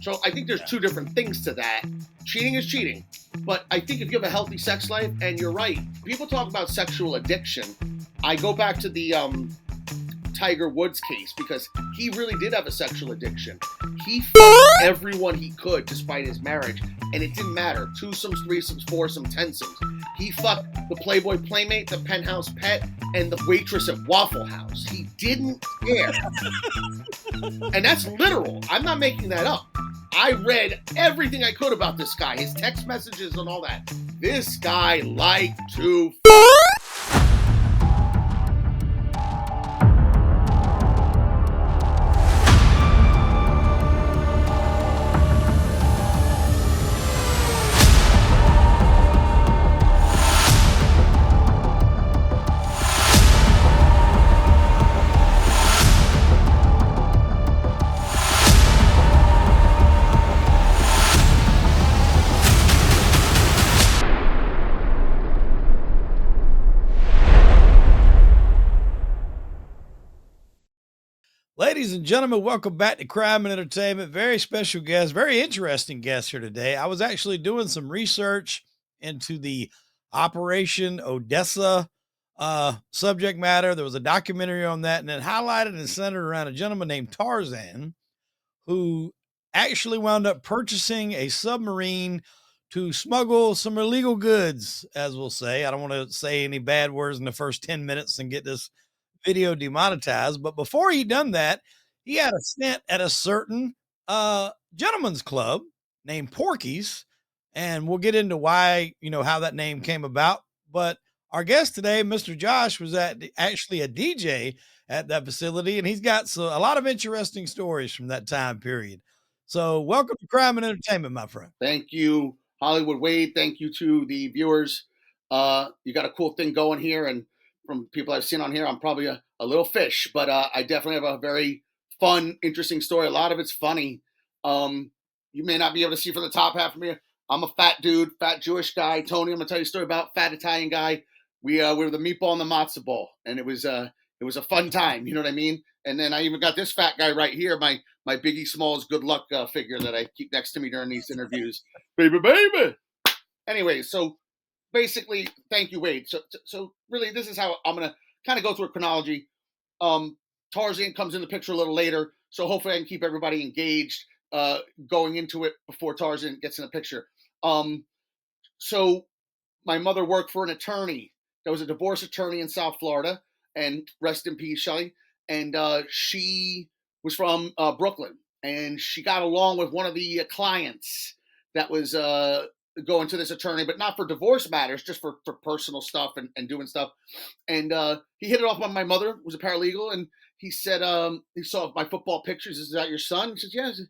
So I think there's Yeah. two different things to that. Cheating is cheating. But I think if you have a healthy sex life, and you're right, people talk about sexual addiction. I go back to the Tiger Woods case because he really did have a sexual addiction. He fucked everyone he could despite his marriage, and it didn't matter. Twosomes, threesomes, foursomes, tensomes. He fucked the Playboy Playmate, the penthouse pet, and the waitress at Waffle House. He didn't care. And that's literal. I'm not making that up. I read everything I could about this guy, his text messages and all that. This guy liked to Ladies and gentlemen, welcome back to Crime and Entertainment. Very special guest, very interesting guest here today. I was actually doing some research into the Operation Odessa subject matter. There was a documentary on that, and it highlighted and centered around a gentleman named Tarzan, who actually wound up purchasing a submarine to smuggle some illegal goods, as we'll say. I don't want to say any bad words in the first 10 minutes and get this video demonetized. But before he done that, he had a stint at a certain gentleman's club named Porky's. And we'll get into why, how that name came about. But our guest today, Mr. Josh, was actually a DJ at that facility, and he's got a lot of interesting stories from that time period. So welcome to Crime and Entertainment, my friend. Thank you, Hollywood Wade. Thank you to the viewers. You got a cool thing going here, and from people I've seen on here, I'm probably a little fish, but I definitely have a very fun, interesting story. A lot of it's funny. You may not be able to see from the top half of me. I'm a fat dude, fat Jewish guy. Tony, I'm gonna tell you a story about fat Italian guy. We were the meatball and the matzo ball, and it was a fun time. You know what I mean? And then I even got this fat guy right here, my Biggie Smalls good luck figure that I keep next to me during these interviews. Baby. Anyway, so basically, thank you, Wade. So really, this is how I'm gonna kind of go through a chronology. Tarzan comes in the picture a little later, so hopefully I can keep everybody engaged going into it before Tarzan gets in the picture. So my mother worked for an attorney that was a divorce attorney in South Florida, and rest in peace, Shelly. And she was from Brooklyn, and she got along with one of the clients that was going to this attorney, but not for divorce matters, just for personal stuff and doing stuff. And he hit it off with my mother, who was a paralegal, and he said he saw my football pictures. Is that your son? He says, yeah. He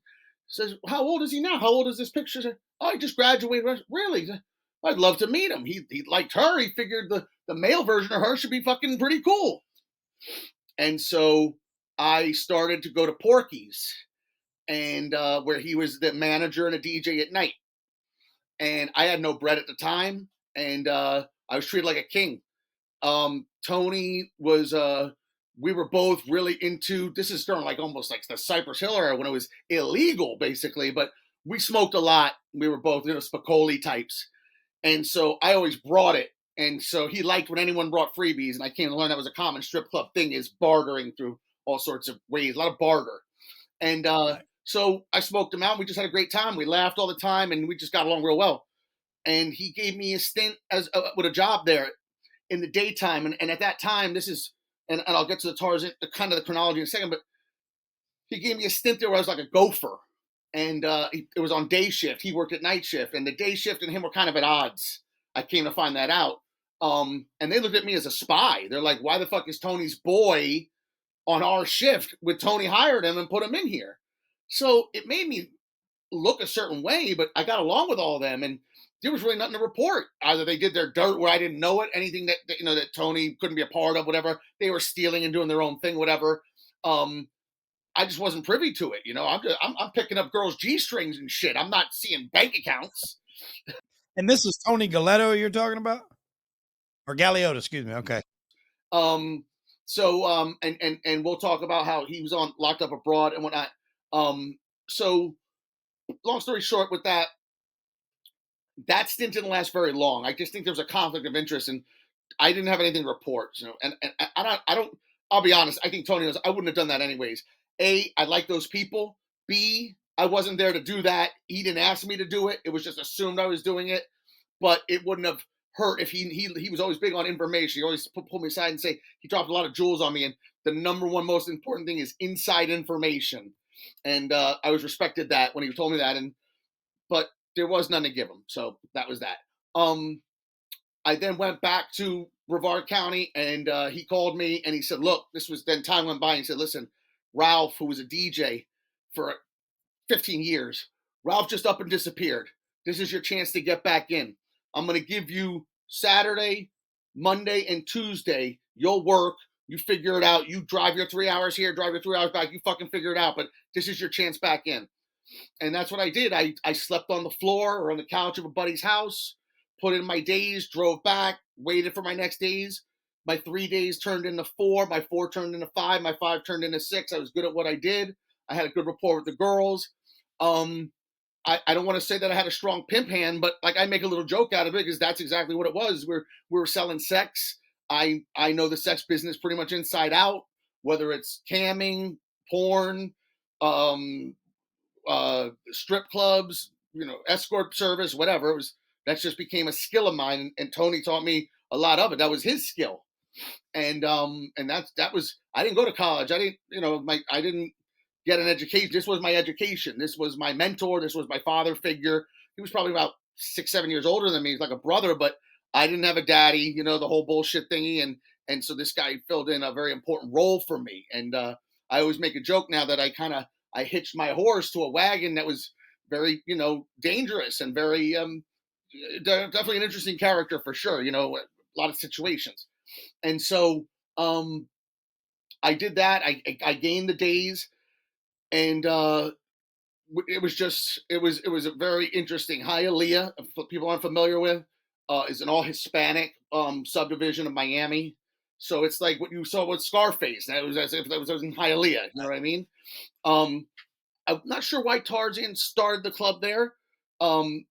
says, how old is he now? How old is this picture? Said, oh, he just graduated. Really? I'd love to meet him. He liked her. He figured the male version of her should be fucking pretty cool. And so I started to go to Porky's, and where he was the manager and a DJ at night. And I had no bread at the time, and I was treated like a king. Tony was we were both really into, this is during like almost like the Cypress Hill era when it was illegal basically, but we smoked a lot. We were both, Spicoli types. And so I always brought it. And so he liked when anyone brought freebies, and I came to learn that was a common strip club thing, is bartering through all sorts of ways, a lot of barter. And so I smoked him out. We just had a great time. We laughed all the time, and we just got along real well. And he gave me a stint as with a job there in the daytime. And at that time, this is, and I'll get to the Tarzan, the kind of the chronology in a second, but he gave me a stint there where I was like a gopher. And it was on day shift. He worked at night shift, and the day shift and him were kind of at odds. I came to find that out. And they looked at me as a spy. They're like, why the fuck is Tony's boy on our shift with Tony hired him and put him in here? So it made me look a certain way, but I got along with all of them, and there was really nothing to report. Either they did their dirt where I didn't know it, anything that that Tony couldn't be a part of, whatever. They were stealing and doing their own thing, whatever. I just wasn't privy to it. I'm picking up girls' G-strings and shit. I'm not seeing bank accounts. And this is Tony Galletto you're talking about? Or Galeotto, excuse me. Okay. So and we'll talk about how he was locked up abroad and whatnot. So long story short, with that stint didn't last very long. I just think there was a conflict of interest, and I didn't have anything to report. And I don't. I'll be honest. I think Tony knows. I wouldn't have done that anyways. A, I like those people. B, I wasn't there to do that. He didn't ask me to do it. It was just assumed I was doing it. But it wouldn't have hurt if he was always big on information. He always pull me aside and say he dropped a lot of jewels on me. And the number one most important thing is inside information. And I was respected that when he told me that. And but there was none to give him. So that was that. Um, I then went back to Brevard County, and he called me and he said, "Look, this was then time went by." And he said, "Listen, Ralph, who was a DJ for 15 years, Ralph just up and disappeared. This is your chance to get back in. I'm going to give you Saturday, Monday, and Tuesday. You'll work. You figure it out. You drive your 3 hours here, drive your 3 hours back. You fucking figure it out. But this is your chance back in." And that's what I did. I slept on the floor or on the couch of a buddy's house, put in my days, drove back, waited for my next days. My 3 days turned into four. My four turned into five. My five turned into six. I was good at what I did. I had a good rapport with the girls. Um, I don't want to say that I had a strong pimp hand, but like I make a little joke out of it because that's exactly what it was. We were selling sex. I know the sex business pretty much inside out, whether it's camming, porn, um, strip clubs, escort service, whatever. It was that just became a skill of mine, and Tony taught me a lot of it. That was his skill, and that was I didn't go to college. I didn't I didn't get an education. This was my education. This was my mentor. This was my father figure. He was probably about 6 7 years older than me. He's like a brother, but I didn't have a daddy. The whole bullshit thingy, and so this guy filled in a very important role for me. And I always make a joke now that I hitched my horse to a wagon that was very dangerous and very definitely an interesting character for sure. A lot of situations, and so I did that. I gained the days, and it was a very interesting. Hialeah, if people aren't familiar with, is an all Hispanic subdivision of Miami. So it's like what you saw with Scarface. That was as if that was in Hialeah. You know what I mean? Um, I'm not sure why Tarzan started the club there.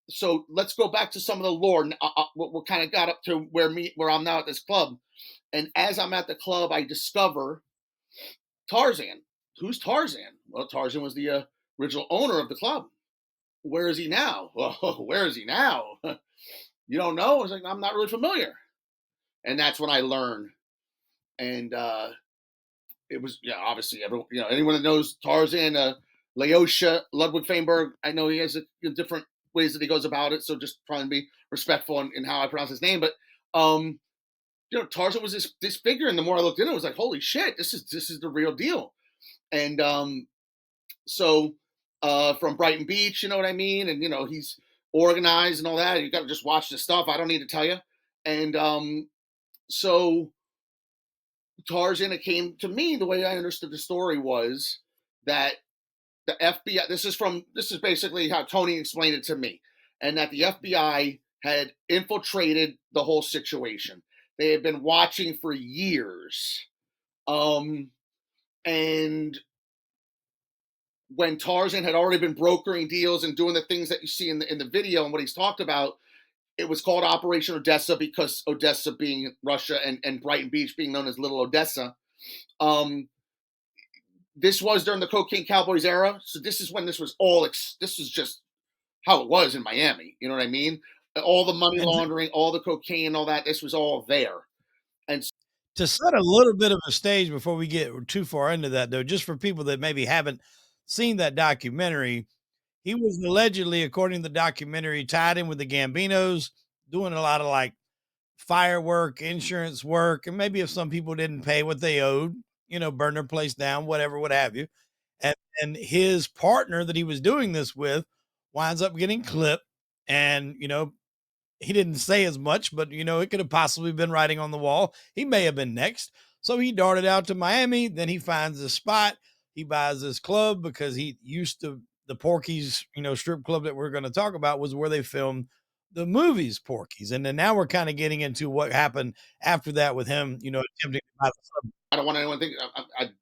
So let's go back to some of the lore. What kind of got up to where I'm now at this club. And as I'm at the club, I discover Tarzan. Who's Tarzan? Well, Tarzan was the original owner of the club. Where is he now? Well, where is he now? You don't know? I was like, I'm not really familiar. And that's when I learned. And it was, yeah, obviously, everyone, anyone that knows Tarzan, Laosha, Ludwig Feinberg, I know he has different ways that he goes about it. So just trying to be respectful in how I pronounce his name. But um, Tarzan was this figure, and the more I looked into it, I was like, holy shit, this is the real deal. And so from Brighton Beach, you know what I mean, and he's organized and all that. You got to just watch the stuff. I don't need to tell you. And so Tarzan, it came to me the way I understood the story was that the FBI. This is basically how Tony explained it to me, and that the FBI had infiltrated the whole situation. They had been watching for years. And when Tarzan had already been brokering deals and doing the things that you see in the video and what he's talked about, it was called Operation Odessa because Odessa being Russia and Brighton Beach being known as Little Odessa. Um, this was during the Cocaine Cowboys era, so this is when this was this is just how it was in Miami. You know what I mean? All the money And laundering, all the cocaine, all that. This was all there. And to set a little bit of a stage before we get too far into that, though, just for people that maybe haven't seen that documentary, he was allegedly, according to the documentary, tied in with the Gambinos, doing a lot of like firework, insurance work, and maybe if some people didn't pay what they owed, burn their place down, whatever, what have you. And his partner that he was doing this with winds up getting clipped. And, he didn't say as much, but it could have possibly been writing on the wall. He may have been next. So he darted out to Miami. Then he finds a spot. He buys this club because he used to the Porky's, strip club that we're going to talk about was where they filmed the movies Porky's. And then now we're kind of getting into what happened after that with him, attempting to buy the I don't want anyone to think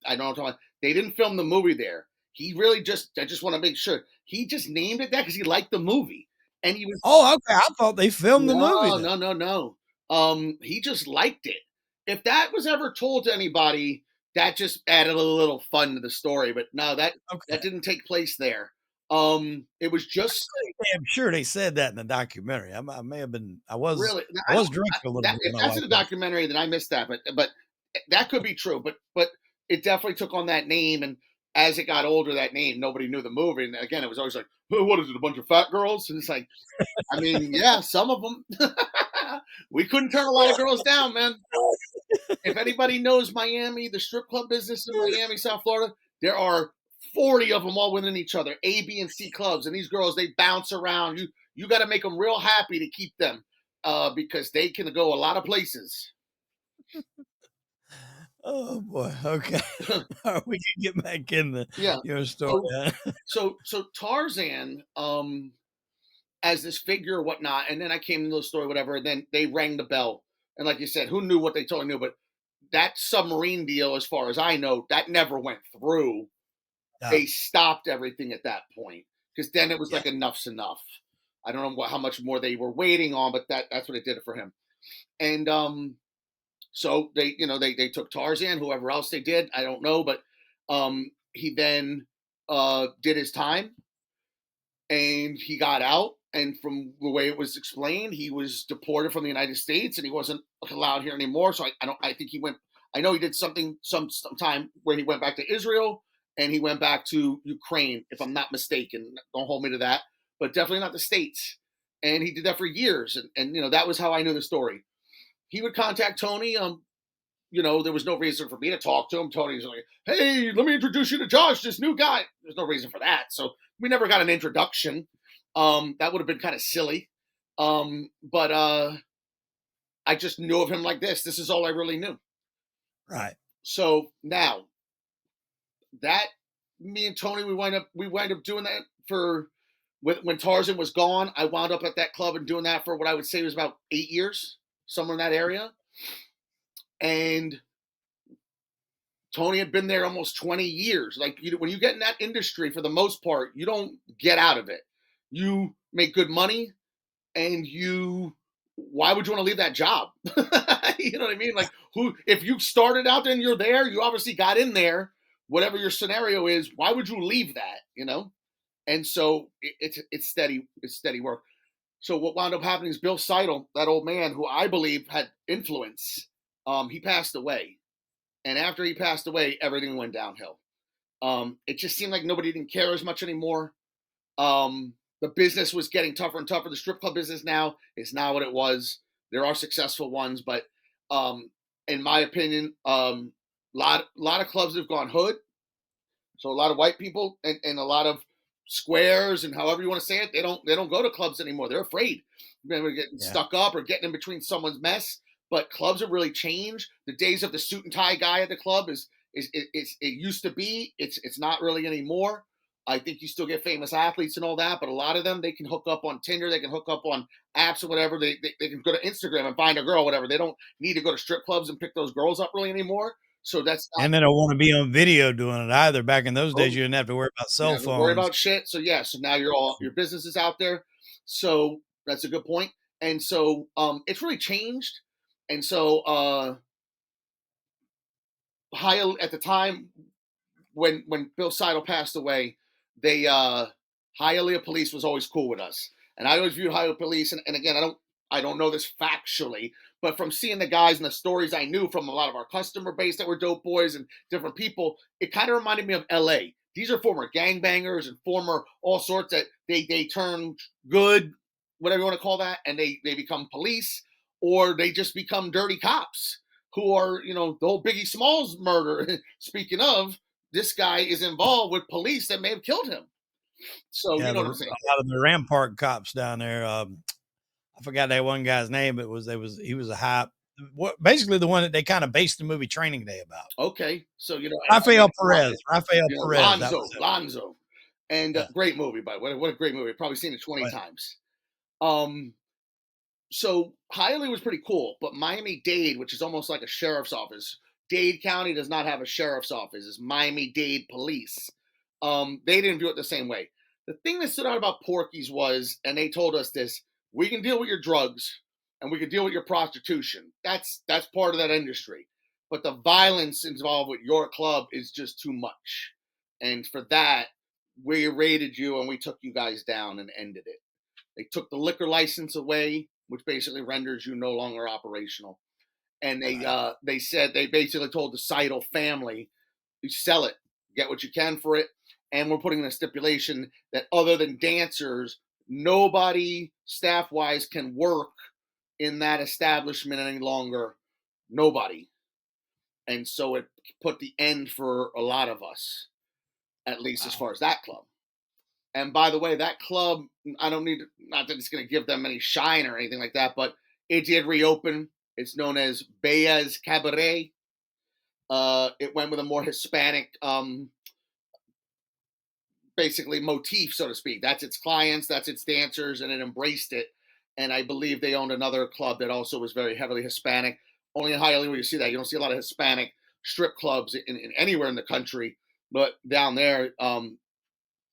I don't know. They didn't film the movie there. He really just I just want to make sure he just named it that because he liked the movie, and he was Oh, okay. I thought they filmed the movie no, then. no, no, no. He just liked it. If that was ever told to anybody, that just added a little fun to the story. But no, Okay. that didn't take place there. It was just Pretty damn sure they said that in the documentary. I may have been really. I I was don't drinking a little that bit if when I that's in watched the that. documentary, then I missed that. But that could be true. But it definitely took on that name, and as it got older, that name nobody knew the movie. And again, it was always like, oh, what is it? A bunch of fat girls? And it's like, I mean, yeah, some of them. We couldn't turn a lot of girls down, man. If anybody knows Miami, the strip club business in Miami, South Florida, there are 40 of them all within each other, A, B, and C clubs. And these girls, they bounce around. You got to make them real happy to keep them because they can go a lot of places. Oh boy. Okay. We can get back in the Yeah. your story. So so Tarzan, as this figure or whatnot, and then I came into the story, whatever, and then they rang the bell. And like you said, who knew what they totally knew? But that submarine deal, as far as I know, that never went through. Yeah. They stopped everything at that point because then it was Yeah. like enough's enough. I don't know how much more they were waiting on, but that's what it did for him. And so they, they took Tarzan, whoever else they did, I don't know, but he then did his time and he got out. And from the way it was explained, he was deported from the United States and he wasn't allowed here anymore. So I don't. I think he went. I know he did something some time where he went back to Israel and he went back to Ukraine, if I'm not mistaken. Don't hold me to that, but definitely not the States. And he did that for years, and that was how I knew the story. He would contact Tony. There was no reason for me to talk to him. Tony's like, "Hey, let me introduce you to Josh, this new guy." There's no reason for that, so we never got an introduction. That would have been kind of silly. But I just knew of him like this. This is all I really knew. Right. So now that me and Tony, we wind up doing that for when Tarzan was gone. I wound up at that club and doing that for what I would say was about 8 years, somewhere in that area. And Tony had been there almost 20 years. Like when you get in that industry, for the most part, you don't get out of it. You make good money, and why would you want to leave that job? You know what I mean? Like, who, if you started out there and you're there, you obviously got in there. Whatever your scenario is, why would you leave that? And so it's steady work. So what wound up happening is Bill Seidel, that old man who I believe had influence, he passed away. And after he passed away, everything went downhill. It just seemed like nobody didn't care as much anymore. The business was getting tougher and tougher. The strip club business now is not what it was. There are successful ones, but in my opinion, lot of clubs have gone hood. So a lot of white people and a lot of squares and however you want to say it, they don't go to clubs anymore. They're afraid. They're getting Yeah. stuck up or getting in between someone's mess. But clubs have really changed. The days of the suit and tie guy at the club it used to be. It's not really anymore. I think you still get famous athletes and all that, but a lot of them they can hook up on Tinder, they can hook up on apps or whatever. They can go to Instagram and find a girl, whatever. They don't need to go to strip clubs and pick those girls up really anymore. So that's not And they don't wanna be on video doing it either. Back in those days, oh, you didn't have to worry about you cell don't have to worry phones. about shit. So yeah, so now your business is out there. So that's a good point. And so it's really changed. And so Hoya at the time when Bill Seidel passed away, they Hialeah Police was always cool with us, and I always viewed Hialeah Police. And again, I don't know this factually, but from seeing the guys and the stories I knew from a lot of our customer base that were dope boys and different people, it kind of reminded me of L.A. These are former gangbangers and former all sorts that they turn good, whatever you want to call that, and they become police or they just become dirty cops who are the whole Biggie Smalls murder. Speaking of, this guy is involved with police that may have killed him. So you Yeah, know a what I'm saying? lot of the Rampart cops down there, I forgot that one guy's name, but he was a high what basically the one that they kinda based the movie Training Day about. Okay, so Rafael Perez, that was Lonzo, and it. great movie. By the way, what a great movie! Probably seen it 20 Yeah, times. Um, so Hialeah was pretty cool, but Miami Dade, which is almost like a sheriff's office, Dade County does not have a sheriff's office. It's Miami Dade Police. They didn't view it the same way. The thing that stood out about Porky's was, and they told us this: we can deal with your drugs and we can deal with your prostitution. That's part of that industry. But the violence involved with your club is just too much. And for that, we raided you and we took you guys down and ended it. They took the liquor license away, which basically renders you no longer operational. And Right. they said they basically told the Seidel family, you sell it, get what you can for it, and we're putting in a stipulation that other than dancers, nobody staff wise can work in that establishment any longer. Nobody. And so it put the end for a lot of us, at least as Wow. far as that club. And by the way, that club, I don't need, not that it's going to give them any shine or anything like that, but it did reopen. It's known as Bea's Cabaret. It went with a more Hispanic, basically motif, so to speak. That's its clients, that's its dancers, and it embraced it. And I believe they owned another club that also was very heavily Hispanic. Only in Hialeah where you see that. You don't see a lot of Hispanic strip clubs in anywhere in the country, but down there,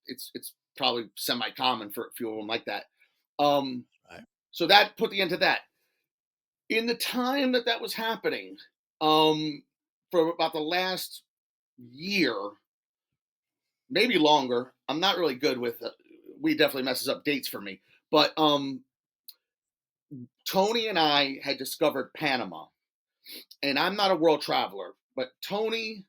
it's probably semi-common for a few of them like that. Um, Right. so that put the end to that. In the time that that was happening, for about the last year, maybe longer. I'm not really good with. We definitely messes up dates for me. But Tony and I had discovered Panama, and I'm not a world traveler, but Tony,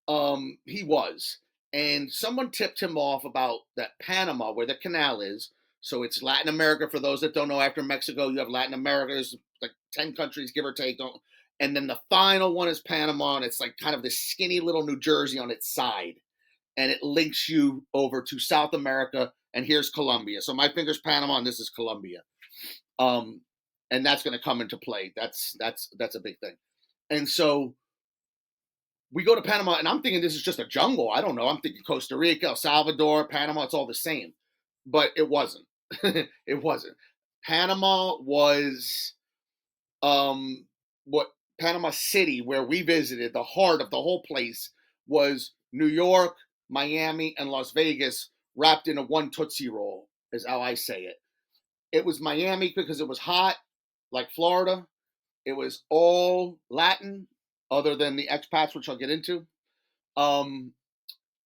he was, and someone tipped him off about that Panama, where the canal is. So it's Latin America. For those that don't know, after Mexico, you have Latin America. There's like 10 countries, give or take. And then the final one is Panama, and it's like kind of this skinny little New Jersey on its side, and it links you over to South America. And here's Colombia. So my finger's Panama, and this is Colombia. Um, and that's going to come into play. That's a big thing. And so we go to Panama, and I'm thinking this is just a jungle. I don't know. I'm thinking Costa Rica, El Salvador, Panama. It's all the same, but it wasn't. It wasn't. Panama was what Panama City, where we visited, the heart of the whole place was New York, Miami, and Las Vegas wrapped in a one Tootsie Roll, is how I say it. It was Miami because it was hot, like Florida. It was all Latin, other than the expats, which I'll get into. Um,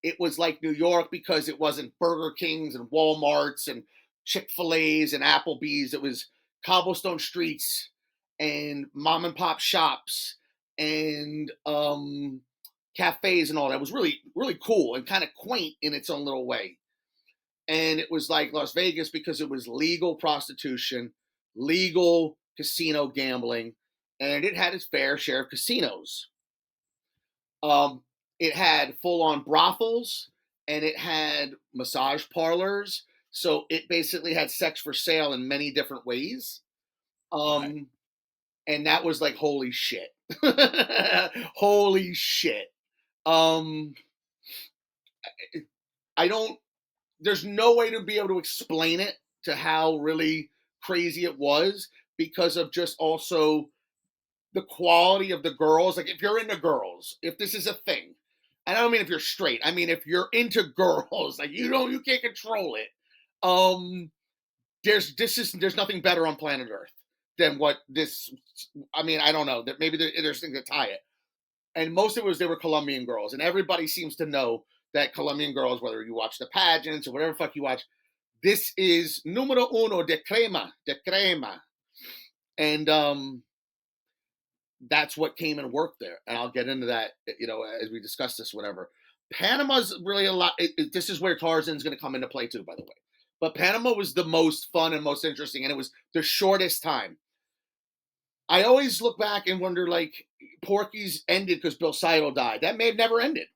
it was like New York because it wasn't Burger Kings and Walmarts and Chick-fil-A's and Applebee's. It was cobblestone streets and mom and pop shops and cafes and all that. It was really, really cool and kind of quaint in its own little way. And it was like Las Vegas because it was legal prostitution, legal casino gambling, and it had its fair share of casinos. Um, it had full on brothels and it had massage parlors. So it basically had sex for sale in many different ways. Right. Um, and that was like, holy shit. Holy shit. Um, I don't, there's no way to be able to explain it to how really crazy it was because of just also the quality of the girls. Like if you're into girls, if this is a thing, and I don't mean if you're straight, I mean if you're into girls, like you can't control it. Um, there's nothing better on planet Earth than what this. I mean, I don't know that maybe there's things that tie it, and most of it was they were Colombian girls, and everybody seems to know that Colombian girls, whether you watch the pageants or whatever fuck you watch, this is numero uno de crema, and that's what came and worked there. And I'll get into that, as we discuss this, whatever. Panama's really a lot. This is where Tarzan's going to come into play too, by the way. But Panama was the most fun and most interesting, and it was the shortest time. I always look back and wonder, like, Porky's ended because Bill Seidel died. That may have never ended.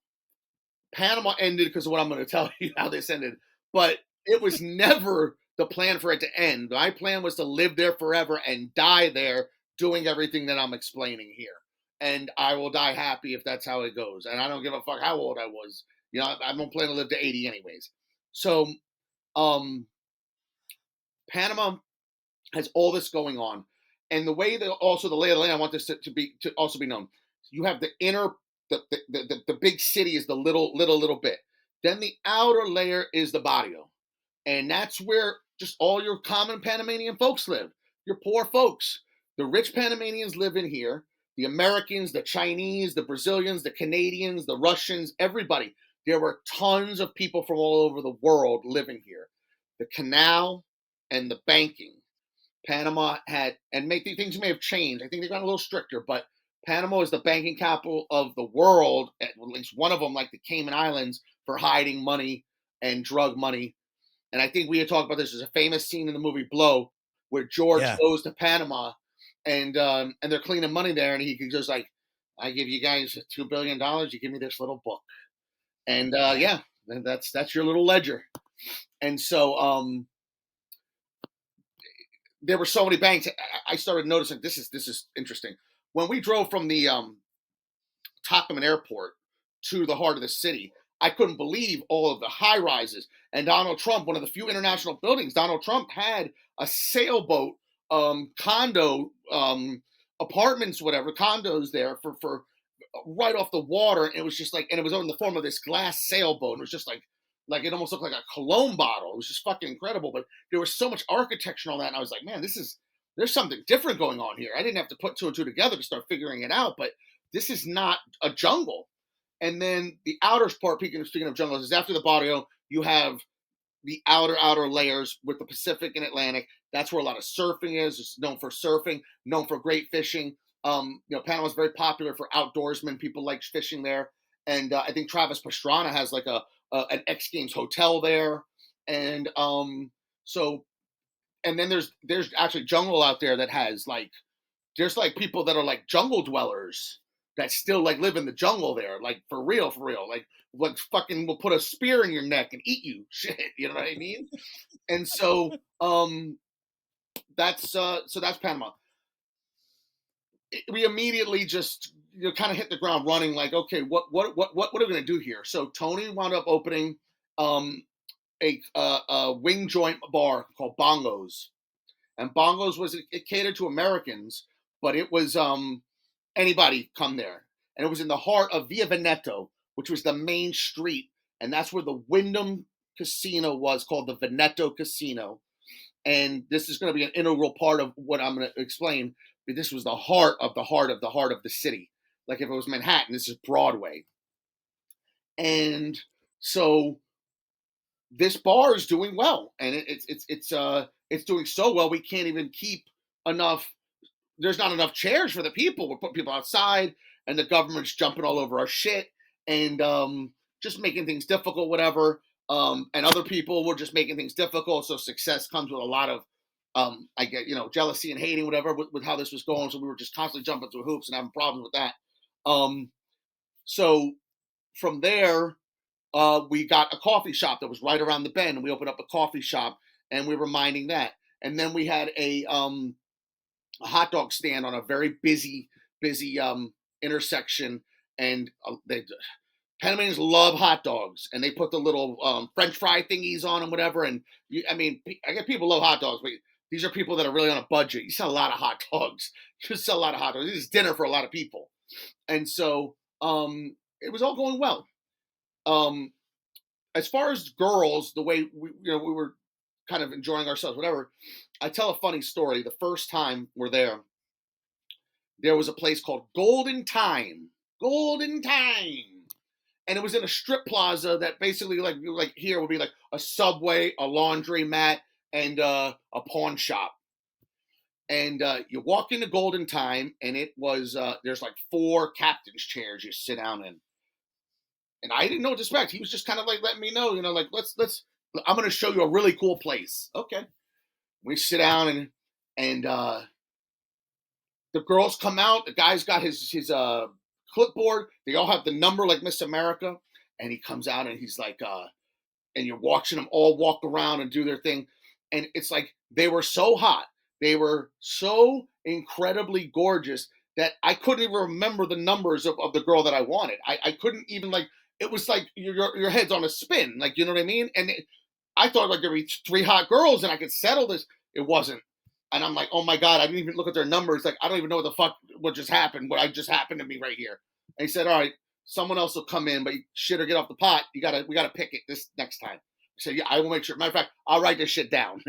Panama ended because of what I'm going to tell you how this ended. But it was never the plan for it to end. My plan was to live there forever and die there doing everything that I'm explaining here. And I will die happy if that's how it goes. And I don't give a fuck how old I was. I don't plan to live to 80 anyways. So, um, Panama has all this going on. And the way that also the lay of the land, I want this to also be known. You have the inner, the big city is the little bit. Then the outer layer is the barrio. And that's where just all your common Panamanian folks live. Your poor folks. The rich Panamanians live in here. The Americans, the Chinese, the Brazilians, the Canadians, the Russians, everybody. There were tons of people from all over the world living here. The canal and the banking. Panama had, and maybe things may have changed. I think they got a little stricter, but Panama is the banking capital of the world, at least one of them, like the Cayman Islands, for hiding money and drug money. And I think we had talked about this. There's a famous scene in the movie Blow where George Yeah. goes to Panama and they're cleaning money there, and he goes like, "I give you guys $2 billion. You give me this little book." And Yeah. yeah, that's your little ledger. And so there were so many banks. I started noticing this is interesting. When we drove from the Tottenham Airport to the heart of the city, I couldn't believe all of the high rises. And Donald Trump, one of the few international buildings, Donald Trump had a sailboat condo apartments, whatever condos there for right off the water. And it was just like, and it was in the form of this glass sailboat. And it was just like it almost looked like a cologne bottle. It was just fucking incredible. But there was so much architecture and all that, and I was like, man, there's something different going on here. I didn't have to put two and two together to start figuring it out, but this is not a jungle. And then the outer part, speaking of jungles, is after the barrio, you have the outer layers with the Pacific and Atlantic. That's where a lot of surfing is. It's known for surfing, known for great fishing. Panama is very popular for outdoorsmen. People like fishing there, and I think Travis Pastrana has like an X Games hotel there, and so and then there's actually jungle out there that has like there's like people that are like jungle dwellers that still like live in the jungle there, like for real, like fucking will put a spear in your neck and eat you, shit. You know what I mean? And so that's Panama. We immediately just kind of hit the ground running, like, okay, what are we gonna do here? So Tony wound up opening a wing joint bar called Bongos, and Bongos was it catered to Americans, but it was anybody come there, and it was in the heart of Via Veneto, which was the main street, and that's where the Wyndham Casino was, called the Veneto Casino. And this is going to be an integral part of what I'm going to explain. But this was the heart of the heart of the heart of the city. Like if it was Manhattan, this is Broadway. And so this bar is doing well, and it's doing so well we can't even keep enough. There's not enough chairs for the people. We're putting people outside, and the government's jumping all over our shit and just making things difficult, whatever. And other people were just making things difficult. So success comes with a lot of, I get, jealousy and hating, whatever, with how this was going. So we were just constantly jumping through hoops and having problems with that. So from there, we got a coffee shop that was right around the bend, and we opened up a coffee shop, and we were minding that. And then we had a hot dog stand on a very busy intersection, and Panamanians love hot dogs, and they put the little French fry thingies on them, whatever. And I get people love hot dogs, but these are people that are really on a budget. You sell a lot of hot dogs. You sell a lot of hot dogs. This is dinner for a lot of people, and so it was all going well. As far as girls, the way we were kind of enjoying ourselves, whatever. I tell a funny story. The first time we're there was a place called Golden Time. Golden Time. And it was in a strip plaza that basically like here would be like a Subway, a laundry mat, and a pawn shop. And you walk into Golden Time, and it was there's like 4 captain's chairs you sit down in. And I didn't know what to expect. He was just kind of like letting me know, like let's I'm gonna show you a really cool place. Okay. We sit down, and the girls come out. The guy's got his clipboard. They all have the number like Miss America, and he comes out, and he's like, and you're watching them all walk around and do their thing, and it's like they were so hot, they were so incredibly gorgeous that I couldn't even remember the numbers of the girl that I wanted. I couldn't even like. It was like your head's on a spin, like you know what I mean, and I thought like there'd be 3 hot girls and I could settle this. It wasn't. And I'm like, oh my God, I didn't even look at their numbers. Like, I don't even know what just happened. What just happened to me right here. And he said, all right, someone else will come in, but shit or get off the pot. We gotta pick it this next time. So yeah, I will make sure. Matter of fact, I'll write this shit down.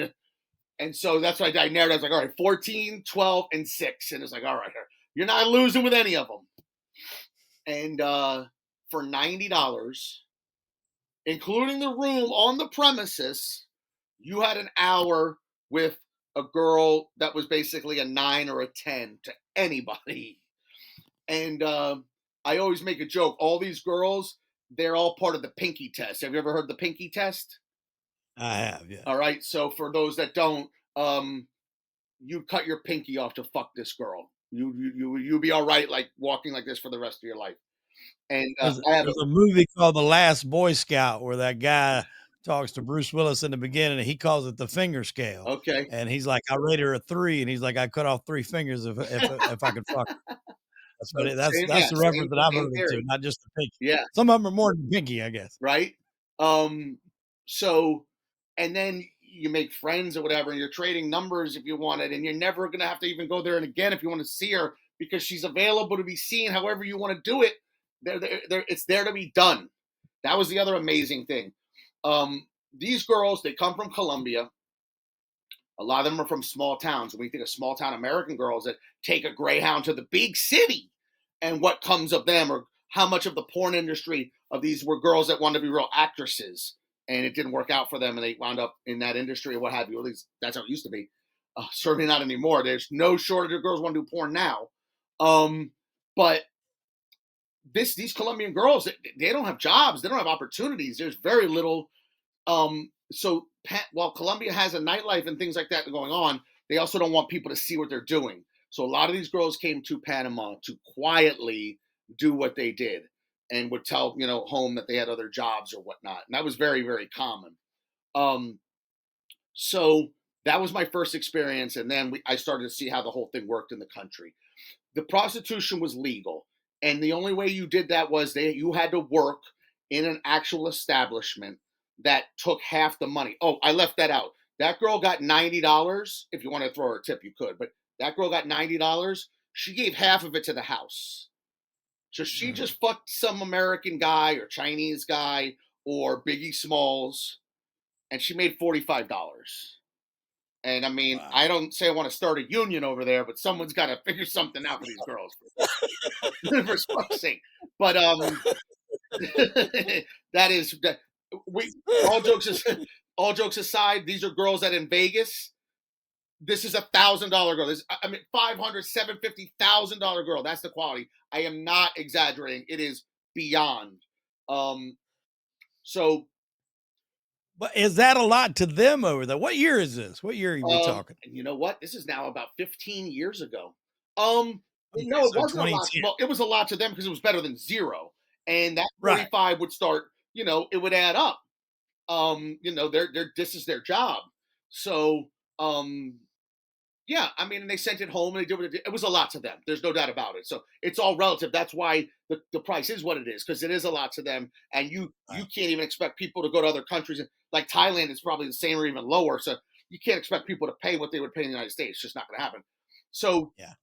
And so that's why I narrowed. I was like, all right, 14, 12, and 6. And it's like, all right, you're not losing with any of them. And for $90, including the room on the premises, you had an hour with a girl that was basically a 9 or a 10 to anybody. And I always make a joke. All these girls, they're all part of the pinky test. Have you ever heard the pinky test? I have, yeah. All right. So for those that don't, you cut your pinky off to fuck this girl. You'll be all right, like walking like this for the rest of your life. And I have There's a movie called The Last Boy Scout where that guy talks to Bruce Willis in the beginning, and he calls it the finger scale. okay. And he's like, "I rate her a 3," and he's like, "I cut off 3 fingers if I could fuck her." That's what So it that's same, that's yeah, the reference that I've same heard it to, theory. not just the pinky. Yeah. Some of them are more than pinky, I guess. Right. Um. So, and then you make friends or whatever, and you're trading numbers if you want it, and you're never gonna have to even go there and again if you want to see her because she's available to be seen however you want to do it. It's there to be done. That was the other amazing thing. These girls, they come from Colombia. A lot of them are from small towns. When we think of small town American girls that take a Greyhound to the big city, and what comes of them, or how much of the porn industry of these were girls that wanted to be real actresses, and it didn't work out for them, and they wound up in that industry or what have you. At least that's how it used to be. Certainly not anymore. There's no shortage of girls want to do porn now. But these Colombian girls, they don't have jobs. They don't have opportunities. There's very little. So while Colombia has a nightlife and things like that going on, they also don't want people to see what they're doing. So a lot of these girls came to Panama to quietly do what they did and would tell, home that they had other jobs or whatnot. And that was very, very common. Um, so that was my first experience. And then I started to see how the whole thing worked in the country. The prostitution was legal. And the only way you did that was you had to work in an actual establishment that took half the money. Oh, I left that out. That girl got $90. If you want to throw her a tip, you could. But that girl got $90. She gave half of it to the house. So she just fucked some American guy or Chinese guy or Biggie Smalls, and she made $45. And I mean, Wow. I don't say I want to start a union over there, but someone's got to figure something out for these girls. For fuck's sake. But that is that. We all jokes aside, these are girls that in Vegas. This is $1,000 girl. I mean, $500, $750,000 girl. That's the quality. I am not exaggerating. It is beyond. So, But is that a lot to them over there? What year is this? What year are we talking? you know what? This is now about 15 years ago. Okay, No, it so wasn't a lot. 2010. Well, it was a lot to them because it was better than zero, and that Right. 45 would start. It would add up. This is their job. So, yeah, I mean, and they sent it home and they did what it did. It was a lot to them. There's no doubt about it. So it's all relative. That's why the price is what it is, because it is a lot to them. And you can't even expect people to go to other countries. Like Thailand is probably the same or even lower. So you can't expect people to pay what they would pay in the United States. It's just not going to happen. So, Yeah.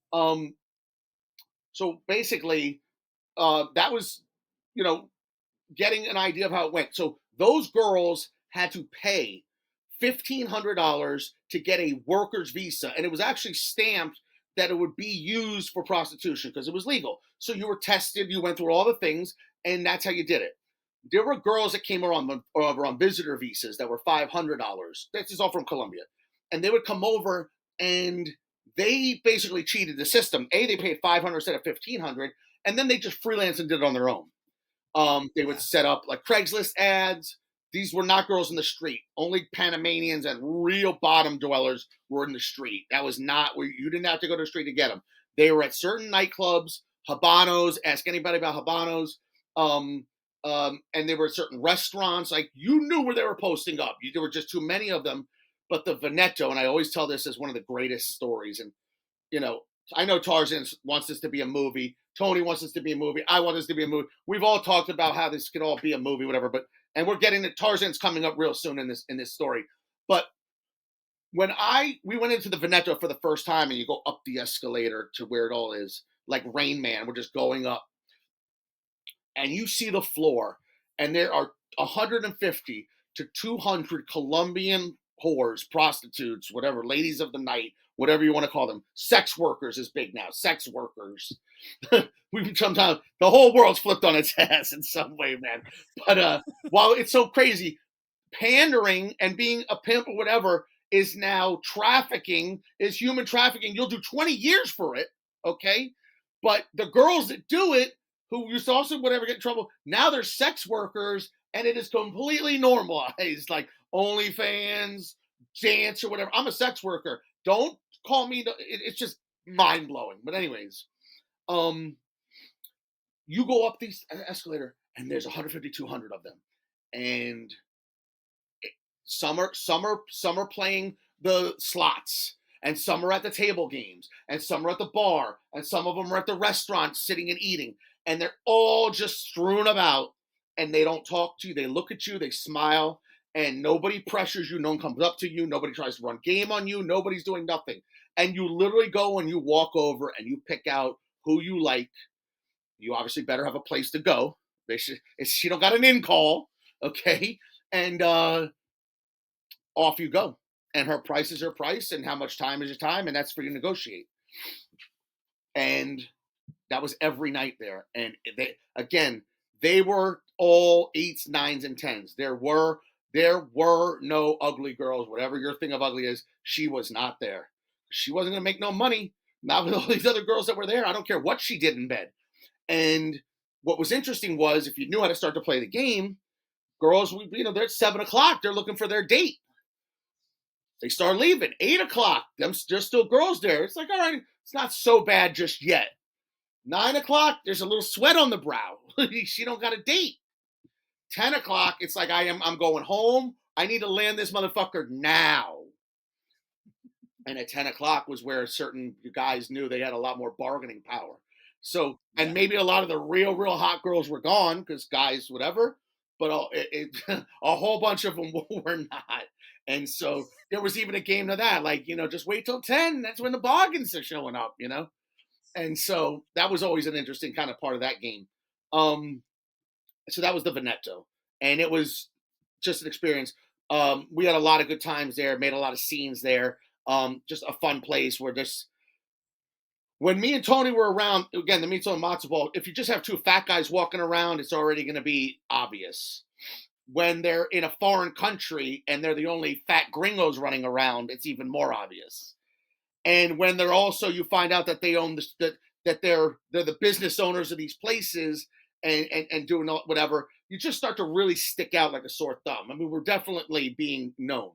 So basically, that was, getting an idea of how it went. So those girls had to pay $1,500 to get a worker's visa, and it was actually stamped that it would be used for prostitution because it was legal. So you were tested, you went through all the things, and that's how you did it. There were girls that came over on visitor visas that were $500. This is all from Colombia, and they would come over and they basically cheated the system. They paid $500 instead of $1,500, and then they just freelanced and did it on their own. They would set up like Craigslist ads. These were not girls in the street. Only Panamanians and real bottom dwellers were in the street. That was not where you didn't have to go to the street to get them. They were at certain nightclubs, Habanos. Ask anybody about Habanos. And they were at certain restaurants. Like you knew where they were posting up. There were just too many of them. But the Veneto, and I always tell this as one of the greatest stories. And I know Tarzan wants this to be a movie. Tony wants this to be a movie. I want this to be a movie. We've all talked about how this could all be a movie, whatever. And we're getting that Tarzan's coming up real soon in this story. But when we went into the Veneto for the first time, and you go up the escalator to where it all is, like Rain Man, we're just going up. and you see the floor, and there are 150 to 200 Colombian whores, prostitutes, whatever, ladies of the night, whatever you want to call them. Sex workers is big now. Sex workers. We sometimes the whole world's flipped on its ass in some way, man. But while it's so crazy, pandering and being a pimp or whatever is now trafficking, is human trafficking. You'll do 20 years for it, okay? But the girls that do it, who used to also whatever get in trouble, now they're sex workers, and it is completely normalized, like OnlyFans, dance or whatever. I'm a sex worker. Don't call me. It's just mind blowing. But anyways, um, you go up these escalator, and there's 150, 200 of them, and some are playing the slots, and some are at the table games, and some are at the bar, and some of them are at the restaurant sitting and eating, and they're all just strewn about, and they don't talk to you. They look at you, they smile, and nobody pressures you. No one comes up to you. Nobody tries to run game on you. Nobody's doing nothing. And you literally go and you walk over and you pick out who you like. You obviously better have a place to go. She don't got an in call, okay? And off you go. And her price is her price, and how much time is your time, and that's for you to negotiate. And that was every night there. And they were all 8s, 9s, and 10s. There were no ugly girls. Whatever your thing of ugly is, she was not there. She wasn't gonna make no money. Not with all these other girls that were there. I don't care what she did in bed. And what was interesting was, if you knew how to start to play the game, girls, they're at 7 o'clock. They're looking for their date. They start leaving 8 o'clock. There's still girls there. It's like, all right, it's not so bad just yet. 9 o'clock, there's a little sweat on the brow. She don't got a date. 10 o'clock, it's like I'm going home. I need to land this motherfucker now. And at 10 o'clock was where certain guys knew they had a lot more bargaining power. So, and maybe a lot of the real hot girls were gone because guys, whatever, but a whole bunch of them were not. And so there was even a game to that, like, just wait till 10. That's when the bargains are showing up. And so that was always an interesting kind of part of that game. So that was the Veneto, and it was just an experience. We had a lot of good times there, made a lot of scenes there. Just a fun place where just when me and Tony were around, again, the meatball and matzo ball, if you just have two fat guys walking around, it's already going to be obvious. When they're in a foreign country and they're the only fat gringos running around, it's even more obvious. And when they're also, you find out that they own that they're the business owners of these places and doing whatever, you just start to really stick out like a sore thumb. I mean, we're definitely being known.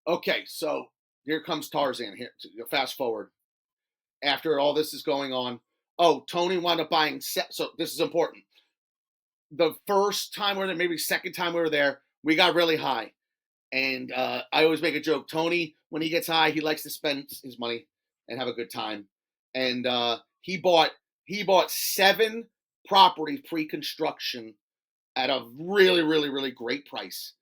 Okay, so here comes Tarzan. Here, fast forward. After all this is going on, Tony wound up buying. So this is important. The first time we were there, maybe second time we were there, we got really high. And I always make a joke. Tony, when he gets high, he likes to spend his money and have a good time. And he bought 7 properties pre-construction at a really, really, really great price.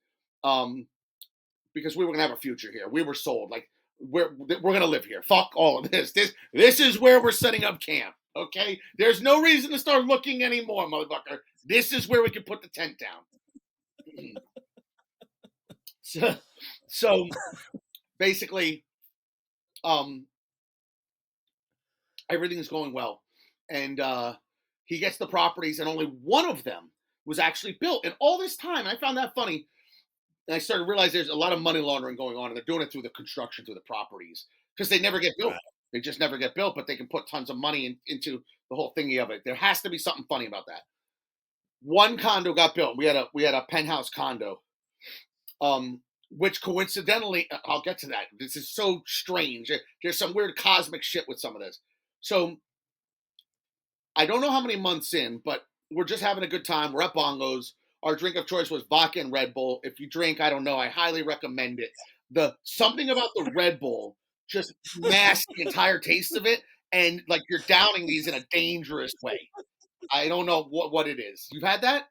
Because we were gonna have a future here. We were sold. Like we're gonna live here. Fuck all of this. This is where we're setting up camp. Okay? There's no reason to start looking anymore, motherfucker. This is where we can put the tent down. So basically, everything's going well. And he gets the properties, and only one of them was actually built. And all this time, I found that funny. And I started to realize there's a lot of money laundering going on, and they're doing it through the construction, through the properties, because they never get built. They just never get built, but they can put tons of money into the whole thingy of it. There has to be something funny about that. One condo got built. We had a penthouse condo, which coincidentally, I'll get to that. This is so strange. There's some weird cosmic shit with some of this. So I don't know how many months in, but we're just having a good time. We're at Bongos. Our drink of choice was vodka and Red Bull. If you drink, I don't know. I highly recommend it. Something about the Red Bull just masks the entire taste of it, and like you're downing these in a dangerous way. I don't know what it is. You've had that?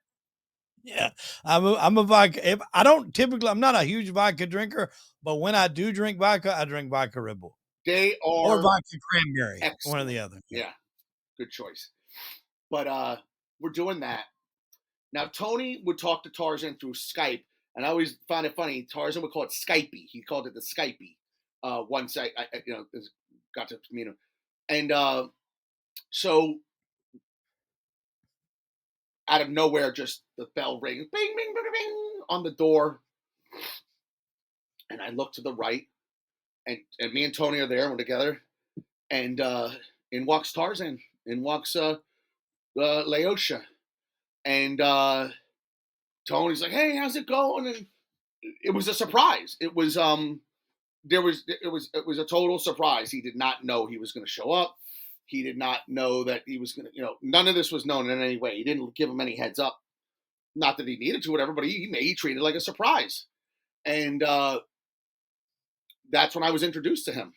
Yeah, I'm a vodka. I'm not a huge vodka drinker, but when I do drink vodka, I drink vodka Red Bull. They Or are vodka cranberry, excellent. one or the other. Yeah, good choice. But we're doing that. Now Tony would talk to Tarzan through Skype, and I always found it funny. Tarzan would call it Skypey. He called it the Skypey. Once got to meet him, and so out of nowhere, just the bell rings, bing, bing, bing, bing, on the door, and I look to the right, and me and Tony are there, and we're together, and in walks Tarzan, in walks Leosha, and Tony's like, "Hey, how's it going?" And it was a surprise. It was it was a total surprise. He did not know he was going to show up. He did not know that he was going to, none of this was known in any way. He didn't give him any heads up. Not that he needed to, whatever, but he treated it like a surprise. And that's when I was introduced to him.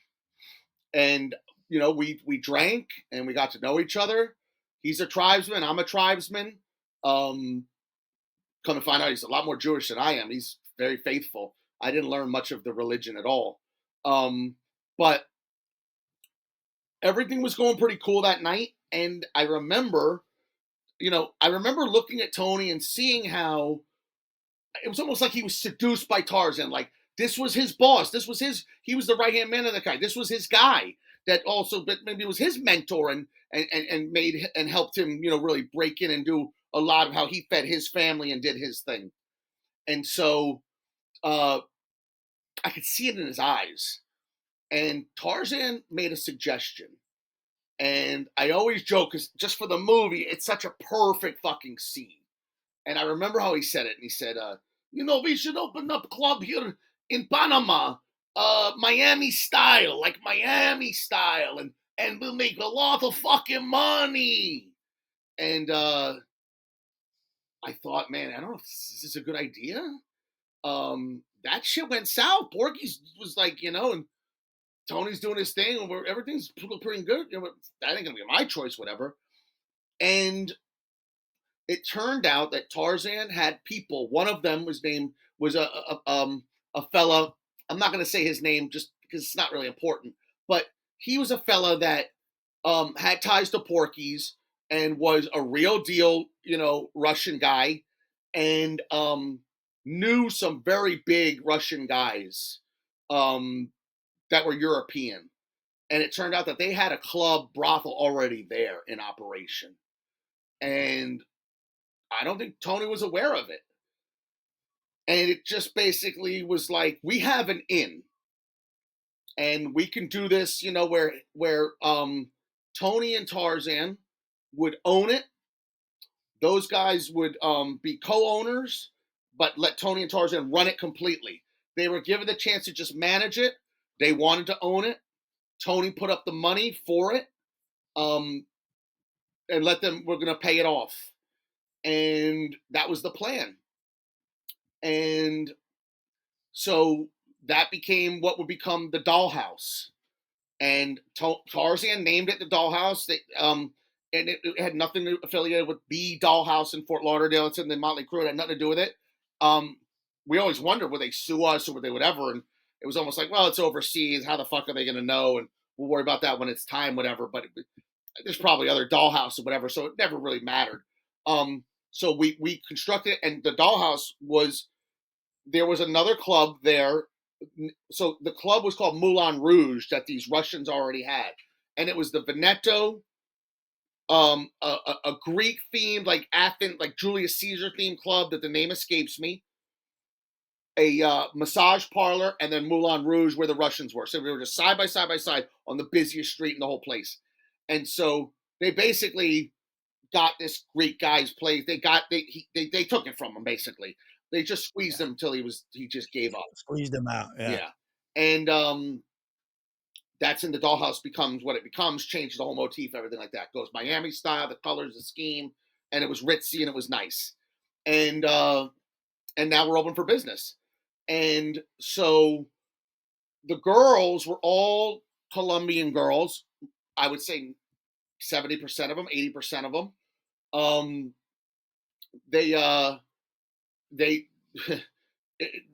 And we drank and we got to know each other. He's a tribesman. I'm a tribesman. Come to find out, he's a lot more Jewish than I am. He's very faithful. I didn't learn much of the religion at all. But everything was going pretty cool that night. And I remember looking at Tony and seeing how it was almost like he was seduced by Tarzan. Like, this was his boss. He was the right hand man of the guy. This was his guy that also, but maybe was his mentor and made and helped him, really break in and do a lot of how he fed his family and did his thing. And so I could see it in his eyes. And Tarzan made a suggestion. And I always joke, because just for the movie, it's such a perfect fucking scene. And I remember how he said it. And he said, we should open up club here in Panama, Miami style, and we'll make a lot of fucking money. And I thought, man, I don't know if this is a good idea. That shit went south. Porky's was like, and Tony's doing his thing, and everything's pretty good. That ain't gonna be my choice, whatever. And it turned out that Tarzan had people. One of them was a fella. I'm not gonna say his name just because it's not really important, but he was a fella that had ties to Porky's and was a real deal, Russian guy, and knew some very big Russian guys that were European. And it turned out that they had a club brothel already there in operation. And I don't think Tony was aware of it. And it just basically was like, we have an inn. And we can do this, where Tony and Tarzan would own it. Those guys would be co-owners, but let Tony and Tarzan run it completely. They were given the chance to just manage it. They wanted to own it. Tony put up the money for it, and we're going to pay it off. And that was the plan. And so that became what would become the Dollhouse. And Tarzan named it the Dollhouse. And it had nothing to affiliate with the Dollhouse in Fort Lauderdale. It's in the Motley Crue. It had nothing to do with it. We always wondered, would they sue us or would they whatever? And it was almost like, well, it's overseas. How the fuck are they going to know? And we'll worry about that when it's time, whatever. But there's probably other Dollhouse or whatever, so it never really mattered. So we constructed it, and the Dollhouse there was another club there. So the club was called Moulin Rouge that these Russians already had, and it was the Veneto, a Greek themed, like Athens, like Julius Caesar themed club that the name escapes me. A massage parlor, and then Moulin Rouge where the Russians were. So we were just side by side on the busiest street in the whole place. And so they basically got this Greek guy's place. They took it from him, basically. They just squeezed him until he just gave up. Squeezed him out. Yeah. And that's in the Dollhouse becomes what it becomes, changes the whole motif, everything like that. Goes Miami style, the colors, the scheme, and it was ritzy and it was nice. And now we're open for business. And so the girls were all Colombian girls. I would say 70% of them, 80% of them. They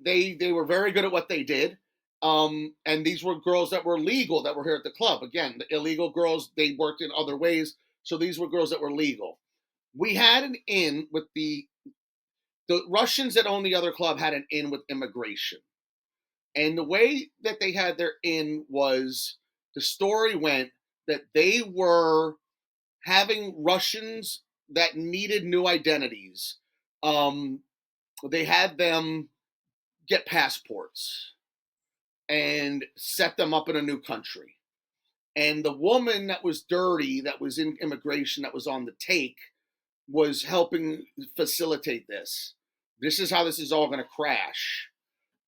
they were very good at what they did. And these were girls that were legal that were here at the club. Again, the illegal girls, they worked in other ways. So these were girls that were legal. We had an in with the Russians that owned the other club had an in with immigration. And the way that they had their in was the story went that they were having Russians that needed new identities. Um, they had them get passports and set them up in a new country. And the woman that was dirty, that was in immigration, that was on the take, was helping facilitate this. This is how this is all going to crash.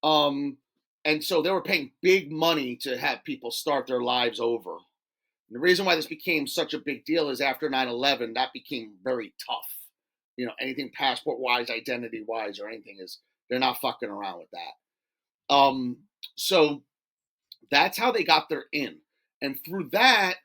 Um, and so they were paying big money to have people start their lives over. And the reason why this became such a big deal is after 9/11, that became very tough. Anything passport wise, identity wise, or anything is they're not fucking around with that. So that's how they got their in. And through that,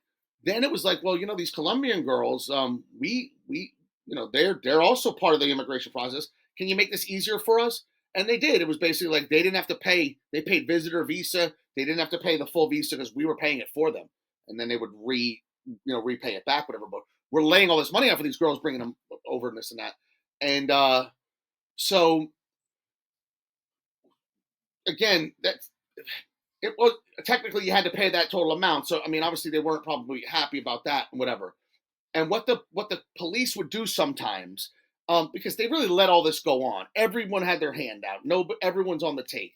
then it was like, well, these Colombian girls, they're also part of the immigration process. Can you make this easier for us? And they did. It was basically like they didn't have to pay. They paid visitor visa. They didn't have to pay the full visa because we were paying it for them. And then they would repay it back, whatever. But we're laying all this money out for these girls, bringing them over and this and that. And so again, that's it was technically you had to pay that total amount. So I mean, obviously they weren't probably happy about that and whatever. And what the police would do sometimes, because they really let all this go on. Everyone had their hand out. No, but everyone's on the take.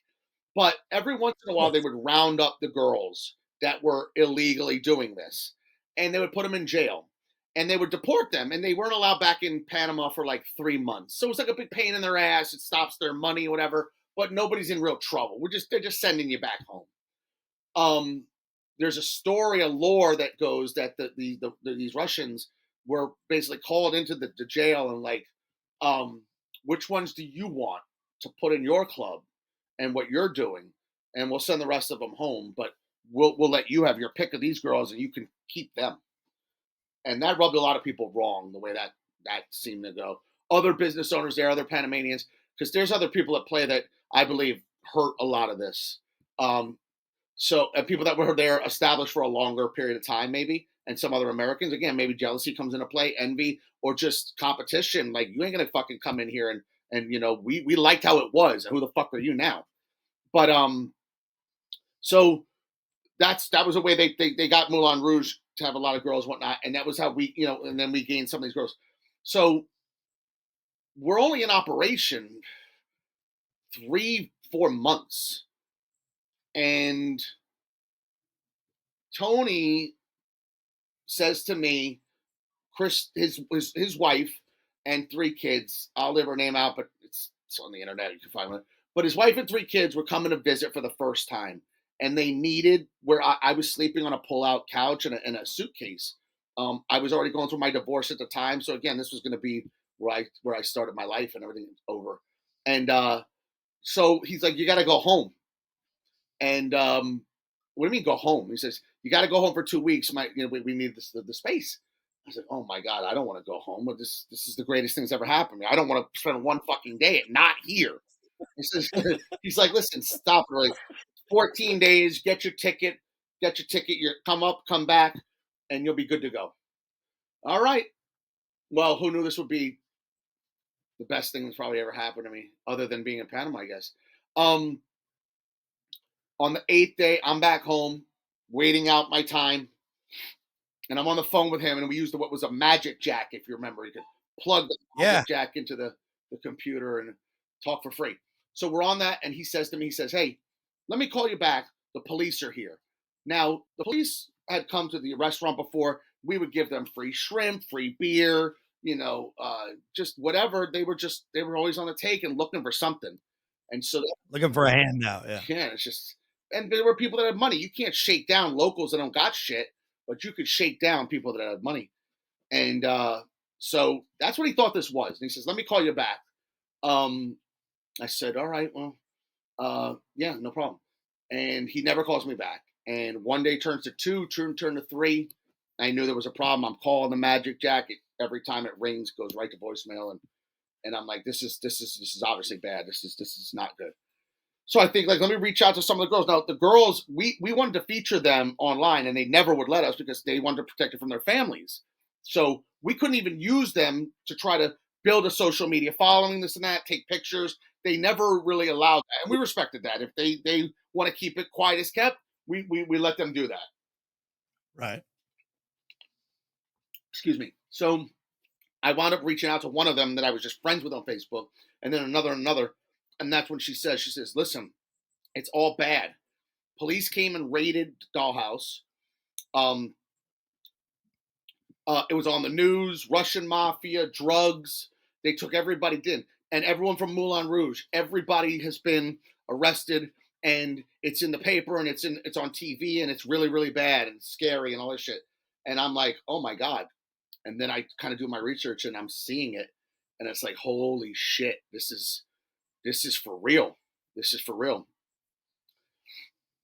But every once in a while, they Yes. would round up the girls that were illegally doing this, and they would put them in jail, and they would deport them, and they weren't allowed back in Panama for like 3 months. So it was like a big pain in their ass. It stops their money, whatever. But nobody's in real trouble. They're just sending you back home. um, there's a story, a lore that goes that these Russians were basically called into the jail and like, um, which ones do you want to put in your club and what you're doing, and we'll send the rest of them home, but we'll let you have your pick of these girls and you can keep them. And that rubbed a lot of people wrong the way that seemed to go. Other business owners there, other Panamanians, because there's other people at play that I believe hurt a lot of this. Um, so, and people that were there established for a longer period of time, maybe, and some other Americans, again, maybe jealousy comes into play, envy, or just competition. Like, you ain't gonna fucking come in here and we liked how it was. Who the fuck are you now? But so that was a way they got Moulin Rouge to have a lot of girls, and whatnot, and that was how and then we gained some of these girls. So we're only in operation 3-4 months, and Tony says to me, Chris, his wife and 3 kids. I'll leave her name out, but it's on the internet. You can find it. But his wife and 3 kids were coming to visit for the first time, and they needed where I was sleeping on a pull-out couch and a suitcase. I was already going through my divorce at the time, so again, this was going to be where I started my life and everything over. And so he's like, "You got to go home." And what do you mean go home? He says, "You got to go home for 2 weeks. We need the space." I said, "Oh my god, I don't want to go home. This is the greatest thing that's ever happened to me. I don't want to spend one fucking day not here." He says, he's like, "Listen, stop it. Really, 14 days. Get your ticket. You come up, come back, and you'll be good to go." All right. Well, who knew this would be the best thing that's probably ever happened to me, other than being in Panama, I guess. Um, on the 8th day, I'm back home, waiting out my time, and I'm on the phone with him, and we used what was a magic jack, if you remember. You could plug the Yeah. magic jack into the computer and talk for free. So we're on that, and he says to me, he says, "Hey, let me call you back. The police are here." Now, the police had come to the restaurant before. We would give them free shrimp, free beer, just whatever. They were always on the take and looking for something. And so Looking for a handout. Yeah. yeah, it's just, and there were people that had money. You can't shake down locals that don't got shit, but you could shake down people that had money. And so that's what he thought this was. And he says, "Let me call you back." Um, I said, "All right, well, yeah, no problem." And he never calls me back. And one day turns to two, turned to three. I knew there was a problem. I'm calling the magic jacket every time it rings, goes right to voicemail, and I'm like, this is obviously bad. This is not good. So I think, like, let me reach out to some of the girls. Now the girls, we wanted to feature them online, and they never would let us because they wanted to protect it from their families. So we couldn't even use them to try to build a social media following, this and that, take pictures. They never really allowed that, and we respected that. If they want to keep it quiet as kept, we let them do that. Right. Excuse me. So I wound up reaching out to one of them that I was just friends with on Facebook, and then another, and that's when she says, "Listen, it's all bad. Police came and raided Dollhouse. Um, it was on the news. Russian mafia, drugs. They took everybody in, and everyone from Moulin Rouge. Everybody has been arrested, and it's in the paper, and it's on TV, and it's really really bad and scary and all this shit." And I'm like, "Oh my god!" And then I kind of do my research, and I'm seeing it, and it's like, "Holy shit! This is for real. This is for real."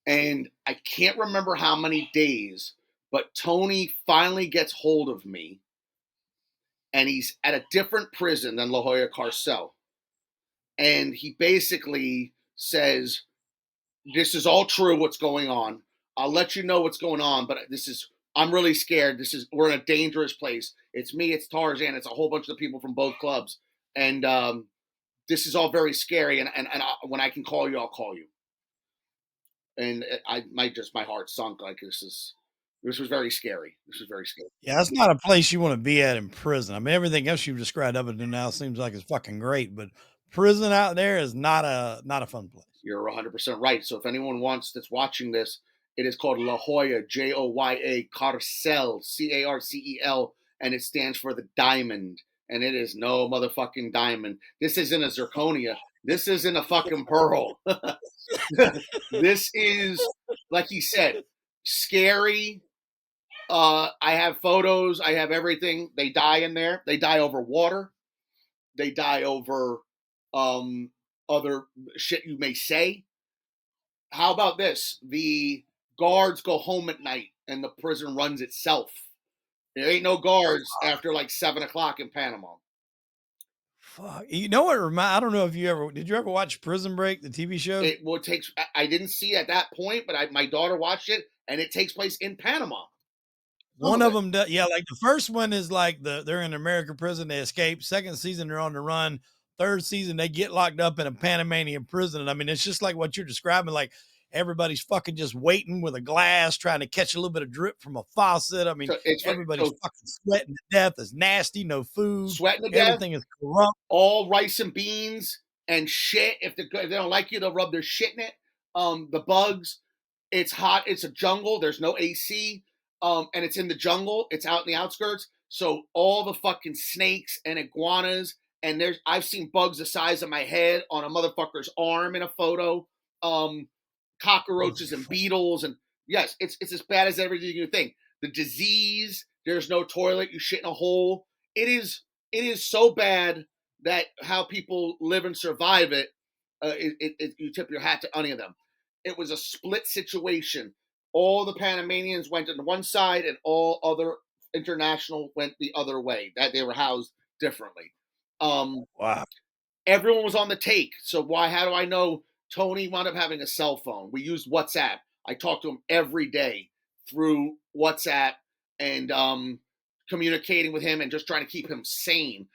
And I can't remember how many days, but Tony finally gets hold of me, and he's at a different prison than La Jolla Carcel. And he basically says, "This is all true, what's going on. I'll let you know what's going on, but I'm really scared. We're in a dangerous place. It's me, it's Tarzan, it's a whole bunch of the people from both clubs. And this is all very scary. When I can call you, I'll call you." And my heart sunk. Like, this was very scary. This was very scary. Yeah, that's not a place you wanna be at in prison. I mean, everything else you've described up until now seems like it's fucking great, but prison out there is not a fun place. You're 100% right. So if anyone wants that's watching this, it is called La Jolla, Joya Carcel, Carcel, and it stands for the diamond. And it is no motherfucking diamond. This isn't a zirconia. This isn't a fucking pearl. This is, like he said, scary. I have photos. I have everything. They die in there. They die over water. They die over um, other shit you may say. How about this? The guards go home at night and the prison runs itself. There ain't no guards after like 7 o'clock in Panama. Fuck. You know what I don't know if you ever watch Prison Break, the TV show? It will take. I didn't see at that point, but my daughter watched it, and it takes place in Panama. One of them does, yeah, like the first one is like they're in American prison, they escape. Second season, they're on the run. Third season, they get locked up in a Panamanian prison. And I mean, it's just like what you're describing, like everybody's fucking just waiting with a glass, trying to catch a little bit of drip from a faucet. I mean, So it's everybody's fucking sweating to death. It's nasty, no food. Sweating to death. Everything is corrupt. All rice and beans and shit. If they don't like you, they'll rub their shit in it. The bugs. It's hot. It's a jungle. There's no AC. And it's in the jungle. It's out in the outskirts. So all the fucking snakes and iguanas, and I've seen bugs the size of my head on a motherfucker's arm in a photo. Cockroaches and beetles, and yes, it's as bad as everything you think. The disease. There's no toilet. You shit in a hole. It is so bad that how people live and survive it. You tip your hat to any of them. It was a split situation. All the Panamanians went on one side, and all other international went the other way. That they were housed differently. Wow. Everyone was on the take. So why? How do I know? Tony wound up having a cell phone. We used WhatsApp. I talked to him every day through WhatsApp and communicating with him and just trying to keep him sane.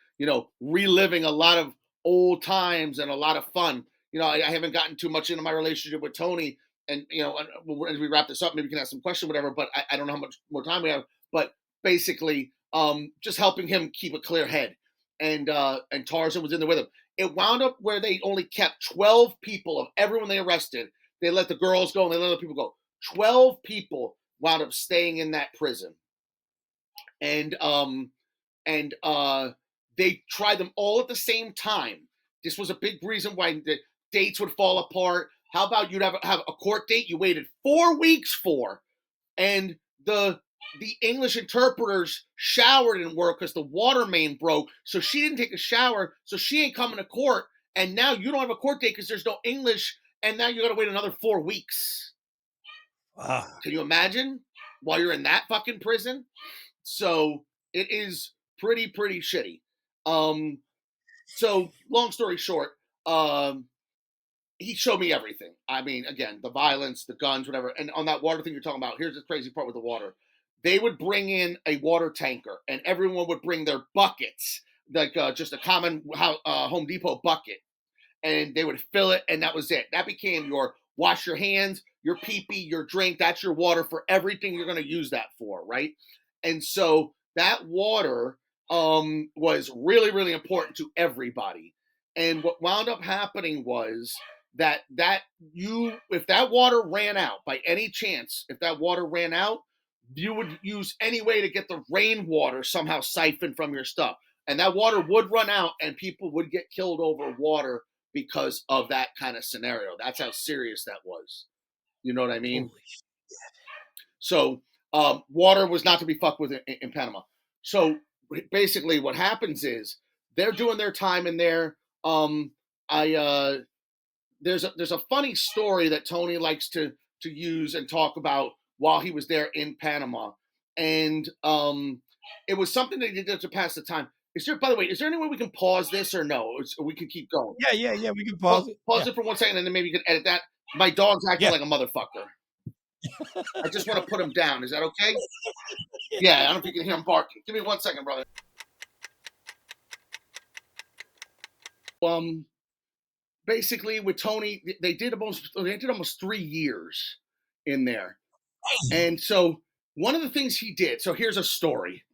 Reliving a lot of old times and a lot of fun. I haven't gotten too much into my relationship with Tony, and as we wrap this up, maybe we can ask some question, whatever. But I don't know how much more time we have. But basically, just helping him keep a clear head, and Tarzan was in there with him. It wound up where they only kept 12 people of everyone they arrested. They let the girls go and they let other people go. 12 people wound up staying in that prison, and they tried them all at the same time. This was a big reason why the dates would fall apart. How about you'd have a court date you waited 4 weeks for, and the English interpreters shower didn't work because the water main broke, so she didn't take a shower, so she ain't coming to court, and now you don't have a court date because there's no English, and now you got to wait another 4 weeks. Wow. Can you imagine while you're in that fucking prison? So it is pretty shitty. So long story short, he showed me everything. I mean, again, the violence, the guns, whatever. And on that water thing you're talking about, here's the crazy part with the water. they would bring in a water tanker, and everyone would bring their buckets, like just a common Home Depot bucket, and they would fill it, and that was it. That became your wash your hands, your pee-pee, your drink. That's your water for everything you're going to use that for, right? And so that water was really, really important to everybody. And what wound up happening was that you, if that water ran out by any chance, if that water ran out, you would use any way to get the rainwater somehow siphoned from your stuff. And that water would run out, and people would get killed over water because of that kind of scenario. That's how serious that was. You know what I mean? Holy So water was not to be fucked with in Panama. So basically, what happens is they're doing their time in there. I there's a funny story that Tony likes to use and talk about while he was there in Panama, and it was something that he did to pass the time. Is there, by the way, is there any way we can pause this or no? Or we can keep going. Yeah. We can pause it. Pause Yeah. it for 1 second, and then maybe you can edit that. My dog's acting Yeah. like a motherfucker. I just want to put him down. Is that okay? Yeah, I don't know if you can hear him barking. Give me 1 second, brother. Basically with Tony, they did almost 3 years in there. And so one of the things he did, so here's a story.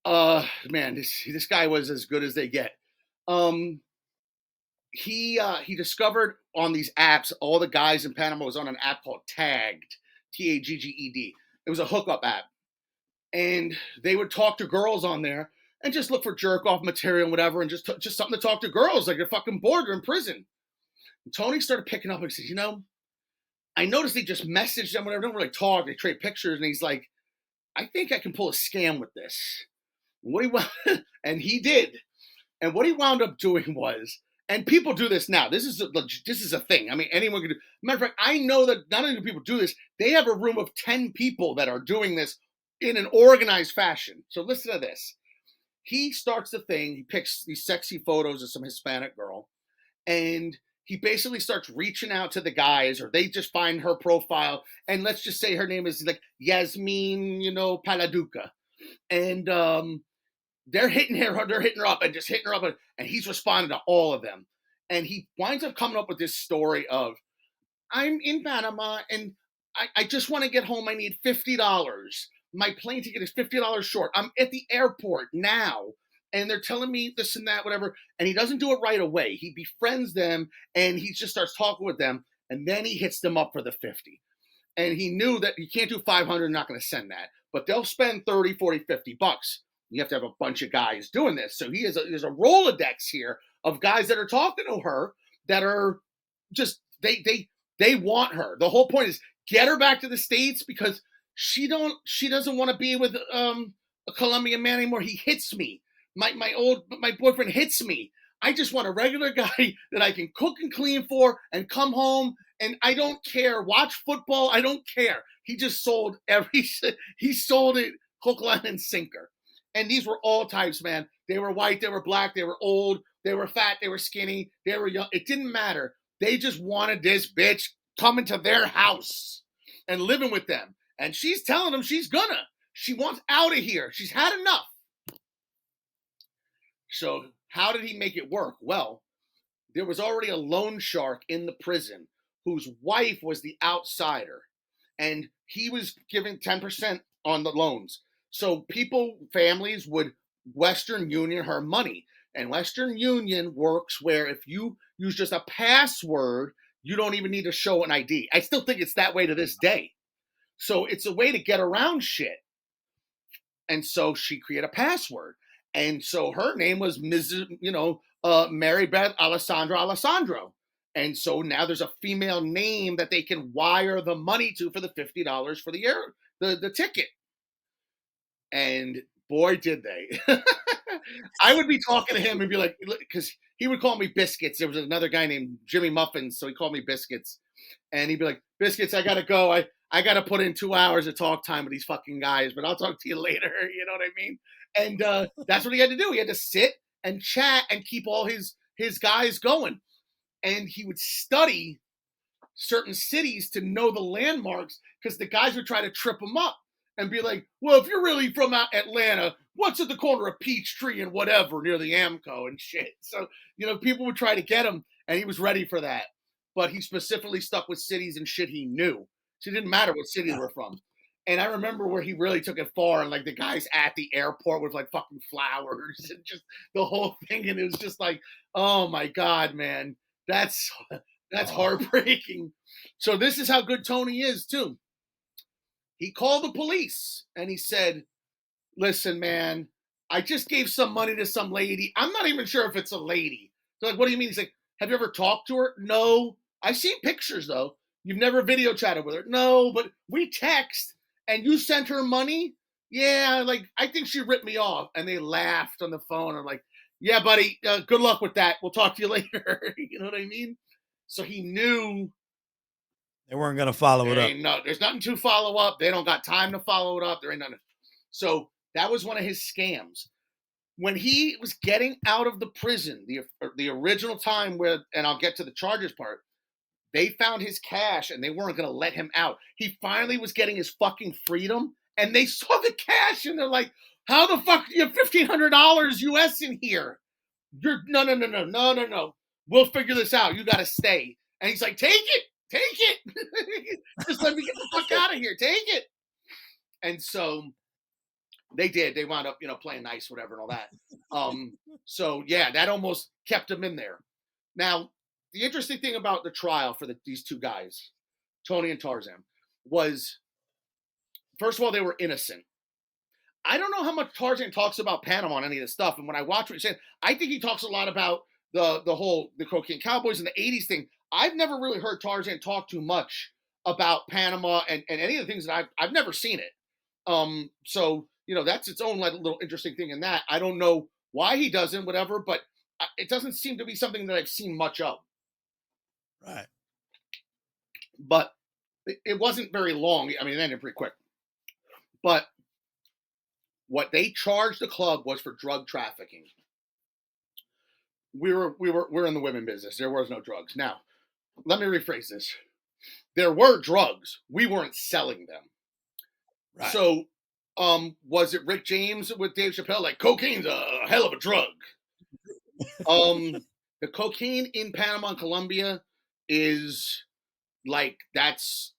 Man, this guy was as good as they get. He discovered on these apps, all the guys in Panama was on an app called Tagged, Tagged. It was a hookup app, and they would talk to girls on there and just look for jerk off material and whatever, and just something to talk to girls, like they're fucking bored or in prison. And Tony started picking up and he says, I noticed they just messaged them, whatever, don't really talk, they trade pictures, and he's like, I think I can pull a scam with this. And he did. And what he wound up doing was, and people do this now. This is a thing. I mean, anyone can do. Matter of fact, I know that not only do people do this, they have a room of 10 people that are doing this in an organized fashion. So listen to this. He starts the thing. He picks these sexy photos of some Hispanic girl, and he basically starts reaching out to the guys, or they just find her profile, and let's just say her name is like Yasmin, Paladuca, and they're hitting her up and just hitting her up, and he's responding to all of them, and he winds up coming up with this story of, I'm in Panama and I just want to get home. I need $50. My plane ticket is $50 short. I'm at the airport now, and they're telling me this and that, whatever. And he doesn't do it right away. He befriends them, and he just starts talking with them, and then he hits them up for the 50. And he knew that you can't do 500, not going to send that, but they'll spend 30, 40, $50. You have to have a bunch of guys doing this. So there's a Rolodex here of guys that are talking to her that are just, they want her. The whole point is get her back to the States, because she doesn't want to be with a Colombian man anymore. He hits me. My boyfriend hits me. I just want a regular guy that I can cook and clean for and come home, and I don't care. Watch football. I don't care. He just sold he sold it hook, line, and sinker. And these were all types, man. They were white, they were black, they were old, they were fat, they were skinny, they were young. It didn't matter. They just wanted this bitch coming to their house and living with them. And she's telling them she wants out of here. She's had enough. So how did he make it work? Well, there was already a loan shark in the prison whose wife was the outsider, and he was giving 10% on the loans. So families would Western Union her money. And Western Union works where if you use just a password, you don't even need to show an ID. I still think it's that way to this day. So it's a way to get around shit. And so she created a password. And so her name was Mrs., Mary Beth Alessandro. And so now there's a female name that they can wire the money to for the $50 for the ticket. And boy, did they. I would be talking to him and be like, because he would call me Biscuits. There was another guy named Jimmy Muffins, so he called me Biscuits. And he'd be like, Biscuits, I got to go. I got to put in 2 hours of talk time with these fucking guys, but I'll talk to you later. You know what I mean? And that's what he had to do. He had to sit and chat and keep all his guys going. And he would study certain cities to know the landmarks, because the guys would try to trip him up. and be like, well, if you're really from Atlanta, what's at the corner of Peachtree and whatever near the Amco and shit. So, people would try to get him, and he was ready for that. But he specifically stuck with cities and shit he knew. So it didn't matter what city we're from. And I remember where he really took it far, and like the guys at the airport with like fucking flowers and just the whole thing. And it was just like, oh my God, man, that's Oh, heartbreaking. So this is how good Tony is too. He called the police and he said, listen, man, I just gave some money to some lady. I'm not even sure if it's a lady. They're like, what do you mean? He's like, have you ever talked to her? No. I've seen pictures though. You've never video chatted with her? No, but we text and you sent her money? Yeah, like I think she ripped me off. And they laughed on the phone. I'm like, yeah, buddy, good luck with that. We'll talk to you later. You know what I mean? So he knew they weren't going to follow it there up. ain't there's nothing to follow up. They don't got time to follow it up. There ain't nothing. So that was one of his scams. When he was getting out of the prison, the original time where, and I'll get to the charges part, they found his cash and they weren't going to let him out. He finally was getting his fucking freedom, and they saw the cash and they're like, "How the fuck do you have $1,500 US in here? You're no. We'll figure this out. You got to stay." And he's like, take it, just let me get the fuck out of here, take it. And so they did. They wound up, playing nice, whatever, and all that. So yeah, that almost kept him in there. Now, the interesting thing about the trial for these two guys, Tony and Tarzan, was first of all they were innocent. I don't know how much Tarzan talks about Panama and any of this stuff. And when I watch what he's saying, I think he talks a lot about the cocaine cowboys and the '80s thing. I've never really heard Tarzan talk too much about Panama and any of the things that I've never seen it. So that's its own like little interesting thing in that. I don't know why he doesn't, whatever, but it doesn't seem to be something that I've seen much of. Right. But it wasn't very long. I mean, it ended pretty quick. But what they charged the club was for drug trafficking. We're in the women business. There was no drugs. Now, let me rephrase this. There were drugs. We weren't selling them. Right. So, was it Rick James with Dave Chappelle? Like, cocaine's a hell of a drug. The cocaine in Panama and Colombia is like that's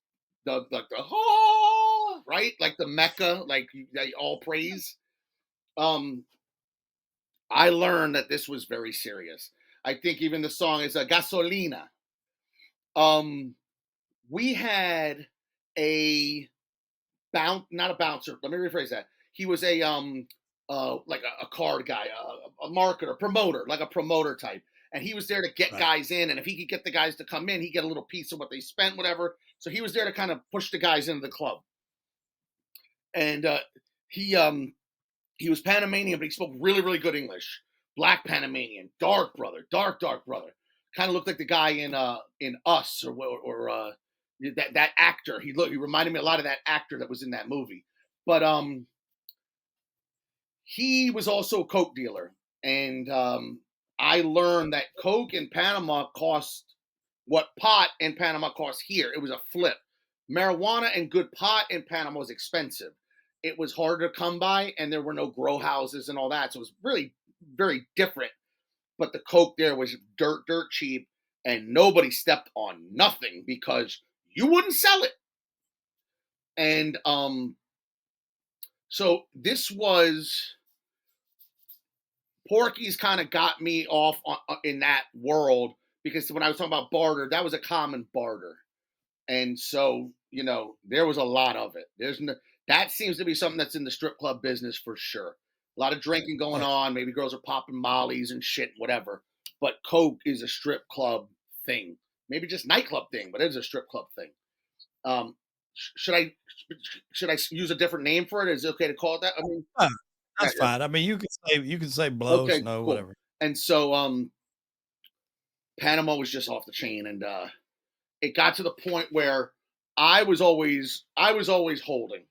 right, like the Mecca, like they all praise. I learned that this was very serious. I think even the song is a gasolina. Um, we had a not a bouncer. Let me rephrase that. He was a like a card guy, a marketer, promoter, like a promoter type. And he was there to get Right. guys in. And if he could get the guys to come in, he'd get a little piece of what they spent, whatever. So he was there to kind of push the guys into the club. And he he was Panamanian, but he spoke really, really good English. Black Panamanian, dark brother, dark brother. Kind of looked like the guy in Us or that actor. He reminded me a lot of that actor that was in that movie. But he was also a coke dealer, and I learned that coke in Panama cost what pot in Panama costs here. It was a flip. Marijuana and good pot in Panama was expensive. It was harder to come by, and there were no grow houses and all that. So it was really very different. But the coke there was dirt cheap, and nobody stepped on nothing because you wouldn't sell it. And so this was Porky's kind of got me off in that world because when I was talking about barter, that was a common barter. And so, there was a lot of it. That seems to be something that's in the strip club business for sure. A lot of drinking Oh, going yeah. on. Maybe girls are popping mollies and shit, whatever. But coke is a strip club thing. Maybe just nightclub thing, but it's a strip club thing. Um, should I use a different name for it? Is it okay to call it that? I mean, Oh, yeah, that's fine. I mean, you can say blow, okay, snow, cool. whatever. And so Panama was just off the chain, and it got to the point where I was always holding.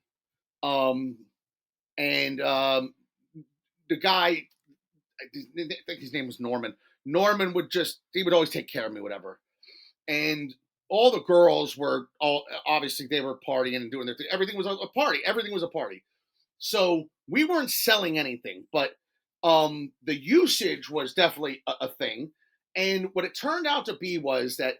Um, and the guy, I think his name was Norman. Norman he would always take care of me, whatever. And all the girls were all obviously they were partying and doing their thing. Everything was a party. Everything was a party. So we weren't selling anything, but the usage was definitely a thing. And what it turned out to be was that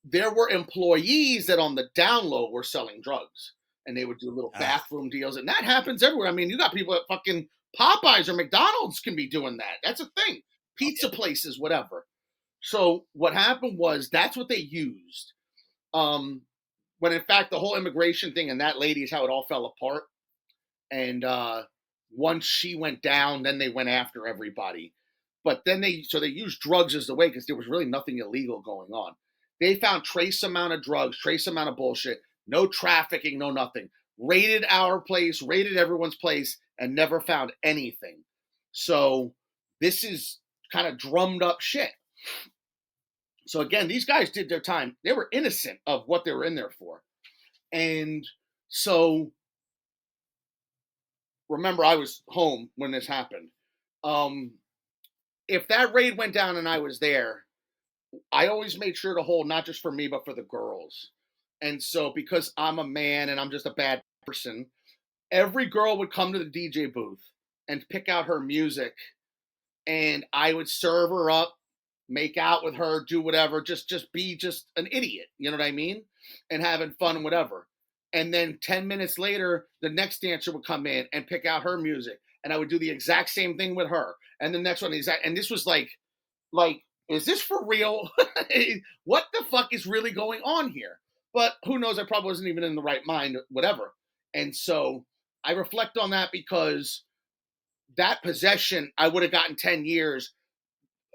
there were employees that on the down low were selling drugs, and they would do little Ah, bathroom deals, and that happens everywhere. I mean, you got people at fucking Popeyes or McDonald's can be doing that. That's a thing. oh, Pizza places, whatever. So what happened was that's what they used. Um, when in fact the whole immigration thing and that lady is how it all fell apart. And once she went down, then they went after everybody. But then they used drugs as the way because there was really nothing illegal going on. They found trace amount of drugs, trace amount of bullshit, no trafficking, no nothing. Raided our place, raided everyone's place, and never found anything. So this is kind of drummed up shit. So again, these guys did their time. They were innocent of what they were in there for. And so remember, I was home when this happened. Um, if that raid went down and I was there, I always made sure to hold not just for me, but for the girls. And so because I'm a man and I'm just a bad person, every girl would come to the DJ booth and pick out her music, and I would serve her up, make out with her, do whatever, just be just an idiot, you know what I mean? And having fun and whatever. And then 10 minutes later, the next dancer would come in and pick out her music, and I would do the exact same thing with her. And the next one and this was like is this for real? What the fuck is really going on here? But who knows, I probably wasn't even in the right mind, whatever. And so I reflect on that because that possession I would have gotten 10 years.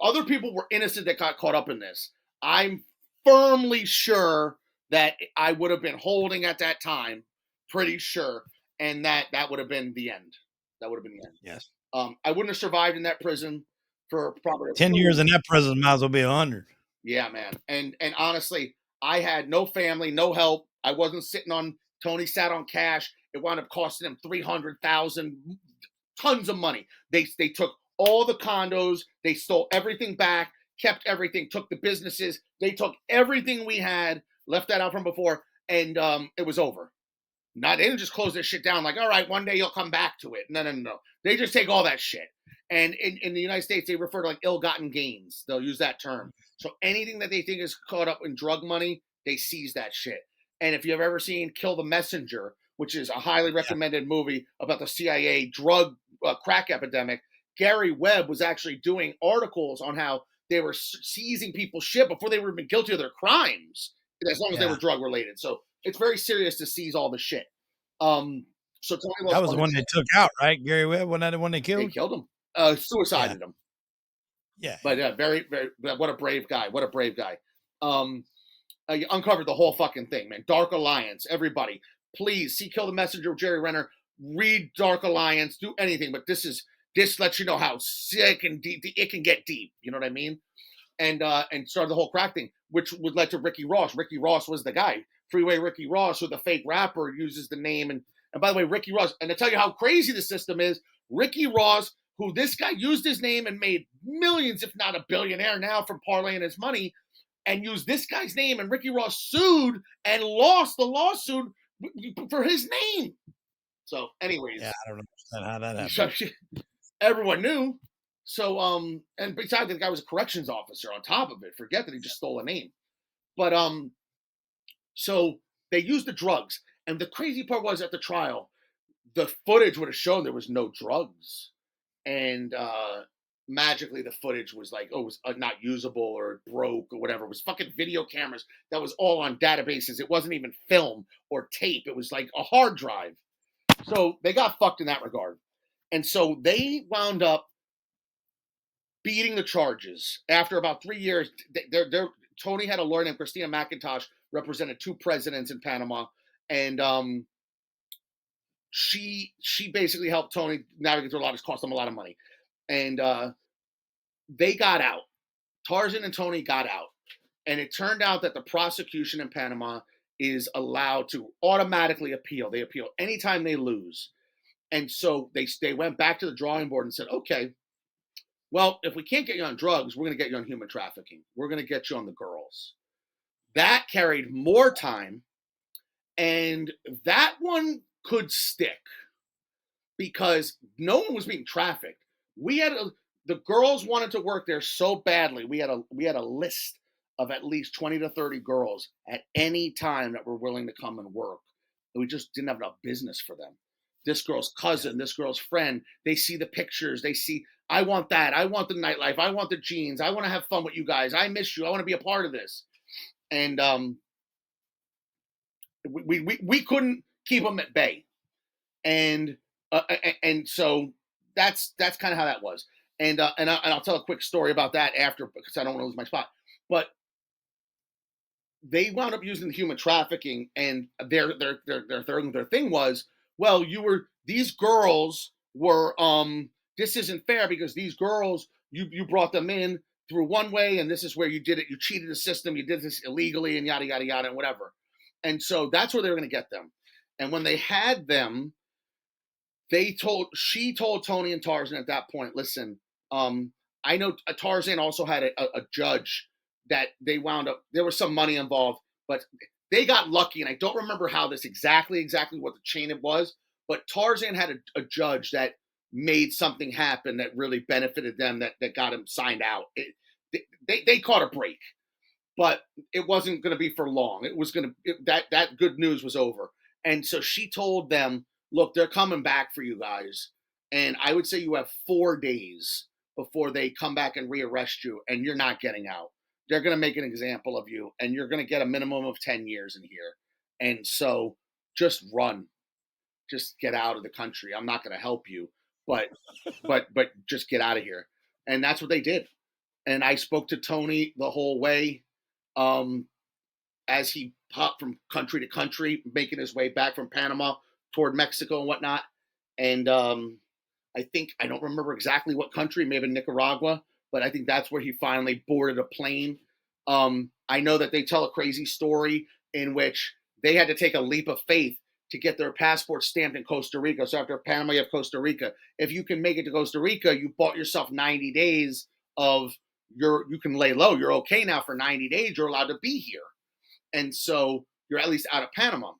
Other people were innocent that got caught up in this. I'm firmly sure that I would have been holding at that time, pretty sure, and that would have been the end. That would have been the end. yes. I wouldn't have survived in that prison for probably 10 years in that prison might as well be 100. yeah, man. And honestly, I had no family, no help. I wasn't sitting on Tony sat on cash. It wound up costing him 300,000, tons of money. They took all the condos, they stole everything back, kept everything, took the businesses, they took everything we had, left that out from before, and it was over. Not they didn't just close this shit down like, all right, one day you'll come back to it. No, no, no, no. They just take all that shit. And in the United States, they refer to like ill-gotten gains. They'll use that term. So anything that they think is caught up in drug money, they seize that shit. And if you've ever seen Kill the Messenger, which is a highly Yeah. recommended movie about the CIA drug crack epidemic, Gary Webb was actually doing articles on how they were seizing people's shit before they were even guilty of their crimes, as long as they Yeah. were drug related. So it's very serious to seize all the shit. Um, so Tony That Love's was the one they took out, right? Gary Webb, wasn't that the one they they killed? killed him, Yeah. suicided him. Yeah. But very, very, what a brave guy. What a brave guy. Um, uncovered the whole fucking thing, man. Dark Alliance, everybody, please see Kill the Messenger with Jerry Renner. Read Dark Alliance, do anything, but this lets you know how sick and deep it can get deep. You know what I mean? And started the whole crack thing, which would lead to Ricky Ross. Ricky Ross was the guy. Freeway Ricky Ross, who the fake rapper uses the name. And by the way, Ricky Ross, and to tell you how crazy the system is, Ricky Ross, who this guy used his name and made millions, if not a billionaire now from parlaying his money, and used this guy's name, and Ricky Ross sued and lost the lawsuit for his name. So, anyways, Yeah, I don't understand how that happened. everyone knew. So, and besides, the guy was a corrections officer on top of it. Forget that he just stole a name. But so they used the drugs, and the crazy part was at the trial, the footage would have shown there was no drugs, and magically the footage was like, oh, it was not usable or broke or whatever. It was fucking video cameras that was all on databases. It wasn't even film or tape. It was like a hard drive. So they got fucked in that regard. And so they wound up beating the charges after about 3 years. Tony had a lawyer named Christina McIntosh, represented two presidents in Panama, and she basically helped Tony navigate through a lot. It cost them a lot of money, and they got out. Tarzan and Tony got out, and it turned out that the prosecution in Panama is allowed to automatically appeal. They appeal anytime they lose, and so they went back to the drawing board and said, okay, well, if we can't get you on drugs, we're going to get you on human trafficking. We're going to get you on the girls. That carried more time, and that one could stick because no one was being trafficked. We had the girls wanted to work there so badly. We had a list of at least 20 to 30 girls at any time that were willing to come and work. We just didn't have enough business for them. This girl's Yeah. cousin, this girl's friend, they see the pictures, they see, I want that. I want the nightlife. I want the jeans. I want to have fun with you guys. I miss you. I want to be a part of this. And we couldn't keep them at bay. And so that's kind of how that was. And I'll tell a quick story about that after because I don't want to lose my spot. But they wound up using the human trafficking, and their thing was, well, you were these girls were this isn't fair because these girls you brought them in through one way, and this is where you did it. You cheated the system. You did this illegally, and yada yada yada, and whatever. And so that's where they were going to get them. And when they had them, she told Tony and Tarzan at that point, listen, I know Tarzan also had a judge that they wound up, there was some money involved, but they got lucky. And I don't remember how this exactly what the chain it was, but Tarzan had a judge that made something happen that really benefited them, that got him signed out. They caught a break, but it wasn't going to be for long. It was going to that good news was over. And so she told them, "Look, they're coming back for you guys, and I would say you have 4 days before they come back and rearrest you, and you're not getting out. They're going to make an example of you, and you're going to get a minimum of 10 years in here. And so just run, just get out of the country. I'm not going to help you, but just get out of here." And that's what they did. And I spoke to Tony the whole way. Um, as he hopped from country to country, making his way back from Panama toward Mexico and whatnot. And I think I don't remember exactly what country, maybe Nicaragua, but I think that's where he finally boarded a plane. I know that they tell a crazy story in which they had to take a leap of faith to get their passport stamped in Costa Rica. So after Panama, you have Costa Rica. If you can make it to Costa Rica, you bought yourself 90 days of you can lay low. You're okay now for 90 days. You're allowed to be here. And so you're at least out of Panama.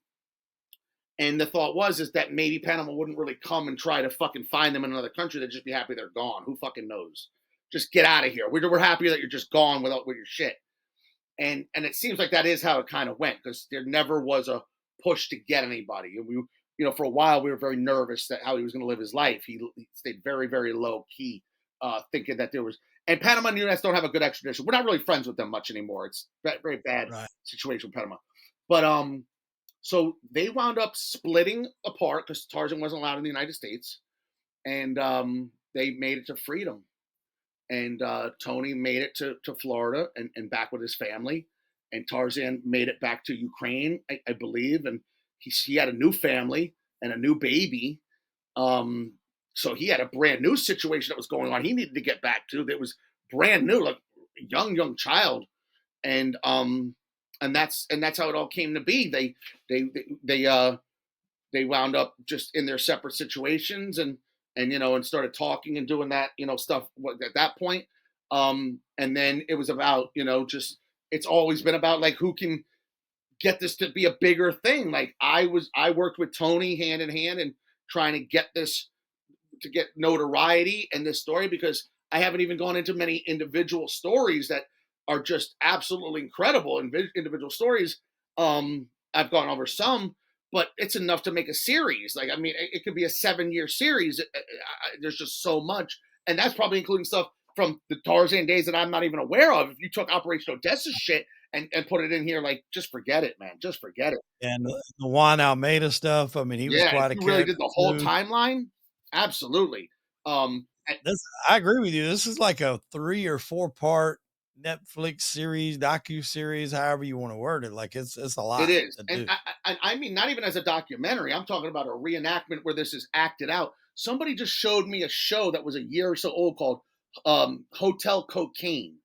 And the thought was is that maybe Panama wouldn't really come and try to fucking find them in another country. They'd just be happy they're gone. Who fucking knows? Just get out of here. We're happy that you're just gone with your shit. And it seems like that is how it kind of went because there never was a push to get anybody. And for a while we were very nervous that how he was going to live his life. He stayed very very low key, thinking that there was. And Panama and the U.S. don't have a good extradition. We're not really friends with them much anymore. It's a very bad Right. situation with Panama. But so they wound up splitting apart because Tarzan wasn't allowed in the United States, and they made it to freedom. And Tony made it to Florida and back with his family, and Tarzan made it back to Ukraine, I believe, and he had a new family and a new baby. Um, so he had a brand new situation that was going on. He needed to get back to that was brand new, like a young child, and that's how it all came to be. They wound up just in their separate situations and started talking and doing that stuff at that point. And then it was about just it's always been about like who can get this to be a bigger thing. Like I worked with Tony hand in hand and trying to get this to get notoriety in this story because I haven't even gone into many individual stories that are just absolutely incredible individual stories. I've gone over some, but it's enough to make a series. Like, I mean, it could be a 7-year series. There's just so much, and that's probably including stuff from the Tarzan days that I'm not even aware of. If you took Operation Odessa shit and put it in here, like, just forget it, man. Just forget it. And the Juan Almeida stuff, I mean, he was Yeah, if quite a you really character did the whole too. timeline, absolutely. And This I agree with you. This is like a 3 or 4-part Netflix series, docu-series, however you wanna word it. Like, it's a it lot is, to and do. I mean, not even as a documentary. I'm talking about a reenactment where this is acted out. Somebody just showed me a show that was a year or so old called Hotel Cocaine,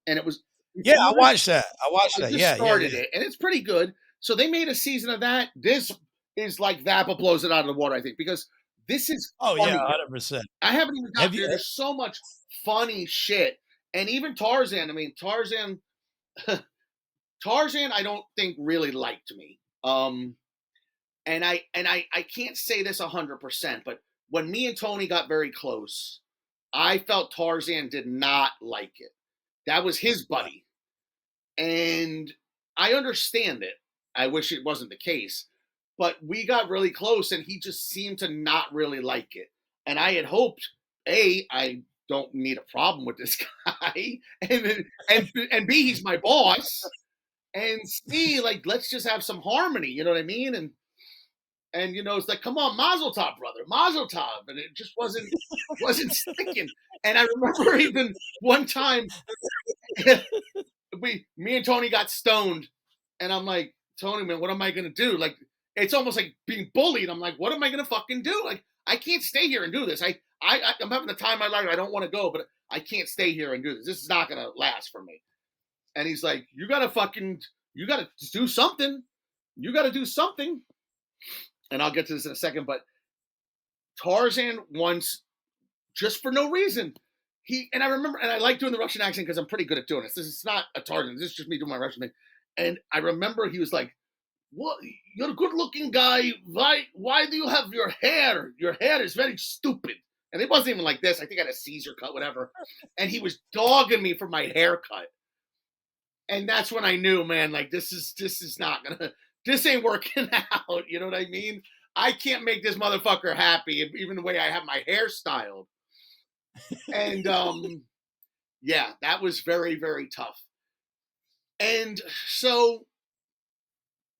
and it was. You Yeah, I familiar? watched that. I watched I that. just Yeah, yeah, started yeah. it, and it's pretty good. So they made a season of that. This is like that, but blows it out of the water, I think, because this is Oh, yeah, funny. 100%. I haven't even Have gotten you there. There's so much funny shit, and even Tarzan. I mean, Tarzan. Tarzan, I don't think really liked me. And I can't say this 100%, but when me and Tony got very close, I felt Tarzan did not like it. That was his Right. buddy, and I understand it. I wish it wasn't the case, but we got really close, and he just seemed to not really like it. And I had hoped, I don't need a problem with this guy, and B, he's my boss, and C, like let's just have some harmony. You know what I mean? And it's like, come on, Mazel Tov, brother, Mazel Tov, and it just wasn't sticking. And I remember even one time, me and Tony got stoned, and I'm like, Tony, man, what am I gonna do? Like, it's almost like being bullied. I'm like, what am I gonna fucking do? Like, I can't stay here and do this. I'm having the time of my life. I don't want to go, but I can't stay here and do this. This is not gonna last for me. And he's like, you gotta do something. You gotta do something. And I'll get to this in a second, but Tarzan once, just for no reason, and I remember, and I like doing the Russian accent because I'm pretty good at doing this. This is not a Tarzan. This is just me doing my Russian thing. And I remember he was like, "What? You're a good-looking guy. Why do you have your hair? Your hair is very stupid." And it wasn't even like this. I think I had a Caesar cut, whatever. And he was dogging me for my haircut. And that's when I knew, man, like this is not gonna, this ain't working out. You know what I mean? I can't make this motherfucker happy, even the way I have my hair styled. And yeah, that was very, very tough. And so,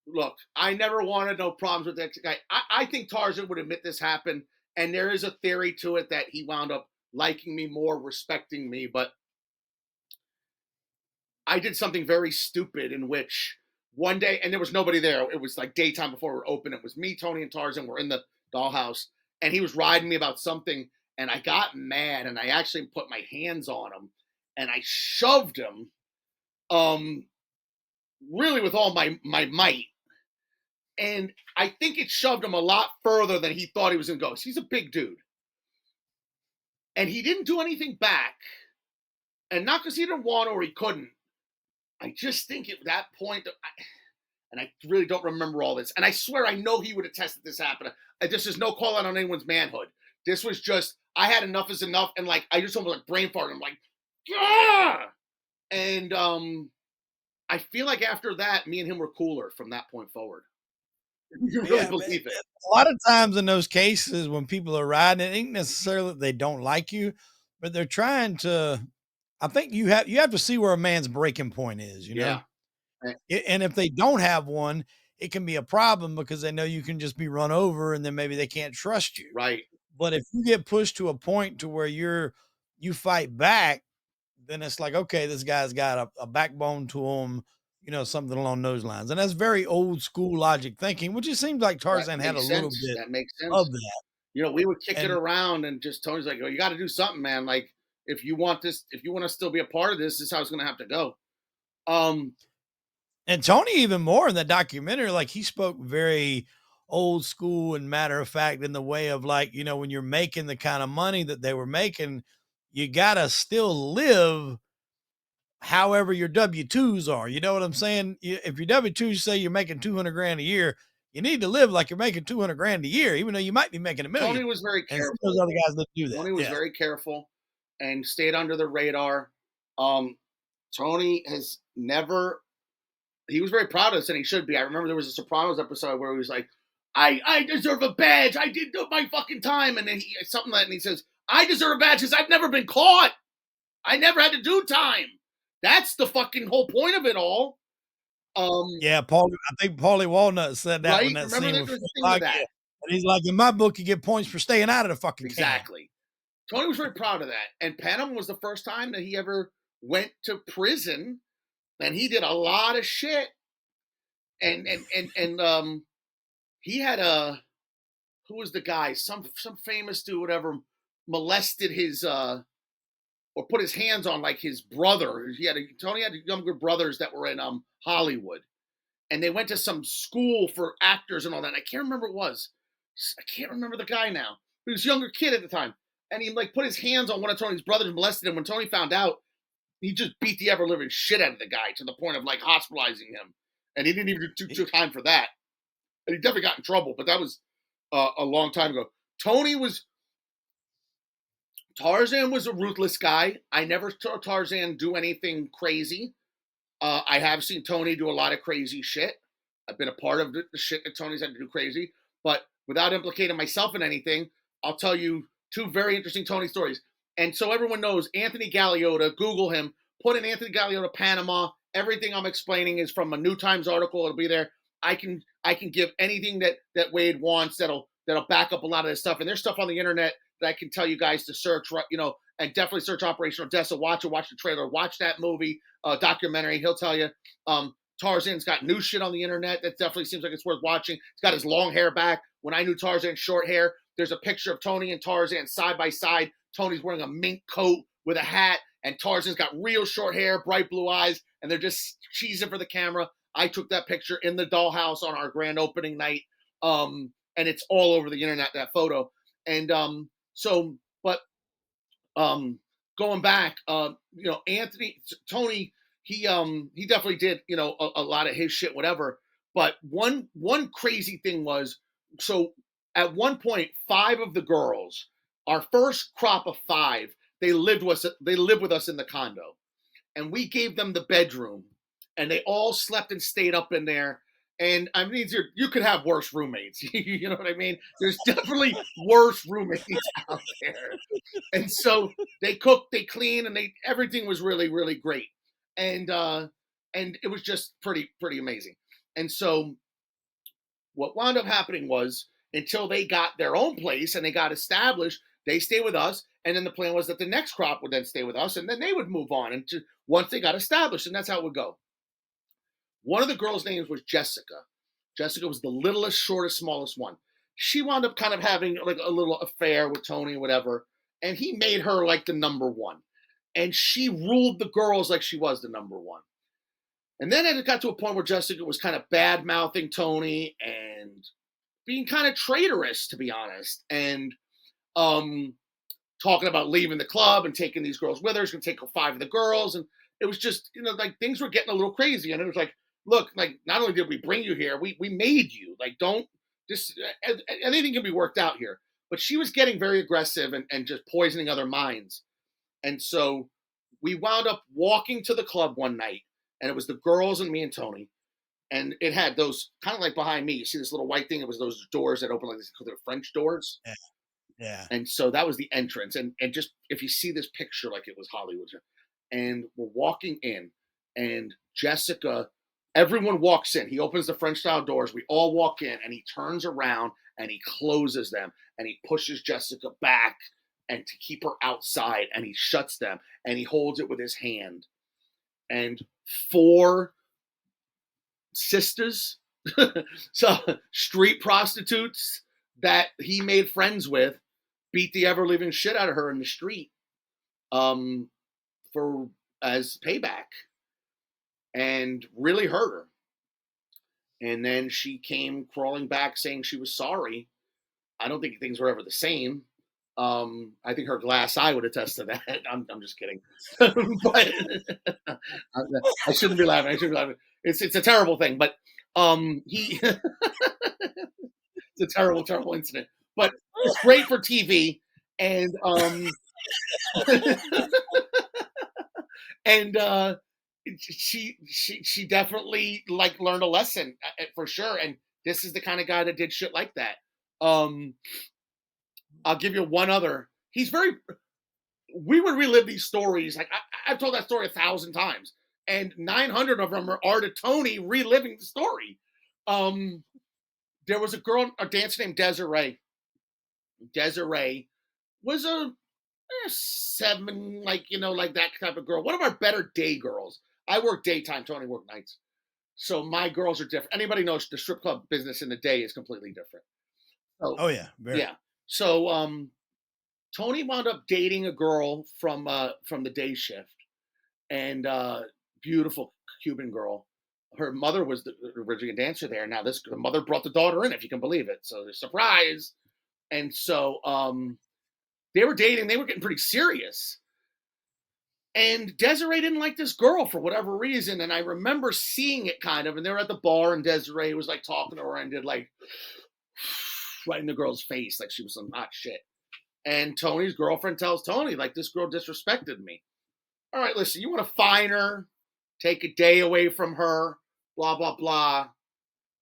look, I never wanted no problems with that guy. I think Tarzan would admit this happened, and there is a theory to it that he wound up liking me more, respecting me. But I did something very stupid in which one day, and there was nobody there. It was like daytime before we were open. It was me, Tony, and Tarzan. We're in the dollhouse, and he was riding me about something, and I got mad, and I actually put my hands on him, and I shoved him, um, really with all my might. And I think it shoved him a lot further than he thought he was going to go. He's a big dude, and he didn't do anything back, and not because he didn't want or he couldn't. I just think at that point, and I really don't remember all this. And I swear I know he would attest that this happened. This is no call out on anyone's manhood. This was just, I had enough is enough, and like I just almost like brain farted. I'm like, yeah. And I feel like after that, me and him were cooler from that point forward. You really Yeah, man. believe it? A lot of times in those cases when people are riding, it ain't necessarily that they don't like you, but they're trying to. I think you have to see where a man's breaking point is, you know? Yeah. Eh, And if they don't have one, it can be a problem because they know you can just be run over and then maybe they can't trust you. right. But if you get pushed to a point to where you fight back, then it's like, okay, this guy's got a backbone to him, something along those lines. And that's very old school logic thinking, which it seems like That Tarzan had a makes little sense. bit That makes of sense. that. We would kick it And around, and just Tony's like, "Oh, you got to do something, man. Like, if you want this, if you want to still be a part of this, this is how it's going to have to go." Um, and Tony even more in that documentary, like he spoke very old school and matter of fact in the way of like, when you're making the kind of money that they were making, you gotta still live however your W-2s are. You know what I'm saying? If your W-2s say you're making 200 grand a year, you need to live like you're making 200 grand a year, even though you might be making a Tony million. was very And some of those careful. other guys that do that. Tony was Yeah. very careful and stayed under the radar. Um, Tony has never. He was very proud of us, and he should be. I remember there was a Sopranos episode where he was like, "I deserve a badge. I did my fucking time," and then he something like, and he says, "I deserve a badge because I've never been caught. I never had to do time." That's the fucking whole point of it all. Yeah, I think Paulie Walnut said that when Right? that Remember scene that with there's a thing with Foggy. that. And he's like, in my book, you get points for staying out of the fucking can. Exactly. Tony was very proud of that. And Panama was the first time that he ever went to prison, and he did a lot of shit. And he had a, who was the guy? Some famous dude, whatever, molested his or put his hands on like his brother. Tony had younger brothers that were in Hollywood, and they went to some school for actors and all that. I can't remember what it was. I can't remember the guy now. He was a younger kid at the time, and he like put his hands on one of Tony's brothers, molested him. When Tony found out, he just beat the ever living shit out of the guy to the point of like hospitalizing him, and he didn't even do time for that. And he definitely got in trouble, but that was a long time ago. Tarzan was a ruthless guy. I never saw Tarzan do anything crazy. I have seen Tony do a lot of crazy shit. I've been a part of the shit that Tony's had to do crazy, but without implicating myself in anything, I'll tell you two very interesting Tony stories. And so everyone knows Anthony Galeota, Google him, put in Anthony Galeota Panama. Everything I'm explaining is from a New Times article. It'll be there. I can give anything that Wade wants that'll back up a lot of this stuff. And there's stuff on the internet that I can tell you guys to search, and definitely search Operation Odessa. Watch the trailer, watch that movie, documentary. He'll tell you. Tarzan's got new shit on the internet that definitely seems like it's worth watching. He's got his long hair back. When I knew Tarzan's short hair, there's a picture of Tony and Tarzan side by side. Tony's wearing a mink coat with a hat, and Tarzan's got real short hair, bright blue eyes, and they're just cheesing for the camera. I took that picture in the Dollhouse on our grand opening night, and it's all over the internet, that photo. And going back, Tony, he definitely did, a lot of his shit, whatever. But one crazy thing was, so at one point, 5 of the girls, our first crop of 5, they lived with us in the condo, and we gave them the bedroom, and they all slept and stayed up in there. And I mean, you could have worse roommates. You know what I mean? There's definitely worse roommates out there. And so they cooked, they cleaned, and everything was really, really great. And it was just pretty amazing. And so what wound up happening was, until they got their own place and they got established, they stayed with us. And then the plan was that the next crop would then stay with us, and then they would move on once they got established, and that's how it would go. One of the girls' names was Jessica. Jessica was the littlest, shortest, smallest one. She wound up kind of having like a little affair with Tony or whatever, and he made her like the number one. And she ruled the girls like she was the number one. And then it got to a point where Jessica was kind of bad-mouthing Tony and being kind of traitorous, to be honest, and talking about leaving the club and taking these girls with her. She's going to take 5 of the girls. And it was just, like things were getting a little crazy. And it was like, look, like, not only did we bring you here, we made you. Like, anything can be worked out here. But she was getting very aggressive and just poisoning other minds. And so we wound up walking to the club one night, and it was the girls and me and Tony. And it had those, kind of like behind me, you see this little white thing? It was those doors that open like this, called the French doors. Yeah. And so that was the entrance. And just, if you see this picture, like it was Hollywood. And we're walking in, and Jessica, everyone walks in. He opens the French style doors. We all walk in, and he turns around and he closes them, and he pushes Jessica back and to keep her outside, and he shuts them, and he holds it with his hand. And 4 sisters, so street prostitutes that he made friends with, beat the ever living shit out of her in the street, for as payback, and really hurt her. And then she came crawling back saying she was sorry. I don't think things were ever the same. I think her glass eye would attest to that. I'm just kidding. But I shouldn't be laughing. It's a terrible thing, but it's a terrible incident. But it's great for TV, and and she definitely like learned a lesson for sure. And this is the kind of guy that did shit like that. I'll give you one other. We would relive these stories. Like I've told that story 1,000 times, and 900 of them are to Tony reliving the story. There was a dancer named Desiree. Desiree was a 7, like that type of girl. One of our better day girls. I work daytime. Tony worked nights, so my girls are different. Anybody knows the strip club business in the day is completely different. So, oh yeah, very. Yeah. So Tony wound up dating a girl from the day shift, and beautiful Cuban girl. Her mother was originally a dancer there. Now the mother brought the daughter in, if you can believe it. So there's surprise. And so they were dating. They were getting pretty serious. And Desiree didn't like this girl for whatever reason. And I remember seeing it kind of, and they were at the bar, and Desiree was like talking to her and did like right in the girl's face, like she was some hot shit. And Tony's girlfriend tells Tony, like, this girl disrespected me. All right, listen, you want to fine her, take a day away from her, blah, blah, blah.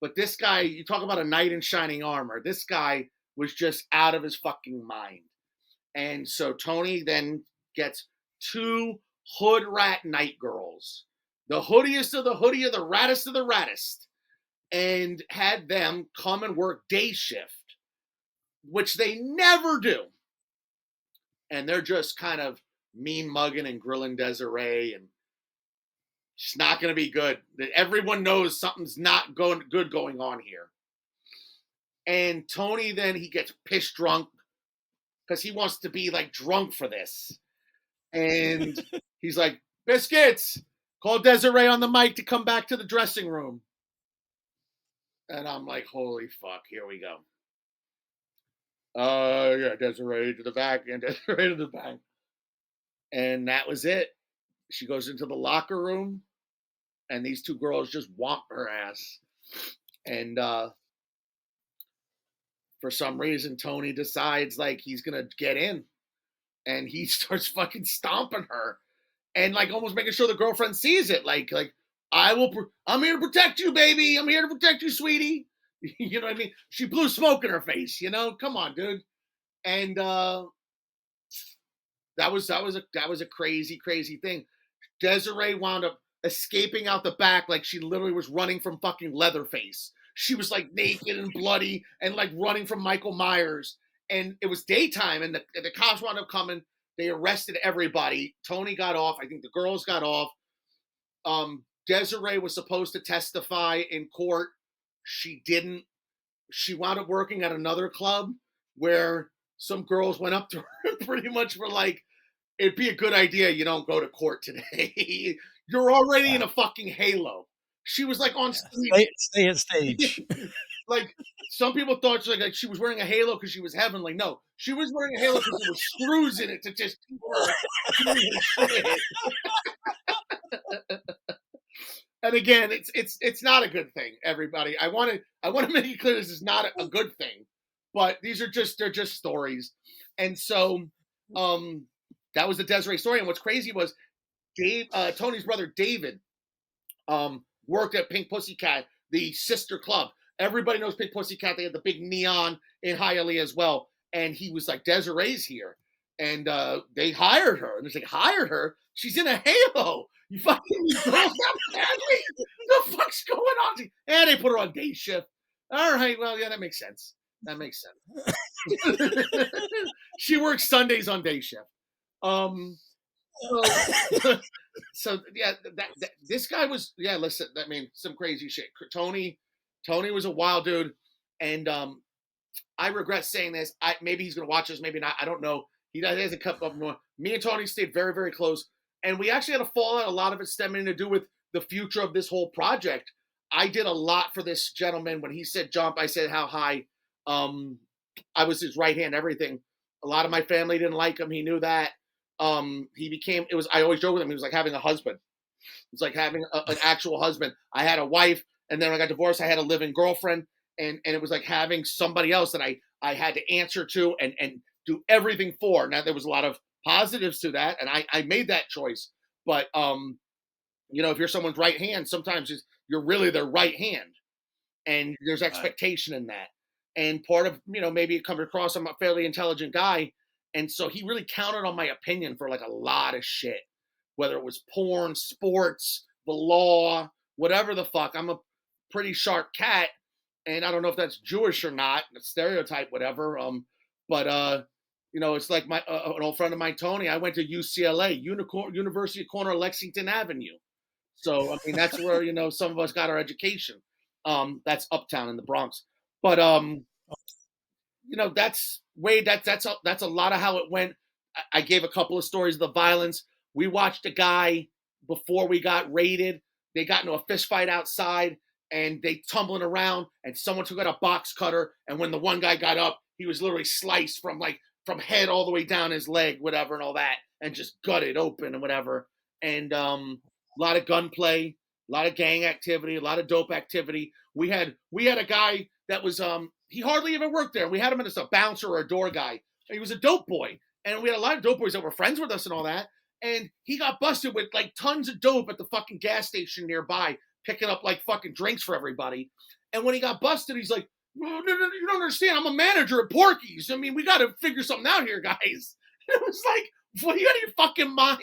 But this guy, you talk about a knight in shining armor. This guy was just out of his fucking mind. And so Tony then gets two hood rat night girls, the hoodiest of the hoodie, the raddest of the raddest, and had them come and work day shift, which they never do. And they're just kind of mean mugging and grilling Desiree, and it's not going to be good. Everyone knows something's not good going on here. And Tony then he gets pissed drunk because he wants to be like drunk for this. And he's like, Biscuits, call Desiree on the mic to come back to the dressing room. And I'm like, holy fuck, here we go. Yeah, Desiree to the back and Desiree to the back. And that was it. She goes into the locker room, and these two girls just whomp her ass. And for some reason, Tony decides like he's gonna get in, and he starts fucking stomping her, and like almost making sure the girlfriend sees it. Like I'm here to protect you, baby. I'm here to protect you, sweetie. You know what I mean? She blew smoke in her face. You know, come on, dude. And that was a crazy, crazy thing. Desiree wound up escaping out the back like she literally was running from fucking Leatherface. She was like naked and bloody and like running from Michael Myers. And it was daytime, and the cops wound up coming. They arrested everybody. Tony got off. I think the girls got off. Desiree was supposed to testify in court. She didn't. She wound up working at another club where some girls went up to her pretty much for like, it'd be a good idea you don't go to court today. You're already in a fucking halo. She was like on stage. Stay at stage. Like some people thought like she was wearing a halo because she was heavenly. No, she was wearing a halo because there was screws in it to just keep her doing shit. And again, it's not a good thing, everybody. I want to make it clear this is not a good thing, but they're just stories. And so that was the Desiree story. And what's crazy was Tony's brother David worked at Pink Pussycat, the sister club. Everybody knows Pink Pussycat. They had the big neon in Hialeah as well. And he was like, Desiree's here. And they hired her. And it's like, hired her? She's in a halo. You fucking girls that badly? The fuck's going on? And they put her on day shift. All right, well, yeah, that makes sense. That makes sense. She works Sundays on day shift. So yeah, this guy was, yeah, listen, I mean, some crazy shit. Tony was a wild dude, and I regret saying this. Maybe he's gonna watch this, maybe not. I don't know. He hasn't cut up more. Me and Tony stayed very, very close, and we actually had a fallout. A lot of it stemming to do with the future of this whole project. I did a lot for this gentleman. When he said jump, I said how high. I was his right hand, everything. A lot of my family didn't like him. He knew that. I always joke with him. He was like having a husband. It's like having an actual husband. I had a wife, and then when I got divorced, I had a living girlfriend, and it was like having somebody else that I had to answer to and do everything for. Now there was a lot of positives to that, and I made that choice. But if you're someone's right hand, sometimes you're really their right hand, and there's expectation in that. And part of maybe it comes across I'm a fairly intelligent guy. And so he really counted on my opinion for like a lot of shit, whether it was porn, sports, the law, whatever the fuck. I'm a pretty sharp cat, and I don't know if that's Jewish or not, stereotype, whatever. But it's like an old friend of mine, Tony. I went to UCLA, University Corner Lexington Avenue. So I mean, that's where some of us got our education. That's uptown in the Bronx, but that's Wade. That's a lot of how it went. I gave a couple of stories of the violence. We watched a guy before we got raided. They got into a fist fight outside, and they tumbling around, and someone took out a box cutter. And when the one guy got up, he was literally sliced from head all the way down his leg, whatever, and all that. and just gut it open and whatever. And a lot of gunplay, a lot of gang activity, a lot of dope activity. We had a guy that was he hardly even worked there. We had him as a bouncer or a door guy. He was a dope boy, and we had a lot of dope boys that were friends with us and all that. And he got busted with like tons of dope at the fucking gas station nearby, picking up like fucking drinks for everybody. And when he got busted, he's like, "No, no, no, you don't understand. I'm a manager at Porky's. I mean, we got to figure something out here, guys." And it was like, "What, you out of your fucking mind?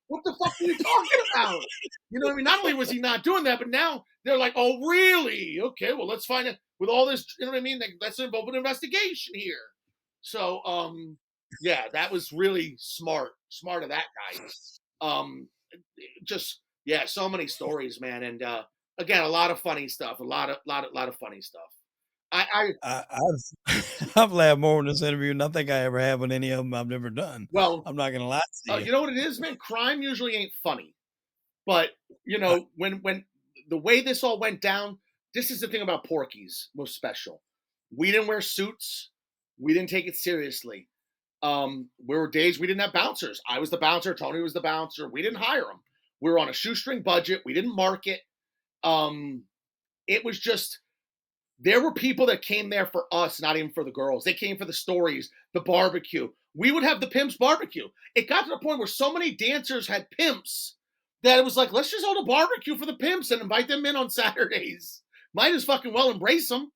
What the fuck are you talking about?" You know what I mean? Not only was he not doing that, but now they're like, "Oh, really? Okay, well, let's find it with all this." You know what I mean? Like, let's involve an investigation here. So, yeah, that was really smart of that guy. Just yeah, so many stories, man, and again, a lot of funny stuff, a lot of funny stuff. I I've laughed more in this interview than I think I ever have with any of them I've never done. well, I'm not gonna lie to you. you know what it is, man. Crime usually ain't funny, but when the way this all went down, this is the thing about Porky's most special. We didn't wear suits. We didn't take it seriously. There were days we didn't have bouncers. I was the bouncer. Tony was the bouncer. We didn't hire them. We were on a shoestring budget. We didn't market. Um, it was just there were people that came there for us, not even for the girls. They came for the stories, the barbecue. We would have the pimps barbecue. It got to the point where so many dancers had pimps that it was like, let's just hold a barbecue for the pimps and invite them in on Saturdays. Might as fucking well embrace them.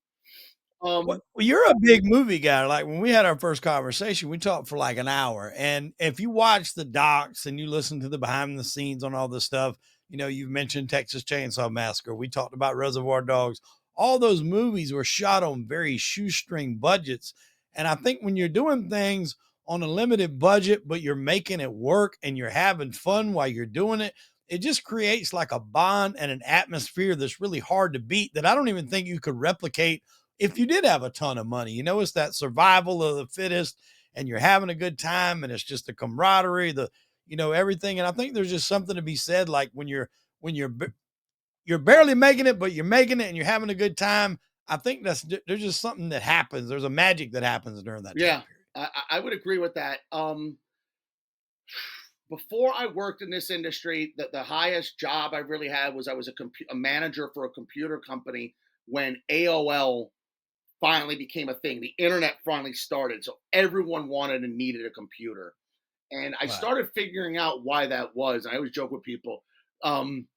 Well, you're a big movie guy. Like when we had our first conversation, we talked for like an hour. And if you watch the docs and you listen to the behind the scenes on all this stuff, you've mentioned Texas Chainsaw Massacre. We talked about Reservoir Dogs. All those movies were shot on very shoestring budgets. And I think when you're doing things on a limited budget, but you're making it work and you're having fun while you're doing it, it just creates like a bond and an atmosphere that's really hard to beat that I don't even think you could replicate if you did have a ton of money. It's that survival of the fittest and you're having a good time and it's just the camaraderie, everything. And I think there's just something to be said. Like when you're barely making it, but you're making it and you're having a good time. I think there's just something that happens. There's a magic that happens during that time Yeah, period. I would agree with that. Before I worked in this industry, the highest job I really had was I was a manager for a computer company when AOL finally became a thing. The internet finally started, so everyone wanted and needed a computer. And I Right. started figuring out why that was. I always joke with people. Um,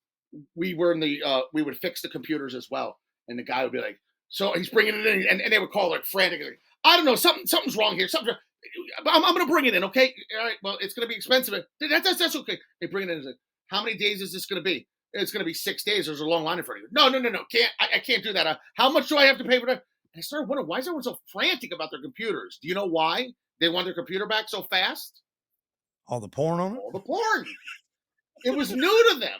we were in the we would fix the computers as well, and the guy would be like, "So he's bringing it in," and they would call like frantically, like, "I don't know, something's wrong here. Something. I'm going to bring it in, okay? All right. Well, it's going to be expensive. That's okay. They bring it in. It's like, how many days is this going to be? It's going to be 6 days. There's a long line in front of you. No, no, no, no. I can't do that. How much do I have to pay for that? And I started wondering, why is everyone so frantic about their computers? Do you know why they want their computer back so fast? All the porn on it. All the porn. It was new to them.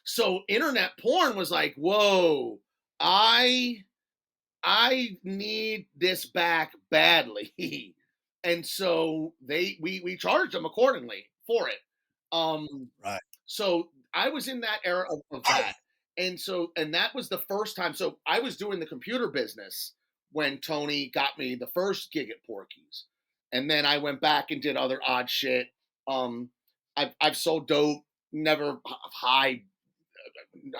So internet porn was like, whoa, I I need this back badly. And so we charged them accordingly for it. Right. So I was in that era of that. And that was the first time. So I was doing the computer business when Tony got me the first gig at Porky's. And then I went back and did other odd shit. Um I've sold dope, never high.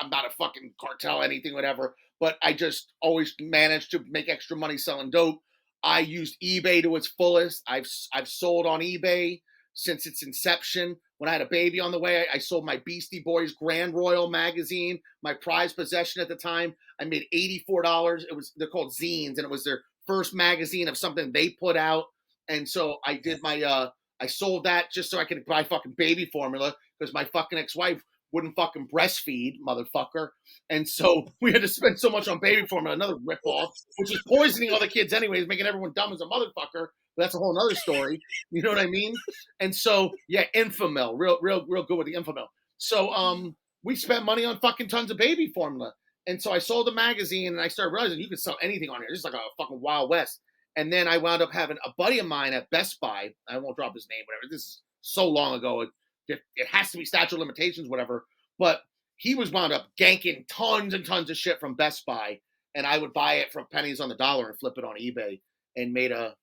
I'm not a fucking cartel, anything, whatever. But I just always managed to make extra money selling dope. I used eBay to its fullest. I've sold on eBay since its inception. When I had a baby on the way, I sold my Beastie Boys Grand Royal magazine, my prized possession at the time. I made $84. They're called zines, and it was their first magazine of something they put out. And so I did I sold that just so I could buy fucking baby formula because my fucking ex-wife wouldn't fucking breastfeed, motherfucker. And so we had to spend so much on baby formula, another ripoff, which is poisoning all the kids anyways, making everyone dumb as a motherfucker. But that's a whole other story. You know what I mean? And so, yeah, Infamil, real good with the Infamil. So we spent money on fucking tons of baby formula. And so I sold the magazine and I started realizing you could sell anything on here. This is like a fucking Wild West. And then I wound up having a buddy of mine at Best Buy. I won't drop his name, whatever. This is so long ago. It has to be statute of limitations, whatever. But he was wound up ganking tons and tons of shit from Best Buy, and I would buy it for pennies on the dollar and flip it on eBay, and made a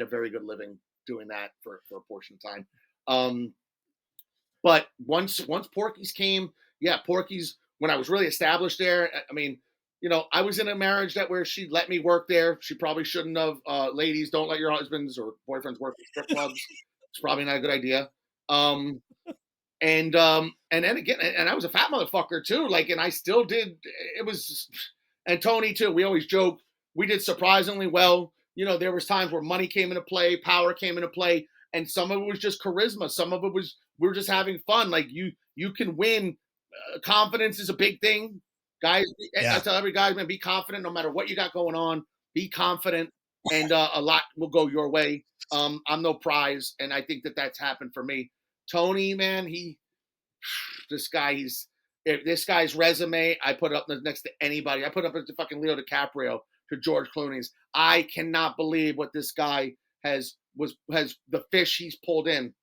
very good living doing that for a portion of time. But once Porky's came, yeah, Porky's when I was really established there. I mean, I was in a marriage that where she let me work there. She probably shouldn't have. Ladies, don't let your husbands or boyfriends work at strip clubs. It's probably not a good idea. And then again, and I was a fat motherfucker too. Like, and I still did. It was, and Tony too. We always joke we did surprisingly well. There was times where money came into play, power came into play, and some of it was just charisma. Some of it was we were just having fun. Like you can win. Confidence is a big thing, guys. I tell every guy, man, be confident no matter what you got going on. Be confident, and a lot will go your way. I'm no prize, and I think that that's happened for me. Tony, man, this guy's resume, I put it up next to anybody. I put it up to fucking Leo DiCaprio, to George Clooney's. I cannot believe what this guy has the fish he's pulled in.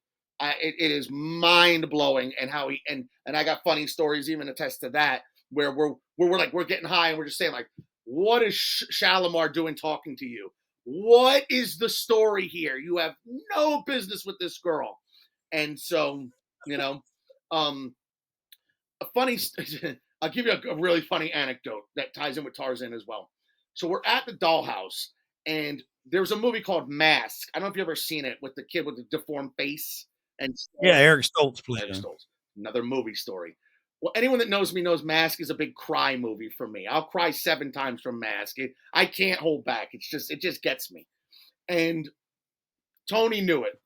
It is mind blowing, and how and I got funny stories even attest to that, where we're getting high and we're just saying like, what is Shalimar doing talking to you? What is the story here? You have no business with this girl. And so, a funny, I'll give you a really funny anecdote that ties in with Tarzan as well. So we're at the Dollhouse, and there's a movie called Mask. I don't know if you've ever seen it, with the kid with the deformed face. And yeah, Eric Stoltz played Eric Stoltz. Another movie story. Well, anyone that knows me knows Mask is a big cry movie for me. I'll cry 7 times from Mask. I can't hold back. It just gets me. And Tony knew it.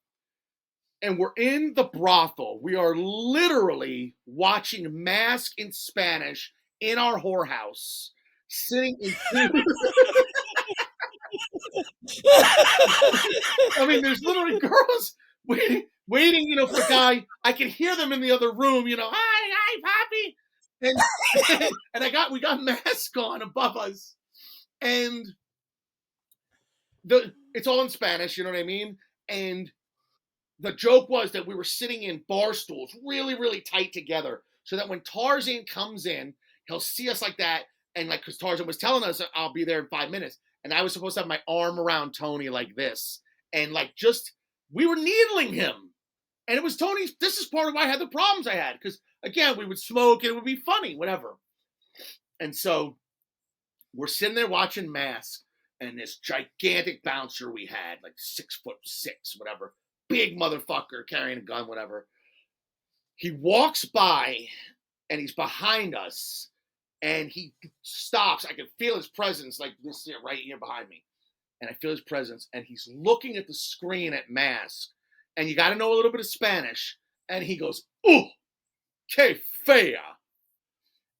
And we're in the brothel. We are literally watching Mask in Spanish in our whorehouse, sitting in. I mean, there's literally girls waiting, for a guy. I can hear them in the other room, hi, Poppy. And we got Mask on above us. And it's all in Spanish, you know what I mean? And the joke was that we were sitting in bar stools really, really tight together, so that when Tarzan comes in, he'll see us like that. And like, because Tarzan was telling us, I'll be there in 5 minutes. And I was supposed to have my arm around Tony like this. And like, we were needling him. And it was Tony's, this is part of why I had the problems I had. Because again, we would smoke and it would be funny, whatever. And so we're sitting there watching Mask. And this gigantic bouncer we had, like 6'6", whatever. Big motherfucker carrying a gun, whatever. He walks by and he's behind us, and he stops. I can feel his presence, like this here, right here behind me. And I feel his presence, and he's looking at the screen at Mask. And you got to know a little bit of Spanish. And he goes, "Oh, que fea."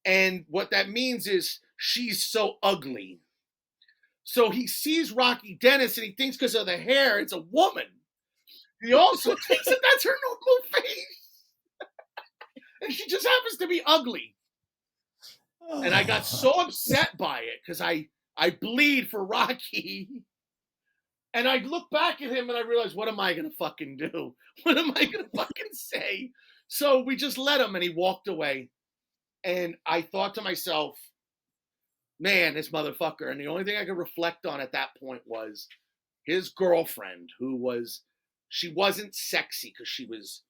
And what that means is, she's so ugly. So he sees Rocky Dennis, and he thinks because of the hair, it's a woman. He also thinks that that's her normal face. And she just happens to be ugly. And I got so upset by it, because I bleed for Rocky. And I look back at him and I realize, what am I going to fucking do? What am I going to fucking say? So we just let him, and he walked away. And I thought to myself, man, this motherfucker. And the only thing I could reflect on at that point was his girlfriend, she wasn't sexy because she was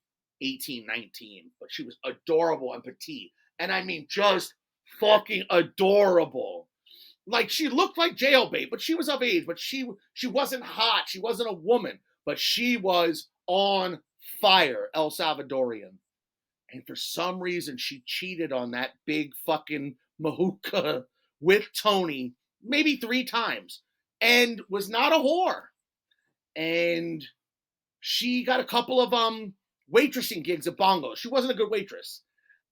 18, 19, but she was adorable and petite. And I mean, just fucking adorable. Like, she looked like jailbait, but she was of age, but she wasn't hot. She wasn't a woman, but she was on fire, El Salvadorian. And for some reason, she cheated on that big fucking mahuka with Tony maybe 3 times, and was not a whore. And she got a couple of waitressing gigs at Bongo. She wasn't a good waitress.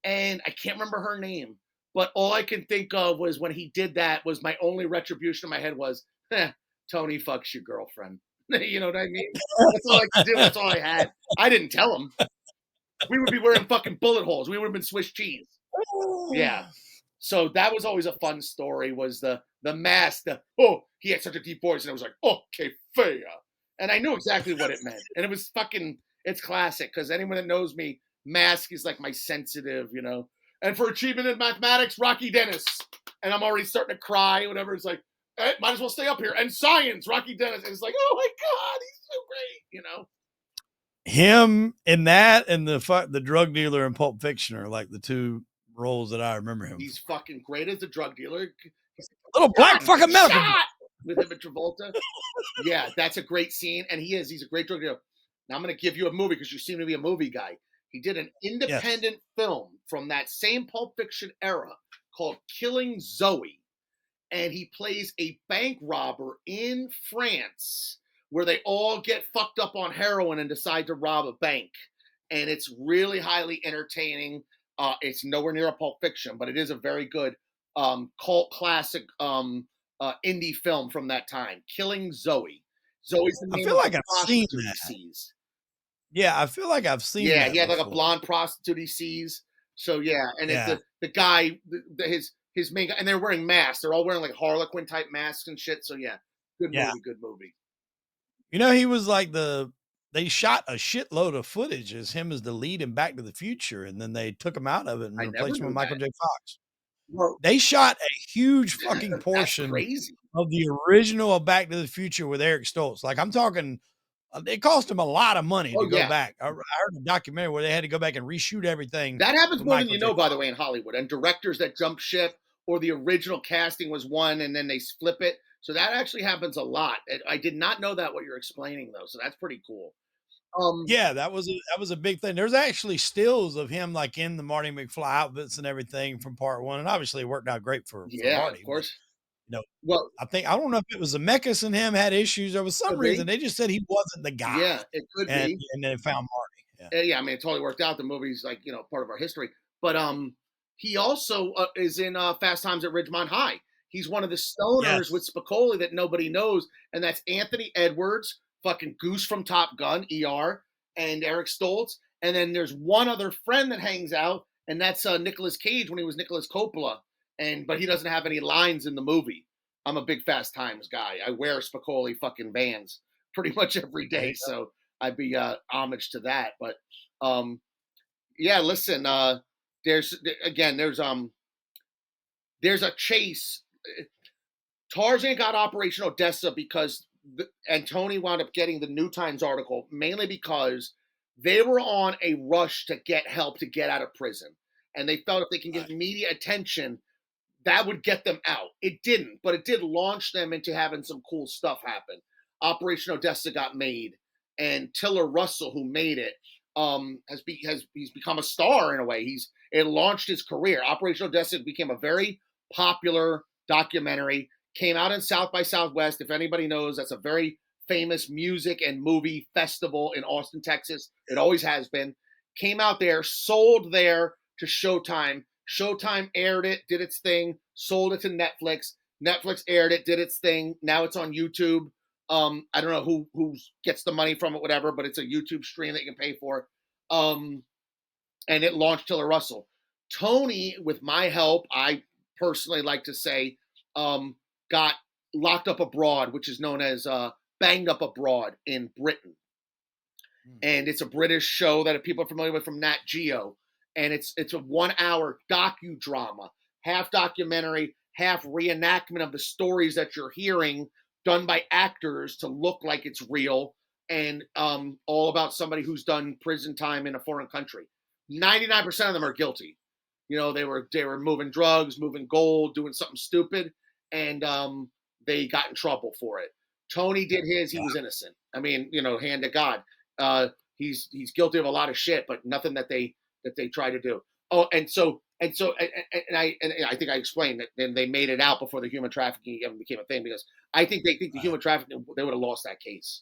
And I can't remember her name. But all I can think of was, when he did that, was my only retribution in my head was, Tony fucks your girlfriend. You know what I mean? That's all I could do. That's all I had. I didn't tell him. We would be wearing fucking bullet holes. We would have been Swiss cheese. Yeah. So that was always a fun story, was the Mask. He had such a deep voice. And I was like, "Oh, que fea." And I knew exactly what it meant. And it was it's classic, because anyone that knows me, Mask is like my sensitive, And for achievement in mathematics, Rocky Dennis. And I'm already starting to cry, whatever. It's like, might as well stay up here. And science, Rocky Dennis. And it's like, oh my God, he's so great, him in that and the drug dealer in Pulp Fiction are like the two roles that I remember him He's for. fucking great as a drug dealer. He's Little black fucking medical. shot with him and Travolta. Yeah, that's a great scene, and he's a great drug dealer. Now I'm going to give you a movie because you seem to be a movie guy. He did an Yes. independent film from that same Pulp Fiction era called Killing Zoe, and he plays a bank robber in France where they all get fucked up on heroin and decide to rob a bank. And it's really highly entertaining. It's nowhere near a Pulp Fiction, but it is a very good cult classic indie film from that time. Killing Zoe. Zoe's the I name feel of the like I've seen prostitute he that. sees. Yeah, I feel like I've seen Yeah, he that had like a before. blonde prostitute he sees. So yeah, and it, Yeah. the guy, his main guy, and they're wearing masks. They're all wearing like Harlequin type masks and shit. So yeah, good Yeah. movie, good movie. He was like they shot a shitload of footage as him as the lead in Back to the Future, and then they took him out of it and I never replaced him knew with Michael that. J. Fox. Well, They shot a huge fucking that's portion crazy. of the original of Back to the Future with Eric Stoltz. Like, I'm talking, it cost him a lot of money Oh to go yeah, back. I heard a documentary where they had to go back and reshoot everything that happens with more than Michael you J. know, by Fox. the way, in Hollywood. And directors that jump ship, or the original casting was one, and then they flip it. So that actually happens a lot. I did not know that what you're explaining though. So that's pretty cool. Yeah, that was a big thing. There's actually stills of him like in the Marty McFly outfits and everything from part one, and obviously it worked out great for Yeah, of Marty. But course. you know, Well, I don't know if it was Zemeckis and him had issues. There was some could reason be. they just said he wasn't the guy, Yeah, it could and be. and then found Marty. Yeah. Yeah, I mean, it totally worked out. The movie's like part of our history. But he also is in Fast Times at Ridgemont High. He's one of the stoners with Yes. Spicoli that nobody knows, and that's Anthony Edwards, fucking Goose from Top Gun, ER, and Eric Stoltz. And then there's one other friend that hangs out, and that's Nicolas Cage when he was Nicolas Coppola, but he doesn't have any lines in the movie. I'm a big Fast Times guy. I wear Spicoli fucking Vans pretty much every There day, you go. so I'd be homage to that. But um, yeah, listen, there's again, there's a chase. Tarzan got Operation Odessa because and Tony wound up getting the New Times article mainly because they were on a rush to get help to get out of prison, and they felt if they can get Right. media attention, that would get them out. It didn't, but it did launch them into having some cool stuff happen. Operation Odessa got made, and Tiller Russell, who made it, he's become a star in a way. It launched his career. Operation Odessa became a very popular documentary. Came out in South by Southwest. If anybody knows, that's a very famous music and movie festival in Austin, Texas. It always has been. Came out there, sold there to Showtime. Showtime aired it, did its thing, sold it to Netflix. Netflix aired it, did its thing. Now it's on YouTube. I don't know who gets the money from it, whatever, but it's a YouTube stream that you can pay for. And it launched Tiller Russell. Tony, with my help, I personally like to say, got locked up abroad, which is known as banged up abroad in Britain. Hmm. And it's a British show that people are familiar with from Nat Geo. And it's a 1 hour docudrama, half documentary, half reenactment of the stories that you're hearing, done by actors to look like it's real, and all about somebody who's done prison time in a foreign country. 99% of them are guilty. They were moving drugs, moving gold, doing something stupid, and they got in trouble for it. Tony did his; he was innocent. I mean, hand to God. He's guilty of a lot of shit, but nothing that they try to do. Oh, and I think I explained that. Then they made it out before the human trafficking ever became a thing because I think they think the Right. human trafficking they would have lost that case.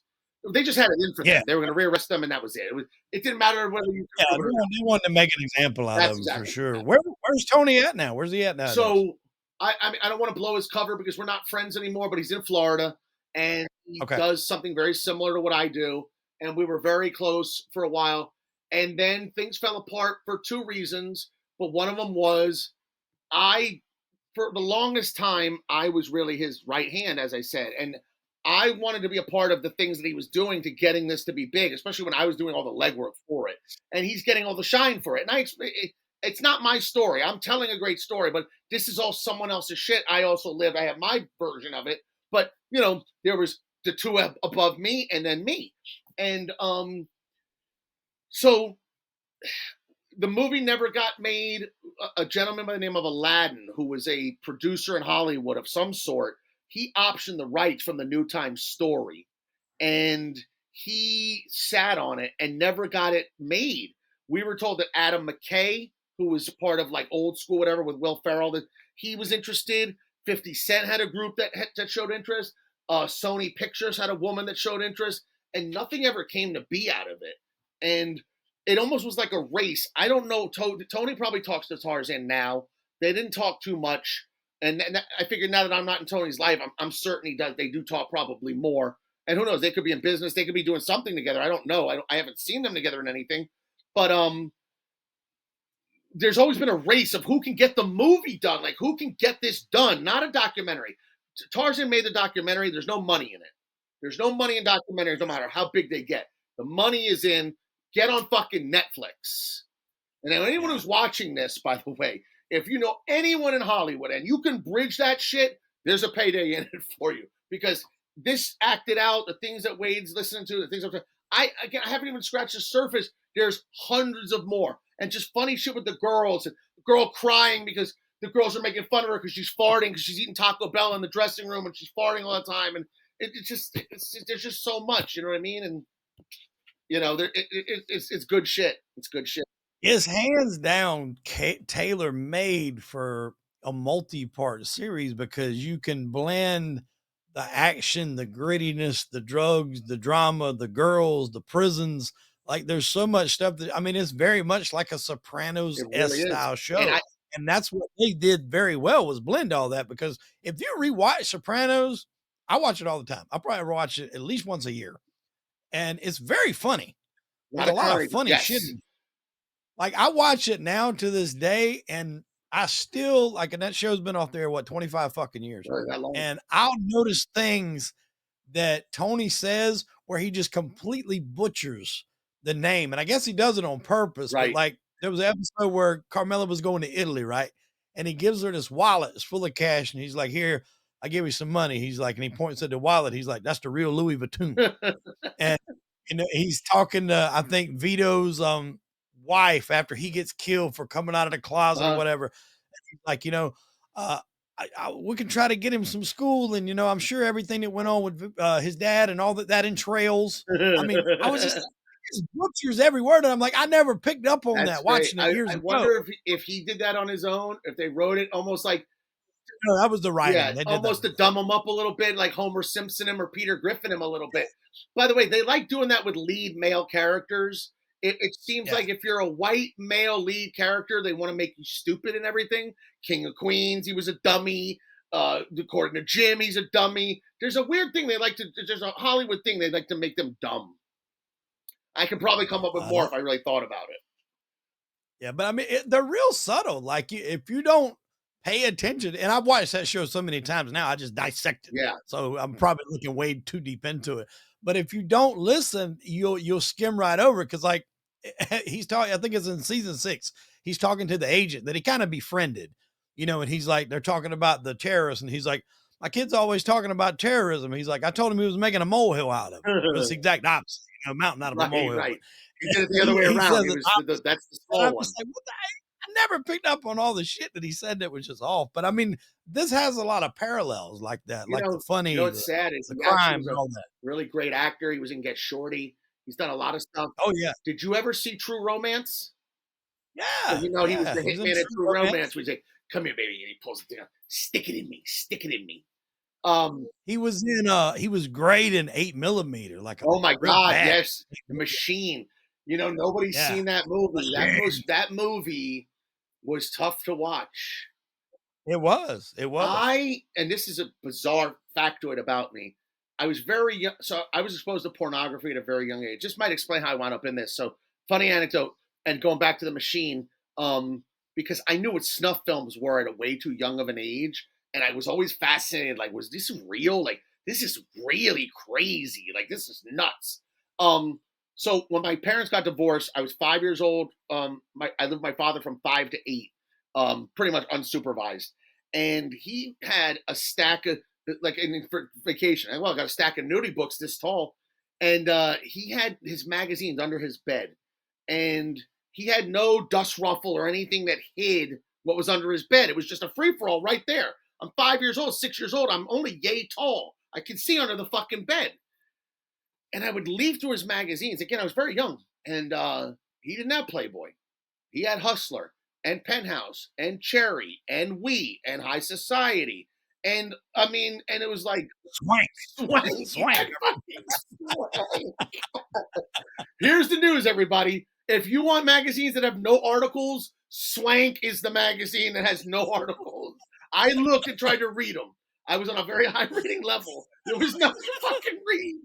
They just had it in for Yeah. them. They were going to rearrest them, and that was it. It didn't matter whether you Yeah, prove it or not. they wanted to make an example out That's of him for exactly sure. what Where's Tony at now? Where's he at nowadays? so I mean, I don't want to blow his cover because we're not friends anymore, but he's in Florida and he Okay. does something very similar to what I do. And we were very close for a while. And then things fell apart for two reasons. But one of them was I, for the longest time, I was really his right hand, as I said. And I wanted to be a part of the things that he was doing to getting this to be big, especially when I was doing all the legwork for it. And he's getting all the shine for it. And it's not my story. I'm telling a great story, but this is all someone else's shit. I also lived. I have my version of it. But, there was the two above me and then me. And So the movie never got made. A gentleman by the name of Aladdin, who was a producer in Hollywood of some sort, he optioned the rights from the New Times story, and he sat on it and never got it made. We were told that Adam McKay, who was part of like Old School, whatever, with Will Ferrell, that he was interested. 50 Cent had a group that showed interest. Sony Pictures had a woman that showed interest, and nothing ever came to be out of it. And it almost was like a race. I don't know. Tony probably talks to Tarzan now. They didn't talk too much. And I figured now that I'm not in Tony's life, I'm certain he does. They do talk probably more. And who knows? They could be in business. They could be doing something together. I don't know. I haven't seen them together in anything. But there's always been a race of who can get the movie done. Like, who can get this done? Not a documentary. Tarzan made the documentary. There's no money in it. There's no money in documentaries, no matter how big they get. The money is in get on fucking Netflix. And anyone who's watching this, by the way, if you know anyone in Hollywood and you can bridge that shit, there's a payday in it for you. Because this acted out, the things that Wade's listening to, the things I haven't even scratched the surface. There's hundreds of more. And just funny shit with the girls. And the girl crying because the girls are making fun of her because she's farting, because she's eating Taco Bell in the dressing room and she's farting all the time. And there's just so much, you know what I mean? And it's good shit. It's good shit. It's hands down tailor made for a multi-part series because you can blend the action, the grittiness, the drugs, the drama, the girls, the prisons. Like there's so much stuff that I mean, it's very much like a Sopranos It S really is. style And show. And that's what they did very well was blend all that because if you rewatch Sopranos, I watch it all the time. I probably watch it at least once a year. And it's very funny. a There's lot a of lot of comedy. funny shit. Yes. Like I watch it now to this day, and I still like, and that show's been off there, what, 25 fucking years. Really that long. And I'll notice things that Tony says where he just completely butchers the name. And I guess he does it on purpose, but Right. like there was an episode where Carmela was going to Italy, right? And he gives her this wallet, it's full of cash, and he's like, here, I give you some money. He's like, and he points at the wallet, he's like, that's the real Louis Vuitton. And he's talking to I think Vito's wife after he gets killed for coming out of the closet or whatever. And he's like, uh, we can try to get him some school, and I'm sure everything that went on with his dad and all that entails. I mean, I was just butchers every word, and I'm like, I never picked up on That's that great. watching it years I ago. wonder if he did that on his own, if they wrote it almost like, No, that was the writing. yeah, They did that. almost to dumb him up a little bit, like Homer Simpson him or Peter Griffin him a little bit. By the way, they like doing that with lead male characters. It seems Yeah. like if you're a white male lead character, they want to make you stupid and everything. King of Queens, he was a dummy. According to Jim, he's a dummy. There's a weird thing there's a Hollywood thing they like to make them dumb. I could probably come up with more if I really thought about it. Yeah, but I mean, they're real subtle. Like if you don't pay attention, and I've watched that show so many times now, I just dissect it. Yeah. So I'm probably looking way too deep into it. But if you don't listen, you'll skim right over it because like he's talking. I think it's in season 6. He's talking to the agent that he kind of befriended, and he's like they're talking about the terrorists, and he's like, my kid's always talking about terrorism. He's like, I told him he was making a molehill out of it. It was the exact opposite, a mountain out of a molehill. Right. He did it the other way around. That's the small one. Like, what the heck? I never picked up on all the shit that he said that was just off. But I mean, this has a lot of parallels like that, like the funny, what's sad is the he crime, was and all that. really great actor. He was in Get Shorty. He's done a lot of stuff. Oh yeah, Did you ever see True Romance? yeah. He was the He's in hitman at True True Romance. Romance. We say, "Come here, baby," and he pulls it down. Stick it in me. Stick it in me. He was great in 8mm, like a Oh my real God, bad. yes, The Machine. Nobody's Yeah. seen that movie. That movie was tough to watch. It was. And this is a bizarre factoid about me. I was very young, so I was exposed to pornography at a very young age. This might explain how I wound up in this. So, funny anecdote, and going back to The Machine, because I knew what snuff films were at a way too young of an age, and I was always fascinated. Like, was this real? Like, this is really crazy. Like, this is nuts. So when my parents got divorced, I was 5 years old. I lived with my father from 5 to 8, pretty much unsupervised. And he had a stack of, like, for vacation. I got a stack of nudie books this tall. And he had his magazines under his bed. and he had no dust ruffle or anything that hid what was under his bed. It was just a free for all right there. I'm 5 years old, 6 years old. I'm only yay tall. I can see under the fucking bed. And I would leaf through his magazines. Again, I was very young, and he didn't have Playboy. He had Hustler and Penthouse and Cherry and We and High Society. And I mean, and it was like Swank. Swank. Swank. Swank. Here's the news, everybody. If you want magazines that have no articles, Swank is the magazine that has no articles. I looked and tried to read them. I was on a very high reading level. There was nothing to fucking read.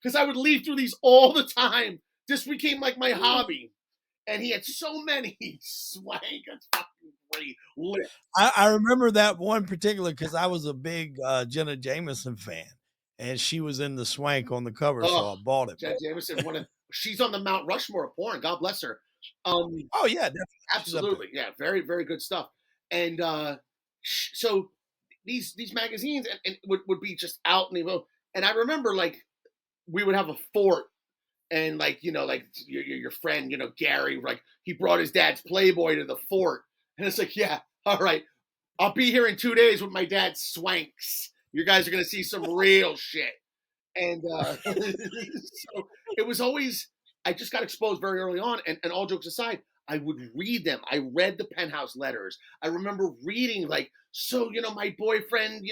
Because I would leaf through these all the time. This became like my hobby. And he had so many. Swank. That's fucking great. I remember that one particular because I was a big Jenna Jameson fan. And she was in the Swank on the cover, so I bought it. Jenna Jameson, she's on the Mount Rushmore of porn. God bless her. Oh yeah, definitely. Absolutely. Yeah, very, very good stuff. And so these magazines and would be just out in the, and I remember like we would have a fort, and like like your friend Gary, like he brought his dad's Playboy to the fort, and it's like, yeah, all right, I'll be here in 2 days with my dad's Swanks. You guys are gonna see some real shit. And so it was always, I just got exposed very early on, and all jokes aside, I would read them. I read the Penthouse letters. I remember reading like, so, my boyfriend,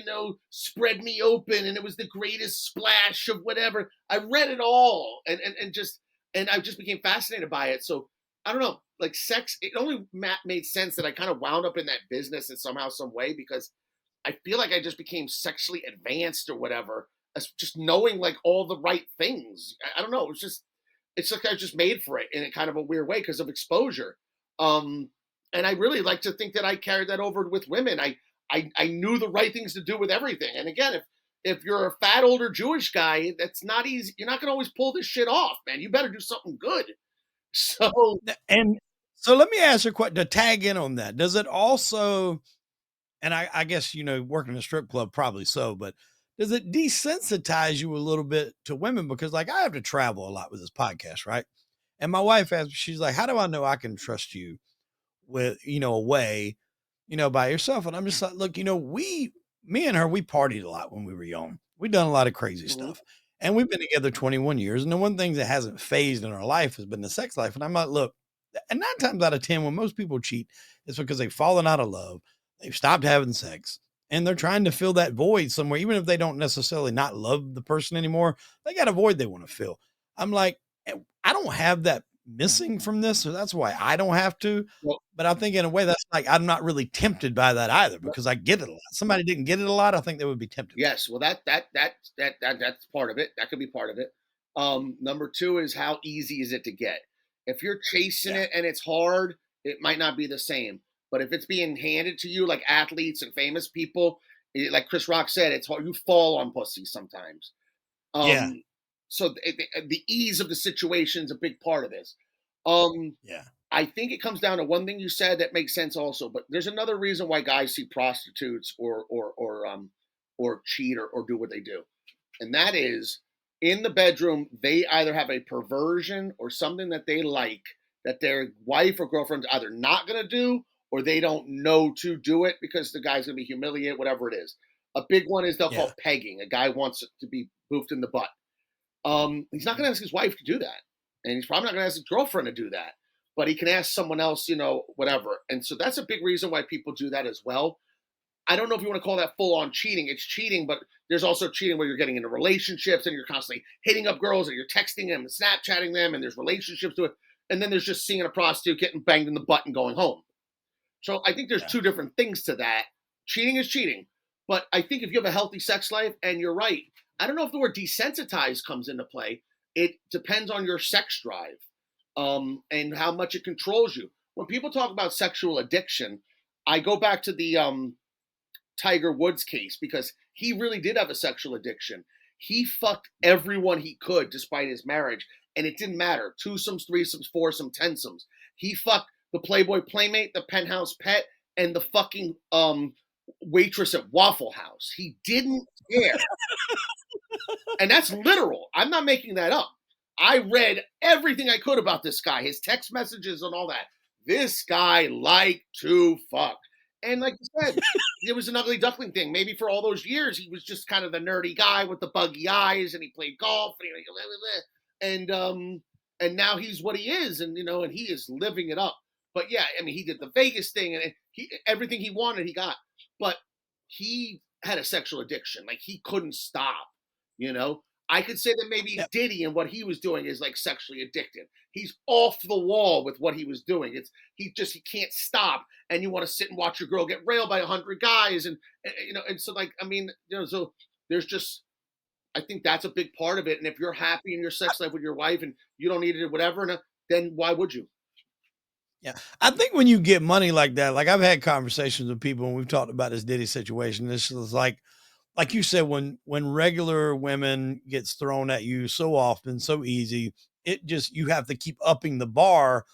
spread me open and it was the greatest splash of whatever. I read it all and I just became fascinated by it. So I don't know, like sex, it only made sense that I kind of wound up in that business in somehow, some way, because I feel like I just became sexually advanced or whatever, just knowing like all the right things. I don't know. It's like I was just made for it in a kind of a weird way because of exposure. And I really like to think that I carried that over with women. I knew the right things to do with everything. And again, if you're a fat older Jewish guy, that's not easy. You're not going to always pull this shit off, man. You better do something good. So, and so let me ask you to tag in on that. Does it also, and I guess, working in a strip club, probably so, but does it desensitize you a little bit to women? Because like I have to travel a lot with this podcast, right? And my wife asked me, she's like, how do I know I can trust you with, away, by yourself? And I'm just like, look, me and her, we partied a lot when we were young. We've done a lot of crazy stuff. And we've been together 21 years. And the one thing that hasn't phased in our life has been the sex life. And I'm like, look, and 9 times out of 10, when most people cheat, it's because they've fallen out of love. They've stopped having sex and they're trying to fill that void somewhere. Even if they don't necessarily not love the person anymore, they got a void they want to fill. I'm like, I don't have that missing from this. So that's why I don't have to. well, But I think in a way that's like, I'm not really tempted by that either because I get it a lot. Somebody didn't get it a lot. I think they would be tempted. yes, well, that's part of it. That could be part of it. Number 2 is how easy is it to get? If you're chasing it and it's hard, it might not be the same. But if it's being handed to you like athletes and famous people, like Chris Rock said, it's hard. You fall on pussy sometimes. So the ease of the situation is a big part of this. I think it comes down to one thing you said that makes sense also, but there's another reason why guys see prostitutes or cheat or do what they do. And that is in the bedroom, they either have a perversion or something that they like that their wife or girlfriend's either not going to do or they don't know to do it because the guy's going to be humiliated, whatever it is. A big one is they'll call pegging. A guy wants to be boofed in the butt. He's not going to ask his wife to do that. And he's probably not going to ask his girlfriend to do that. But he can ask someone else, whatever. And so that's a big reason why people do that as well. I don't know if you want to call that full-on cheating. It's cheating, but there's also cheating where you're getting into relationships and you're constantly hitting up girls and you're texting them and Snapchatting them and there's relationships to it. And then there's just seeing a prostitute getting banged in the butt and going home. So I think there's 2 different things to that. Cheating is cheating. But I think if you have a healthy sex life, and you're right, I don't know if the word desensitized comes into play. It depends on your sex drive and how much it controls you. When people talk about sexual addiction, I go back to the Tiger Woods case because he really did have a sexual addiction. He fucked everyone he could despite his marriage, and it didn't matter. 2somes, 3somes, 4somes, 10somes. He fucked the Playboy Playmate, the Penthouse Pet, and the fucking waitress at Waffle House. He didn't care. And that's literal. I'm not making that up. I read everything I could about this guy, his text messages and all that. This guy liked to fuck. And like you said, it was an ugly duckling thing. Maybe for all those years, he was just kind of the nerdy guy with the buggy eyes, and he played golf, and now he's what he is, and and he is living it up. But yeah, I mean, he did the Vegas thing, and everything he wanted, he got. But he had a sexual addiction. Like he couldn't stop. You know, I could say that maybe Yeah. Diddy and what he was doing is like sexually addicted. He's off the wall with what he was doing. He can't stop, and you want to sit and watch your girl get railed by 100 guys, and so like I mean, so there's just I think that's a big part of it. And if you're happy in your sex life with your wife and you don't need it or whatever, then why would you? Yeah. I think when you get money like that, like I've had conversations with people and we've talked about this Diddy situation. This is like you said, when regular women gets thrown at you so often, so easy, it just you have to keep upping the bar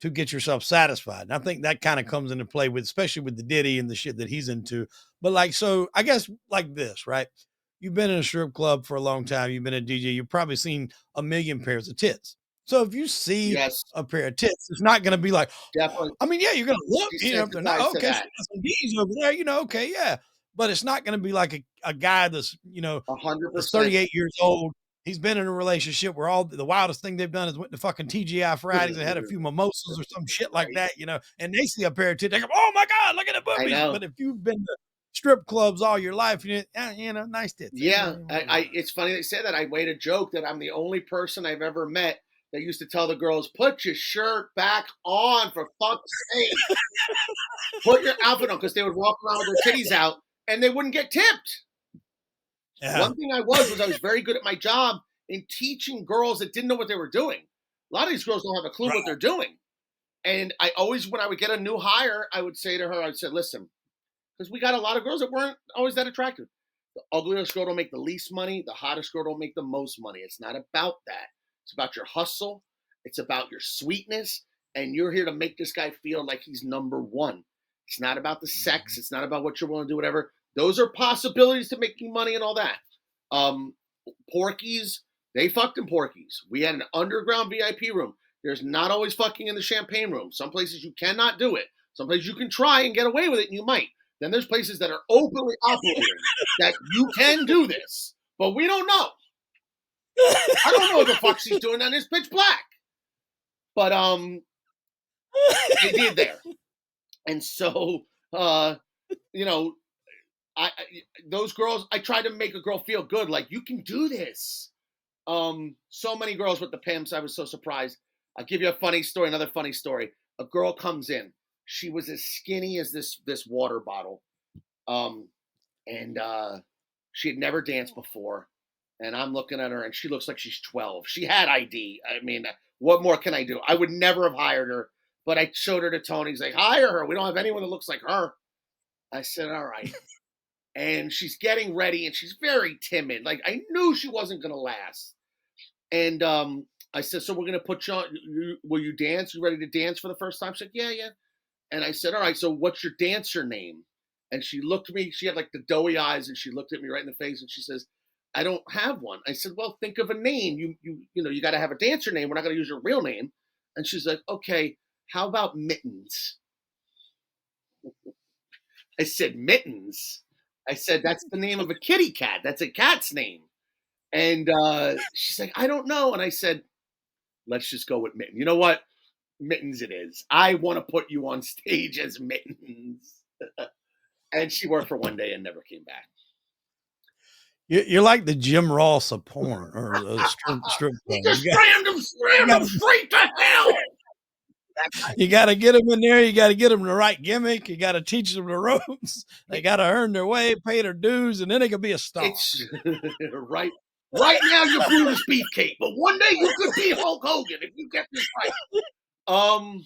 to get yourself satisfied. And I think that kind of comes into play with, especially with the Diddy and the shit that he's into. But like, so I guess like this, right? You've been in a strip club for a long time. You've been a DJ. You've probably seen a million pairs of tits. So if you see Yes, a pair of tits, it's not going to be like, definitely I mean, yeah, you're gonna look, if they're not desensitized to okay, she that. got some D's over there, okay, yeah. But it's not gonna be like a guy that's, A hundred that's percent. 38 years old. He's been in a relationship where all the wildest thing they've done is went to fucking TGI Fridays and had a few mimosas or some shit like Right. that, and they see a pair of tits, they go, "Oh my God, look at the I boobies." know. But if you've been to strip clubs all your life, nice tits, Yeah, whatever. it's funny they say that. I made a joke that I'm the only person I've ever met that used to tell the girls, "Put your shirt back on for fuck's sake. Put your outfit on," because they would walk around with their titties out and they wouldn't get tipped. Yeah, One thing I was very good at my job in teaching girls that didn't know what they were doing. A lot of these girls don't have a clue what right. they're doing. And I always, when I would get a new hire, I would say to her, I'd say, "Listen, because we got a lot of girls that weren't always that attractive. The ugliest girl don't make the least money. The hottest girl don't make the most money. It's not about that. It's about your hustle. It's about your sweetness. And you're here to make this guy feel like he's number one. It's not about the sex. Mhm. It's not about what you're willing to do, whatever. Those are possibilities to making money and all that. Um, Porkies, they fucked in Porkies. We had an underground VIP room. There's not always fucking in the champagne room. Some places you cannot do it. Some places you can try and get away with it, and you might. Then there's places that are openly operating that you can do this, but we don't know. I don't know what the fuck she's doing down this pitch black, but they did there, and so you know, I those girls. I tried to make a girl feel good, like you can do this. So many girls with the pimps. I was so surprised. I'll give you a funny story. Another funny story. A girl comes in. She was as skinny as this water bottle. Um, and she had never danced before. And I'm looking at her, and she looks like she's 12. She had ID. I mean, what more can I do? I would never have hired her, but I showed her to Tony. He's like, hire her. We don't have anyone that looks like her. I said, all right. And she's getting ready, and she's very timid. Like I knew she wasn't going to last. And I said, so we're going to put you on. Will you dance? You ready to dance for the first time? She said, yeah, yeah. And I said, all right, so what's your dancer name? And she looked at me, she had like the doughy eyes, and she looked at me right in the face and she says, I don't have one. I said, well, think of a name. You got to have a dancer name. We're not going to use your real name. And she's like, okay, how about Mittens? I said, Mittens? I said, that's the name of a kitty cat. That's a cat's name. And she's like, I don't know. And I said, let's just go with Mittens. You know what? Mittens it is. I want to put you on stage as Mittens. And she worked for one day and never came back. You're like the Jim Ross of porn or a strip He club. just slammed him straight to hell. You gotta get them in there. You gotta get them the right gimmick. You gotta teach them the ropes. They gotta earn their way, pay their dues, and then they can be a star. It's right. Right now you're Brutus Beefcake, but one day you could be Hulk Hogan if you get this right. Um,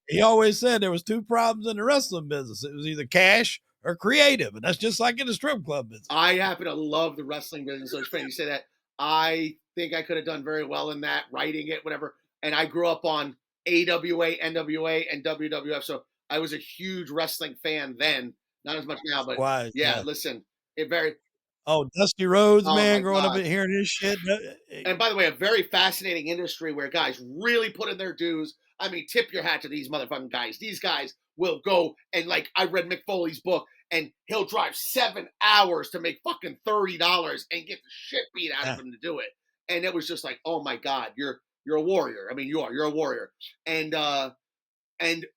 He always said there was two problems in the wrestling business. It was either cash or creative, and that's just like in the strip club business. I happen to love the wrestling business, so it's funny you say that. I think I could have done very well in that, writing it, whatever. And I grew up on AWA, NWA, and WWF, so I was a huge wrestling fan then. Not as much now, but Why? yeah. Yeah. Listen, it very Oh, Dusty Rhodes, Oh man, my growing up god. and hearing his shit. And by the way, a very fascinating industry where guys really put in their dues. I mean, tip your hat to these motherfucking guys. These guys will go and like I read Mick Foley's book, and he'll drive 7 hours to make fucking $30 and get the shit beat out of Yeah. him to do it. And it was just like, oh my god, you're a warrior. I mean, you're a warrior. And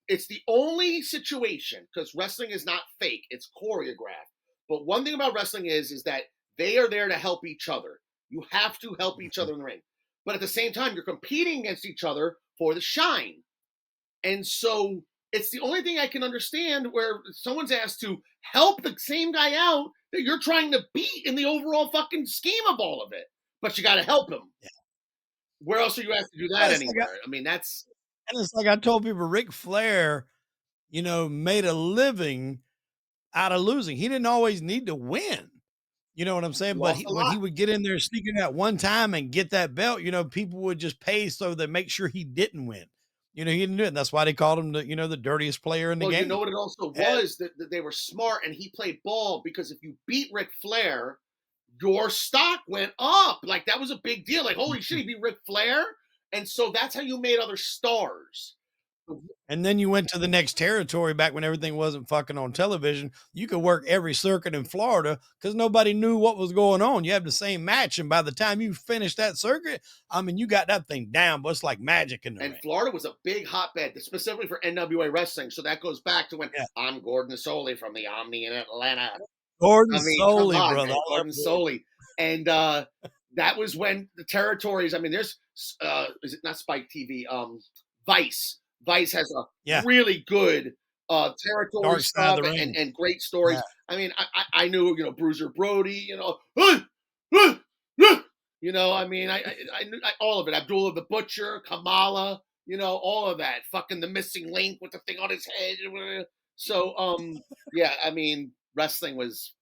it's the only situation because wrestling is not fake; it's choreographed. But one thing about wrestling is that they are there to help each other. You have to help each Mhm. other in the ring, but at the same time, you're competing against each other for the shine. And so it's the only thing I can understand where someone's asked to help the same guy out that you're trying to beat in the overall fucking scheme of all of it. But you got to help him. Yeah. Where else are you asked to do Well, that anywhere? I mean, that's it's like I told people, Ric Flair, made a living out of losing. He didn't always need to win. You know what I'm saying? But lost a when lot. he would get in there sneaking that one time and get that belt, people would just pay so they make sure he didn't win. He didn't do it. And that's why they called him the dirtiest player in the Well, you know game. what it also And was that they were smart and he played ball because if you beat Ric Flair, your stock went up. Like that was a big deal. Like, holy shit, he beat Ric Flair. And so that's how you made other stars. and then you went to the next territory back when everything wasn't fucking on television. You could work every circuit in Florida because nobody knew what was going on. You have the same match, and by the time you finish that circuit, I mean, you got that thing down, but it's like magic in the And ring. Florida was a big hotbed, specifically for NWA wrestling. So that goes back to when Yeah. I'm Gordon Soley from the Omni in Atlanta. Gordon I mean, come Soley, on, brother. man, I love Gordon Gordon. Soley. And that was when the territories, I mean, there's is it not Spike TV? Vice. Vice has a Yeah. really good territory Dark side of stuff the ring. and great Yeah. stories. I mean, I knew, Bruiser Brody, I mean, I knew all of it. Abdullah the Butcher, Kamala, all of that. Fucking the missing link with the thing on his head. So, yeah, I mean, wrestling was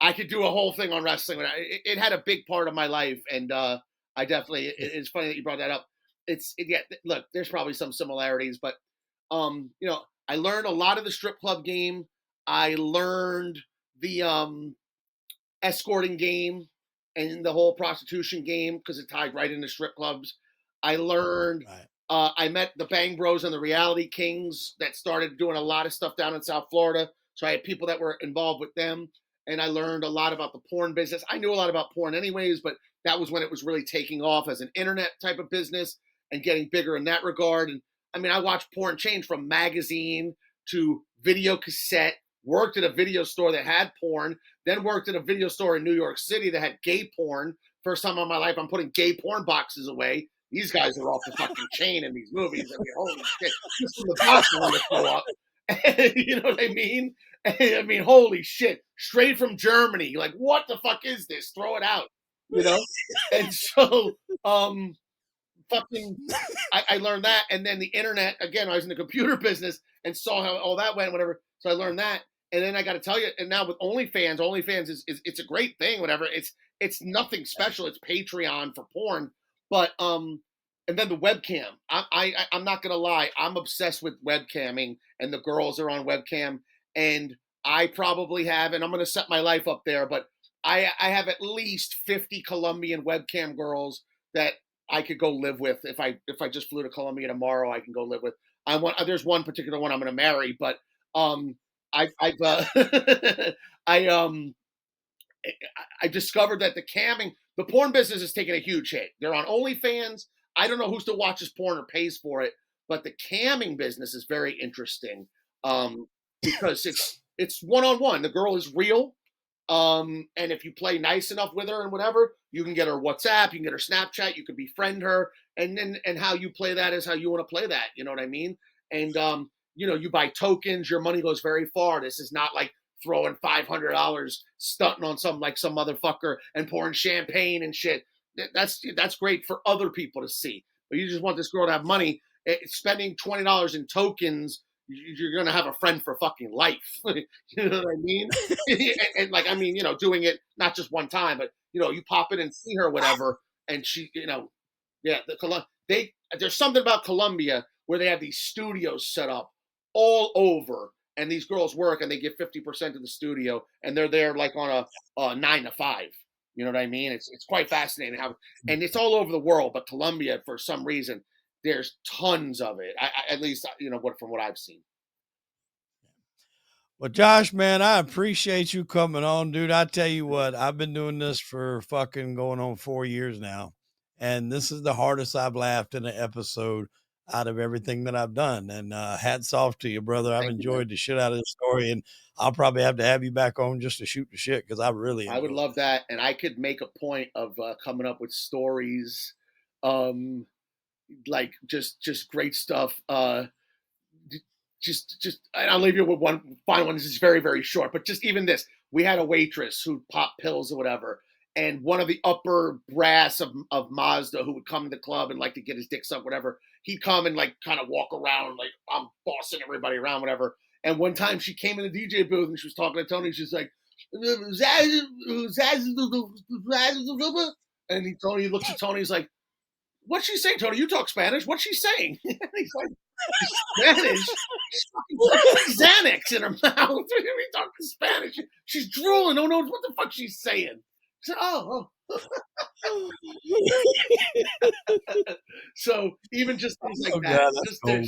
I could do a whole thing on wrestling. But it had a big part of my life, and I definitely. It's funny that you brought that up. Yeah. Look, there's probably some similarities, but I learned a lot of the strip club game. I learned the escorting game and the whole prostitution game because it tied right into strip clubs. I learned. Right. I met the Bang Bros and the Reality Kings that started doing a lot of stuff down in South Florida. So I had people that were involved with them, and I learned a lot about the porn business. I knew a lot about porn anyways, but that was when it was really taking off as an internet type of business and getting bigger in that regard. And I mean, I watched porn change from magazine to video cassette. Worked at a video store that had porn, then worked at a video store in New York City that had gay porn. First time in my life, I'm putting gay porn boxes away. These guys are off the fucking chain in these movies. I mean, holy shit. Just from the boxes when they show up. You know what I mean? I mean, holy shit. Straight from Germany. Like, what the fuck is this? Throw it out. You know? And so, fucking, I learned that. And then the internet, again, I was in the computer business and saw how all that went, whatever. So I learned that. And then I got to tell you, and now with OnlyFans is it's a great thing, whatever. It's nothing special. It's Patreon for porn, but and then the webcam. I'm not gonna lie, I'm obsessed with webcamming, and the girls are on webcam, and I probably have, and I'm gonna set my life up there, but I have at least 50 Colombian webcam girls that I could go live with if I just flew to Colombia tomorrow. I can go live with. There's one particular one I'm gonna marry, but um I've I I discovered that the porn business is taking a huge hit. They're on OnlyFans. I don't know who still watches porn or pays for it, but the camming business is very interesting because it's one on one. The girl is real, and if you play nice enough with her and whatever, you can get her WhatsApp, you can get her Snapchat, you can befriend her, and how you play that is how you want to play that. You know what I mean? And you buy tokens, your money goes very far. This is not like throwing $500 stunting on some motherfucker and pouring champagne and shit. That's great for other people to see. But you just want this girl to have money. Spending $20 in tokens, you're gonna have a friend for fucking life. You know what I mean? And like I mean, doing it not just one time, but you pop in and see her, whatever, and she, yeah, there's something about Colombia where they have these studios set up all over, and these girls work and they give 50% of the studio, and they're there like on a 9 to 5. You know what I mean? It's quite fascinating how, and it's all over the world, but Colombia for some reason there's tons of it. At least what from what I've seen. Well, Josh, man, I appreciate you coming on, dude. I tell you what, I've been doing this for fucking going on 4 years now. And this is the hardest I've laughed in an episode out of everything that I've done. And hats off to you, brother. I've Thank you, man. enjoyed the shit out of this story. And I'll probably have you back on just to shoot the shit because I really I would enjoyed love this. that, and I could make a point of coming up with stories, um, like just great stuff. Just I'll leave you with one final one. This is very very short, but just even this, we had a waitress who popped pills or whatever, and one of the upper brass of Mazda who would come to the club and like to get his dick sucked, whatever. He'd come and like kind of walk around like I'm bossing everybody around, whatever. And one time she came in the DJ booth and she was talking to Tony. She's like, and Tony looks at Tony. He's like, "What's she saying, Tony? You talk Spanish. What's she saying?" And he's like, Spanish. She's fucking Xanax in her mouth. We talking Spanish. She's drooling. Don't know what the fuck she's saying. She said, "Oh." So even just things like Oh, that. God, that's cool.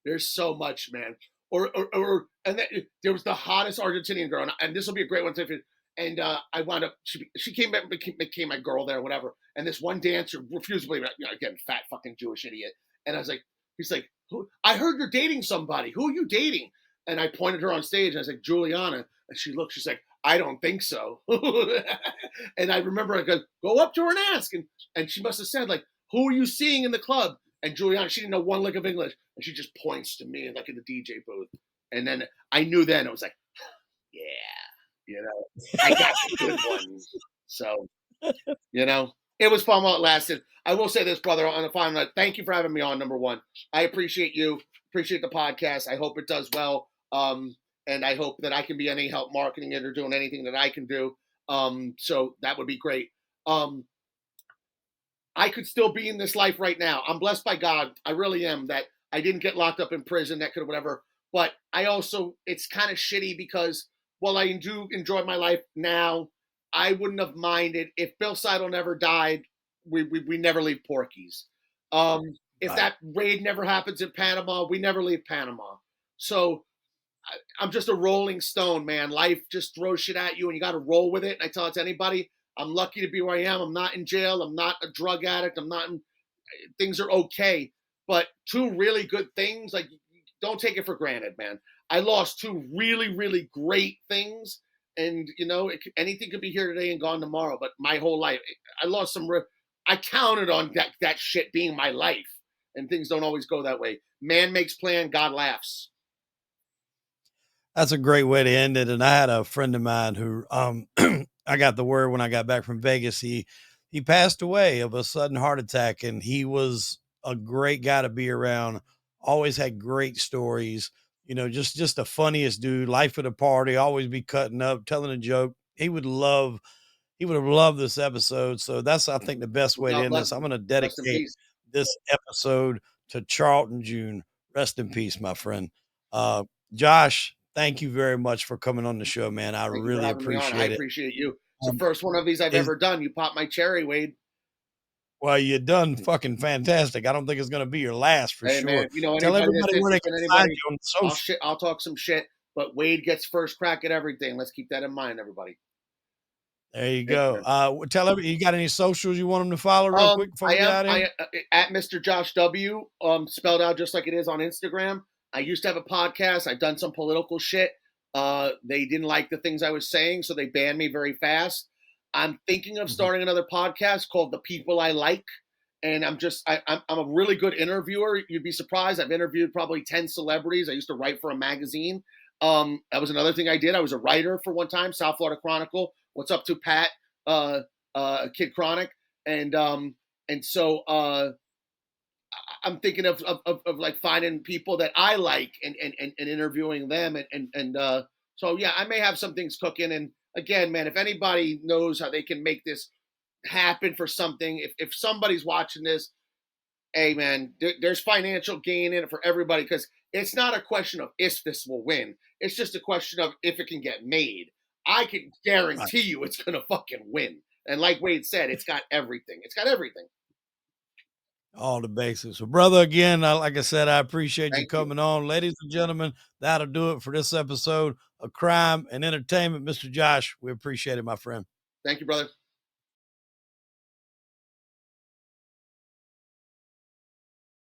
There's so much, man. And then, there was the hottest Argentinian girl, and this will be a great one too. And I wound up. She came back, became my girl there, whatever. And this one dancer refused to believe it. Again, fat fucking Jewish idiot. And I was like, he's like, I heard you're dating somebody. Who are you dating? And I pointed her on stage. And I was like, Juliana. And she looked. She's like, I don't think so. And I remember I go up to her and ask. And she must have said like, who are you seeing in the club? And Juliana, she didn't know one lick of English. And she just points to me like in the DJ booth. And then I knew then, I was like, yeah, I got the good ones. So, it was fun while it lasted. I will say this, brother, on the final note, thank you for having me on, number one. I appreciate you, appreciate the podcast. I hope it does well. And I hope that I can be any help marketing it or doing anything that I can do. So that would be great. I could still be in this life right now. I'm blessed by God. I really am, that I didn't get locked up in prison, that could have whatever. But I also, it's kind of shitty because while I do enjoy my life now, I wouldn't have minded if Bill Seidel never died. We never leave Porky's. If Right. that raid never happens in Panama, we never leave Panama. So I'm just a rolling stone, man. Life just throws shit at you, and you got to roll with it. And I tell it to anybody. I'm lucky to be where I am. I'm not in jail. I'm not a drug addict. I'm not in. Things are okay. But two really good things, like, don't take it for granted, man. I lost two really, really great things, and anything could be here today and gone tomorrow. But my whole life, I lost some. I counted on that shit being my life, and things don't always go that way. Man makes plan, God laughs. That's a great way to end it. And I had a friend of mine who, I got the word when I got back from Vegas. He passed away of a sudden heart attack, and he was a great guy to be around. Always had great stories. Just the funniest dude. Life at a party. Always be cutting up, telling a joke. He would have loved this episode. So that's, I think, the best way to God end bless this. I'm him. going to Rest in dedicate peace. this episode to Charlton June. Rest in peace, my friend. Josh, thank you very much for coming on the show, man. I Thank you for really having me on. I appreciate it. appreciate you. It's the Um, first one of these I've is ever done. You popped my cherry, Wade. Well, you done fucking fantastic. I don't think it's going to be your last for Hey, man, sure. if you know Tell anybody that's everybody where they interested can in find anybody, you on the social. I'll talk some shit. But Wade gets first crack at everything. Let's keep that in mind, everybody. There you Thank go. you. Tell everybody, you got any socials you want them to follow real quick before we get out of here? At Mr. Josh W. Spelled out just like it is on Instagram. I used to have a podcast. I've done some political shit. They didn't like the things I was saying, so they banned me very fast. I'm thinking of starting another podcast called The People I Like. And I'm a really good interviewer. You'd be surprised. I've interviewed probably 10 celebrities. I used to write for a magazine. That was another thing I did. I was a writer for one time, South Florida Chronicle. What's up to Pat, Kid Chronic, and so I'm thinking of like finding people that I like and interviewing them so yeah, I may have some things cooking. And again, man, if anybody knows how they can make this happen for something, if somebody's watching this, hey man, there's financial gain in it for everybody, because it's not a question of if this will win. It's just a question of if it can get made. I can Right. guarantee you it's gonna fucking win. And like Wade said, it's got everything. It's got everything. All the basics. So, brother, again, like I said, I appreciate you Thank you. coming on. Ladies and gentlemen, that'll do it for this episode of Crime and Entertainment. Mr. Josh, we appreciate it, my friend. Thank you, brother.